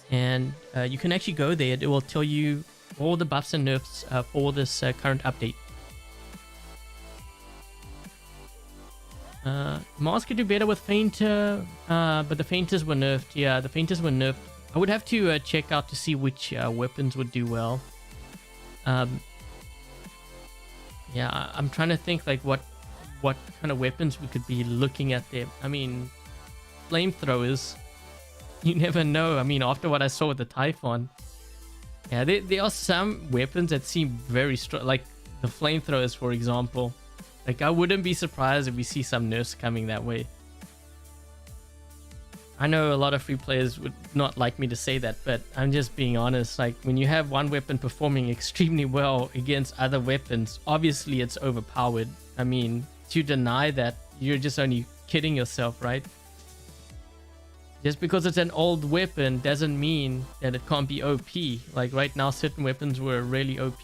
And you can actually go there. It will tell you all the buffs and nerfs for this current update. Mars could do better with Fainter, but the Fainters were nerfed. Yeah, the Fainters were nerfed. I would have to check out to see which weapons would do well. Yeah, I'm trying to think like what kind of weapons we could be looking at there. I mean, flamethrowers. You never know. I mean, after what I saw with the Typhon. Yeah, there are some weapons that seem very strong, like the flamethrowers, for example. Like, I wouldn't be surprised if we see some nerfs coming that way. I know a lot of free players would not like me to say that, but I'm just being honest. Like, when you have one weapon performing extremely well against other weapons, obviously it's overpowered. I mean, to deny that, you're just only kidding yourself, right? Just because it's an old weapon doesn't mean that it can't be OP. Like, right now, certain weapons were really OP.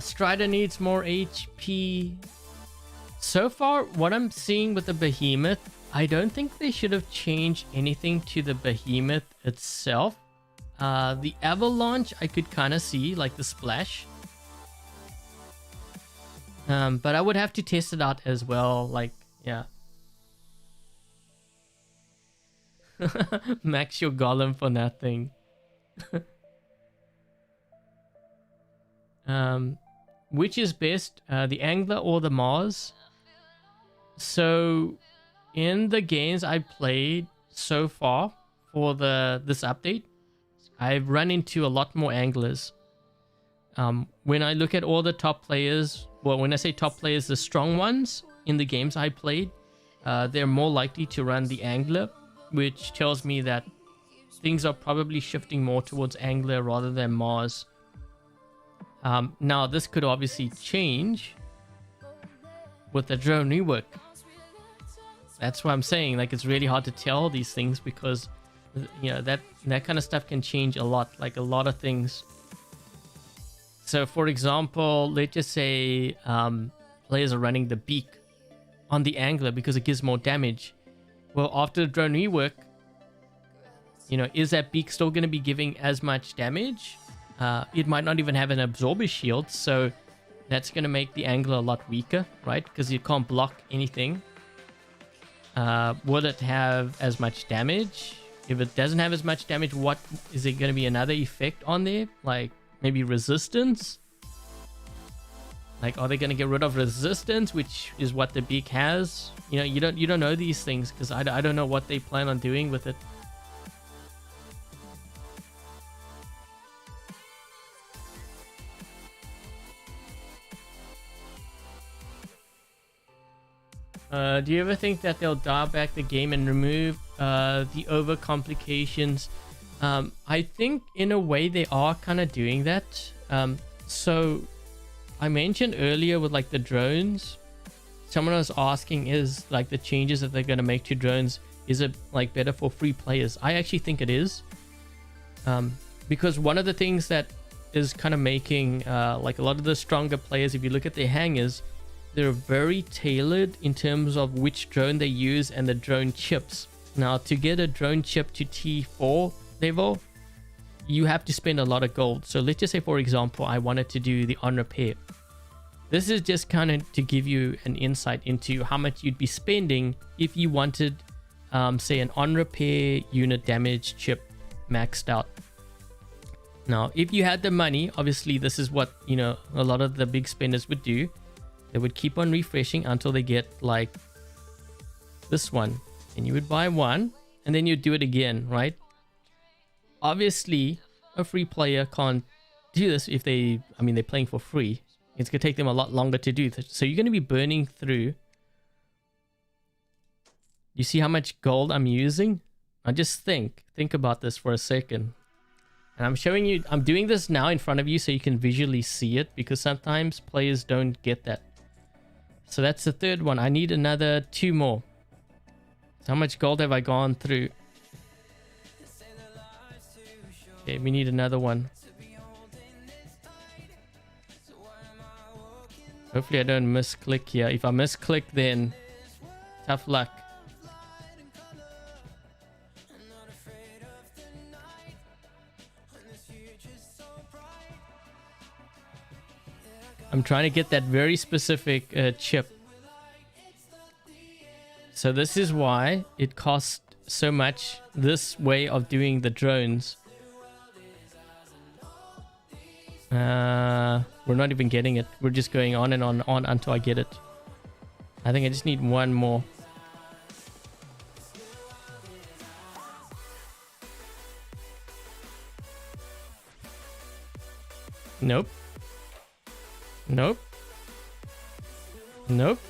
Strider needs more HP. So far, what I'm seeing with the Behemoth, I don't think they should have changed anything to the Behemoth itself. The avalanche I could kind of see, like the splash. But I would have to test it out as well. Like, yeah. Max your golem for nothing. Which is best, the angler or the Mars? So in the games I played so far for this update, I've run into a lot more anglers. When I look at all the top players, well, when I say top players, the strong ones in the games I played, they're more likely to run the angler, which tells me that things are probably shifting more towards angler rather than Mars. Now, this could obviously change with the drone rework. That's what I'm saying. Like, it's really hard to tell these things because, you know, that kind of stuff can change a lot, like a lot of things. So, for example, let's just say players are running the beak on the angler because it gives more damage. Well, after the drone rework, you know, is that beak still going to be giving as much damage? It might not even have an absorber shield, so that's going to make the angler a lot weaker, right? Because you can't block anything. Will it have as much damage? If it doesn't have as much damage, what is it going to be? Another effect on there, like maybe resistance? Like, are they going to get rid of resistance, which is what the beak has? You know, you don't know these things because I don't know what they plan on doing with it. Do you ever think that they'll dial back the game and remove the over complications? I think in a way they are kind of doing that. So I mentioned earlier with like the drones, someone was asking, is like the changes that they're going to make to drones, is it like better for free players? I actually think it is, because one of the things that is kind of making like a lot of the stronger players, if you look at their hangers, they're very tailored in terms of which drone they use and the drone chips. Now, to get a drone chip to T4 level, you have to spend a lot of gold. So let's just say, for example, I wanted to do the on repair. This is just kind of to give you an insight into how much you'd be spending if you wanted, say, an on repair unit damage chip maxed out. Now, if you had the money, obviously this is what, you know, a lot of the big spenders would do. They would keep on refreshing until they get like this one, and you would buy one and then you'd do it again, right? Obviously a free player can't do this if they're playing for free. It's gonna take them a lot longer to do this. So you're gonna be burning through. You see how much gold I'm using? Now just think about this for a second. And I'm showing you, I'm doing this now in front of you so you can visually see it, because sometimes players don't get that. So that's the third one. I need another 2 more. So how much gold have I gone through? Okay, we need another one. Hopefully I don't misclick here. If I misclick, then tough luck. I'm trying to get that very specific chip. So this is why it costs so much, this way of doing the drones. We're not even getting it. We're just going on and on until I get it. I think I just need one more. Nope. Nope. Nope.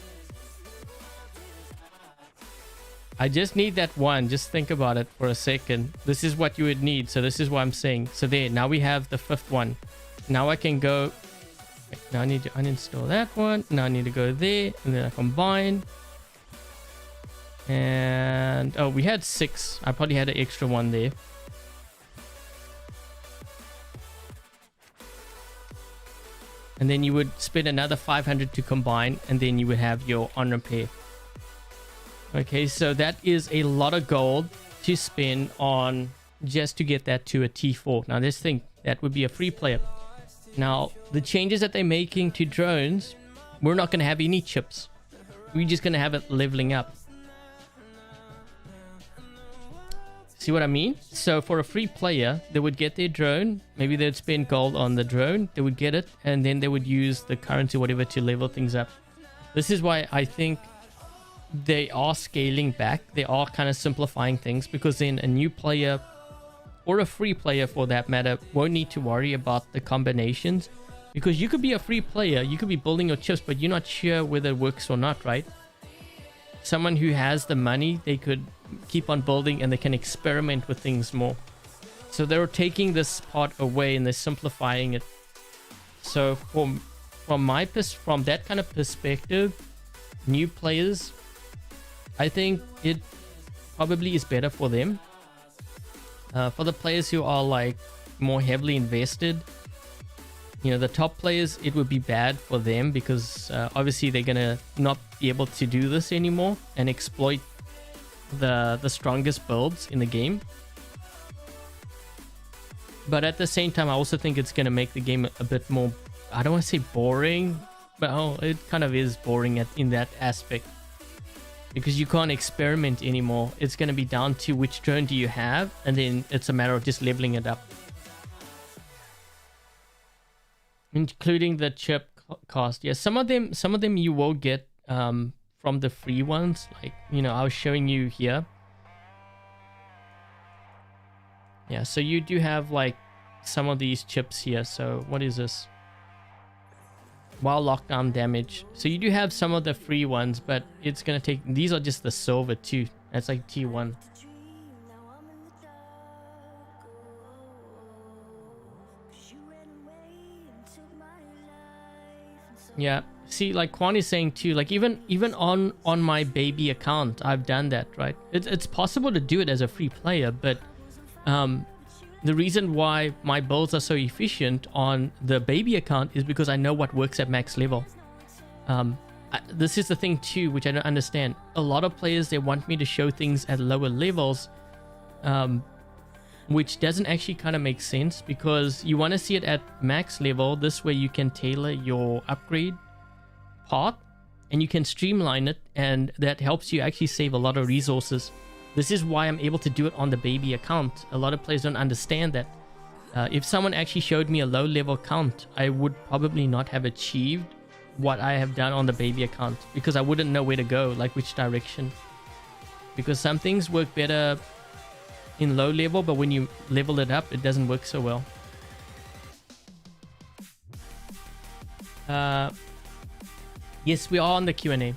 I just need that one. Just think about it for a second. This is what you would need. So this is what I'm saying. So there, now we have the 5th one. Now I can go. Now I need to uninstall that one. Now I need to go there and then I combine. And oh, we had 6. I probably had an extra one there. And then you would spend another 500 to combine, and then you would have your on repair. Okay, so that is a lot of gold to spend on just to get that to a T4. Now let's think, that would be a free player. Now the changes that they're making to drones, we're not going to have any chips. We're just going to have it leveling up. See what I mean? So for a free player, they would get their drone. Maybe they'd spend gold on the drone. They would get it, and then they would use the currency, whatever, to level things up. This is why I think they are scaling back. They are kind of simplifying things, because then a new player, or a free player for that matter, won't need to worry about the combinations. Because you could be a free player, you could be building your chips, but you're not sure whether it works or not, right? Someone who has the money, they could keep on building and they can experiment with things more. So they're taking this part away and they're simplifying it. So from that kind of perspective, new players, I think it probably is better for them. For the players who are like more heavily invested, you know, the top players, it would be bad for them, because obviously they're gonna not be able to do this anymore and exploit the strongest builds in the game. But at the same time, I also think it's gonna make the game a bit more, I don't want to say boring, but it kind of is boring in that aspect, because you can't experiment anymore. It's gonna be down to which drone do you have, and then it's a matter of just leveling it up, including the chip cost. Yeah, some of them you will get from the free ones, like, you know, I was showing you here. Yeah, so you do have like some of these chips here. So what is this? While lockdown damage. So you do have some of the free ones, but it's gonna take, these are just the silver too. That's like T1. Yeah, see, like Quan is saying too, like even on my baby account, I've done that, right? It's possible to do it as a free player, but the reason why my builds are so efficient on the baby account is because I know what works at max level. This is the thing too, which I don't understand. A lot of players, they want me to show things at lower levels, which doesn't actually kind of make sense, because you want to see it at max level. This way you can tailor your upgrade path and you can streamline it, and that helps you actually save a lot of resources. This is why I'm able to do it on the baby account. A lot of players don't understand that. If someone actually showed me a low level account, I would probably not have achieved what I have done on the baby account, because I wouldn't know where to go, like which direction. Because some things work better in low level, but when you level it up, it doesn't work so well. Yes, we are on the Q&A.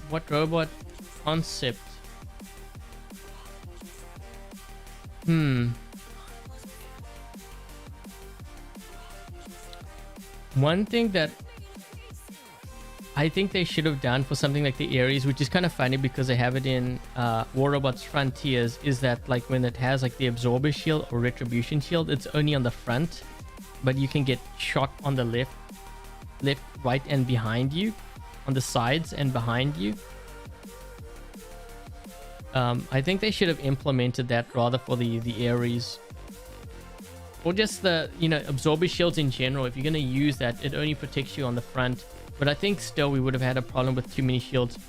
What robot concept? One thing that I think they should have done for something like the Ares, which is kind of funny because they have it in War Robots Frontiers, is that like when it has like the Absorber Shield or Retribution Shield, it's only on the front, but you can get shot on the left, right, and behind you, on the sides and behind you. I think they should have implemented that rather for the Ares. Or just the, you know, Absorber Shields in general. If you're going to use that, it only protects you on the front. But I think still we would have had a problem with too many shields.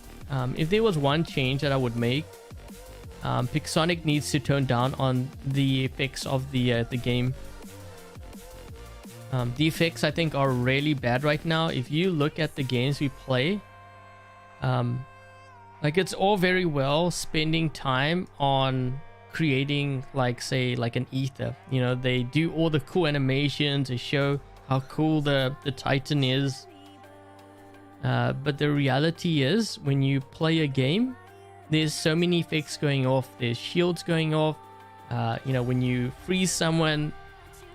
If there was one change that I would make, Pixonic needs to tone down on the effects of the game. The effects, I think, are really bad right now. If you look at the games we play, like it's all very well spending time on creating, like, say, like an ether. You know, they do all the cool animations, they show how cool the Titan is. But the reality is, when you play a game, there's so many effects going off. There's shields going off. You know, when you freeze someone,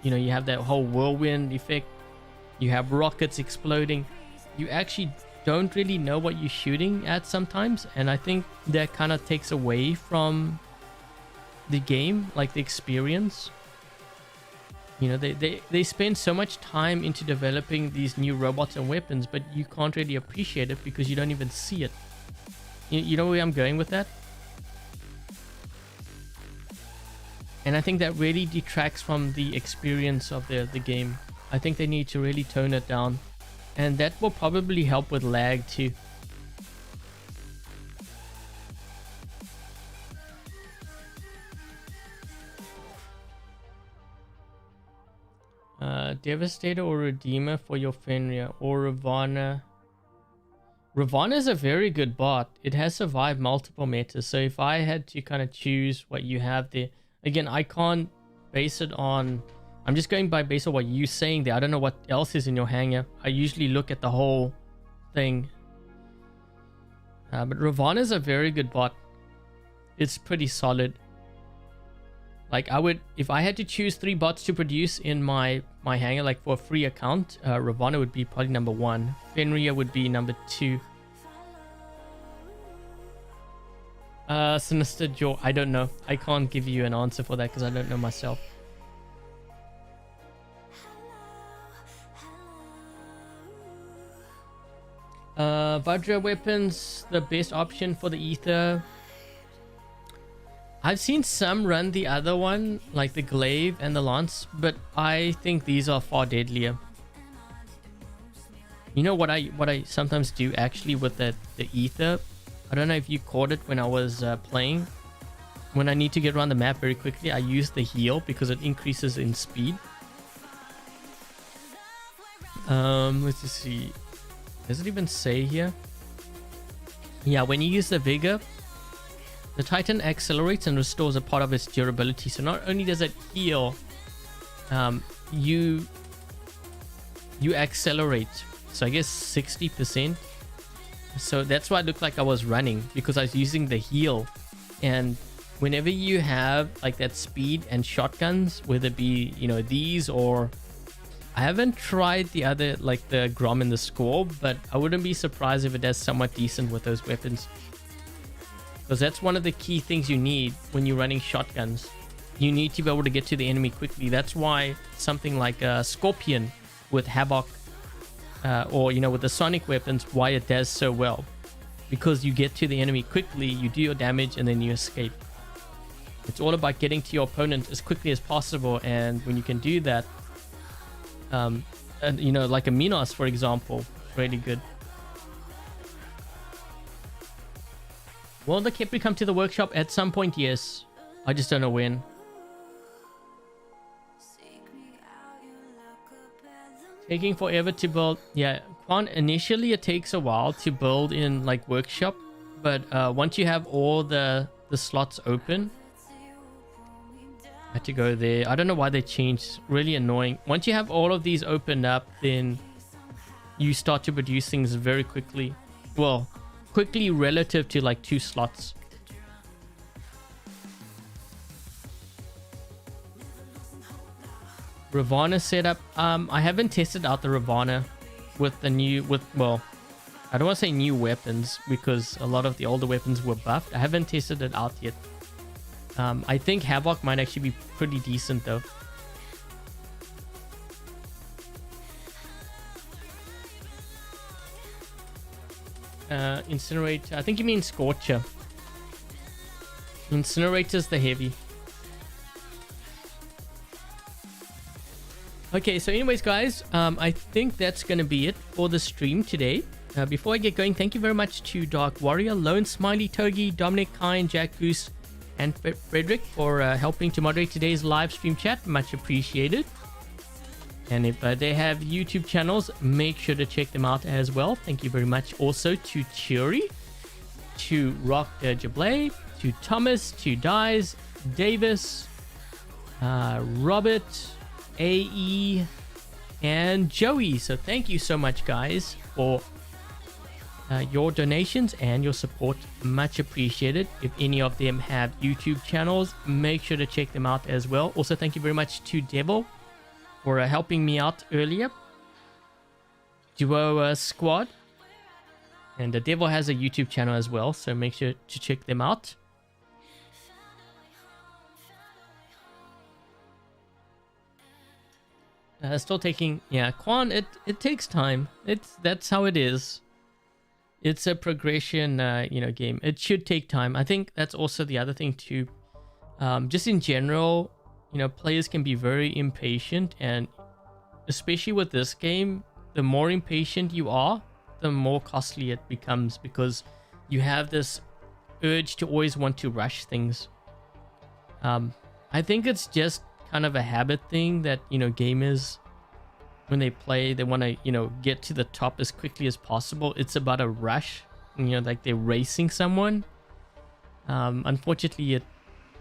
you know, you have that whole whirlwind effect. You have rockets exploding. You actually don't really know what you're shooting at sometimes. And I think that kind of takes away from the game, like the experience. You know, they spend so much time into developing these new robots and weapons, but you can't really appreciate it because you don't even see it. You know where I'm going with that? And I think that really detracts from the experience of the game. I think they need to really tone it down. And that will probably help with lag too. Devastator or Redeemer for your Fenrir, or Ravana. Ravana is a very good bot. It has survived multiple metas. So if I had to kind of choose what you have there, again, I can't base it on... I'm just going by based on what you're saying there. I don't know what else is in your hanger. I usually look at the whole thing. But Ravana is a very good bot. It's pretty solid. Like I would, if I had to choose 3 bots to produce in my hanger, like for a free account, Ravana would be probably number 1. Fenrir would be number 2. Sinister Jaw, I don't know. I can't give you an answer for that because I don't know myself. Vajra weapons, the best option for the ether. I've seen some run the other one, like the glaive and the lance, but I think these are far deadlier. You know what I sometimes do actually with the ether? I don't know if you caught it when I was playing. When I need to get around the map very quickly, I use the heal because it increases in speed. Let's just see. Does it even say here? Yeah, when you use the vigor, the Titan accelerates and restores a part of its durability. So not only does it heal, you accelerate. So I guess 60%. So that's why it looked like I was running, because I was using the heal. And whenever you have like that speed and shotguns, whether it be, you know, these or... I haven't tried the other, like the Grom and the Score, but I wouldn't be surprised if it does somewhat decent with those weapons. Because that's one of the key things you need when you're running shotguns. You need to be able to get to the enemy quickly. That's why something like a Scorpion with Havoc, or, you know, with the Sonic weapons, why it does so well. Because you get to the enemy quickly, you do your damage, and then you escape. It's all about getting to your opponent as quickly as possible, and when you can do that, and, you know, like a Minos, for example, really good. Will the Kepri come to the workshop at some point? Yes. I just don't know when. Taking forever to build. Yeah, Quan, initially it takes a while to build in like workshop, but once you have all the slots open, I had to go there. I don't know why they changed. Really annoying. Once you have all of these opened up, then you start to produce things very quickly. Well, quickly relative to like 2 slots. Ravana setup. I haven't tested out the Ravana with the new, well, I don't want to say new weapons because a lot of the older weapons were buffed. I haven't tested it out yet. I think Havoc might actually be pretty decent though. Incinerator. I think you mean Scorcher. Incinerator's the heavy. Okay, so anyways, guys, I think that's going to be it for the stream today. Before I get going, thank you very much to Dark Warrior, Lone Smiley, Togi, Dominic, Kine, Jack Goose, and Frederick for helping to moderate today's live stream chat. Much appreciated. And if they have YouTube channels, make sure to check them out as well. Thank you very much also to Churi, to Rock Jablay, to Thomas, to Dies, Davis, Robert, AE, and Joey. So thank you so much, guys, for your donations and your support. Much appreciated. If any of them have YouTube channels, make sure to check them out as well. Also, thank you very much to Devil for helping me out earlier. Duo Squad. And the Devil has a YouTube channel as well, so make sure to check them out. Still taking, yeah, Quan, it takes time. That's how it is. It's a progression, game. It should take time. I think that's also the other thing too. Just in general, players can be very impatient, and especially with this game, the more impatient you are, the more costly it becomes, because you have this urge to always want to rush things. I think it's just kind of a habit thing that, gamers, when they play, they want to, get to the top as quickly as possible. It's about a rush, like they're racing someone. Unfortunately, it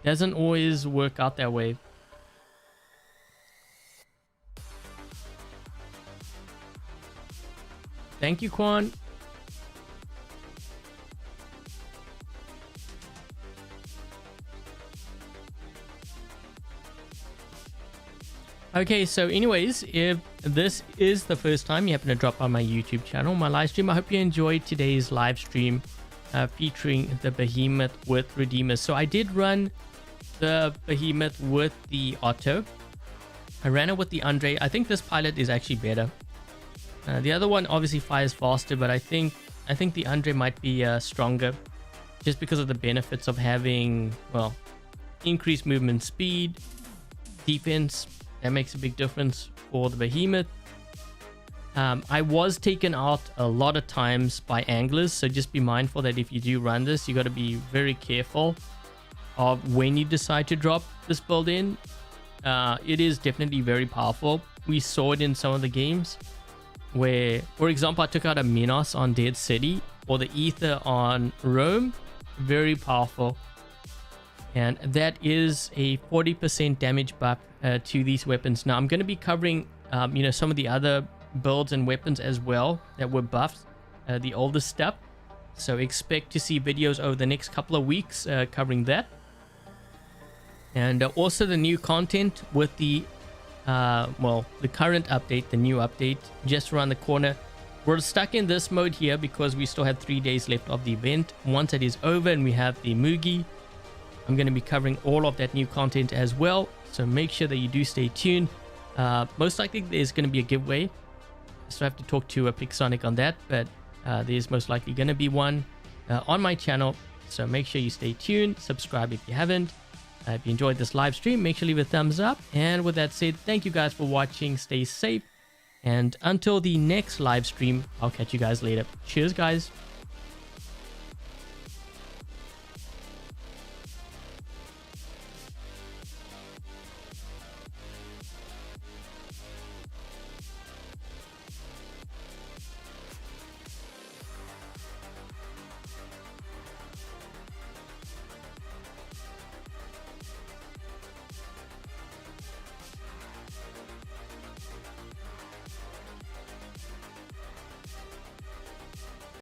doesn't always work out that way. Thank you, Quan. Okay, so anyways, if this is the first time you happen to drop by my YouTube channel, my live stream, I hope you enjoyed today's live stream featuring the Behemoth with Redeemers. So I did run the Behemoth with the Otto. I ran it with the Andre. I think this pilot is actually better. The other one obviously fires faster, but I think the Andre might be stronger, just because of the benefits of having, well, increased movement speed, defense. That makes a big difference for the Behemoth. I was taken out a lot of times by anglers, so just be mindful that if you do run this, you got to be very careful of when you decide to drop this build in. It is definitely very powerful. We saw it in some of the games where, for example, I took out a Minos on Dead City or the Ether on Rome. Very powerful. And that is a 40% damage buff to these weapons. Now I'm going to be covering some of the other builds and weapons as well that were buffed, the older stuff. So expect to see videos over the next couple of weeks covering that. And also the new content with the the current update, the new update just around the corner. We're stuck in this mode here because we still have 3 days left of the event. Once it is over and we have the Mugi, I'm going to be covering all of that new content as well, so make sure that you do stay tuned. Most likely there's going to be a giveaway, so I have to talk to a Pixonic on that, but there's most likely going to be one on my channel, so make sure you stay tuned. Subscribe if you haven't. If you enjoyed this live stream, make sure to leave a thumbs up. And with that said, thank you guys for watching. Stay safe, and until the next live stream, I'll catch you guys later. Cheers, guys.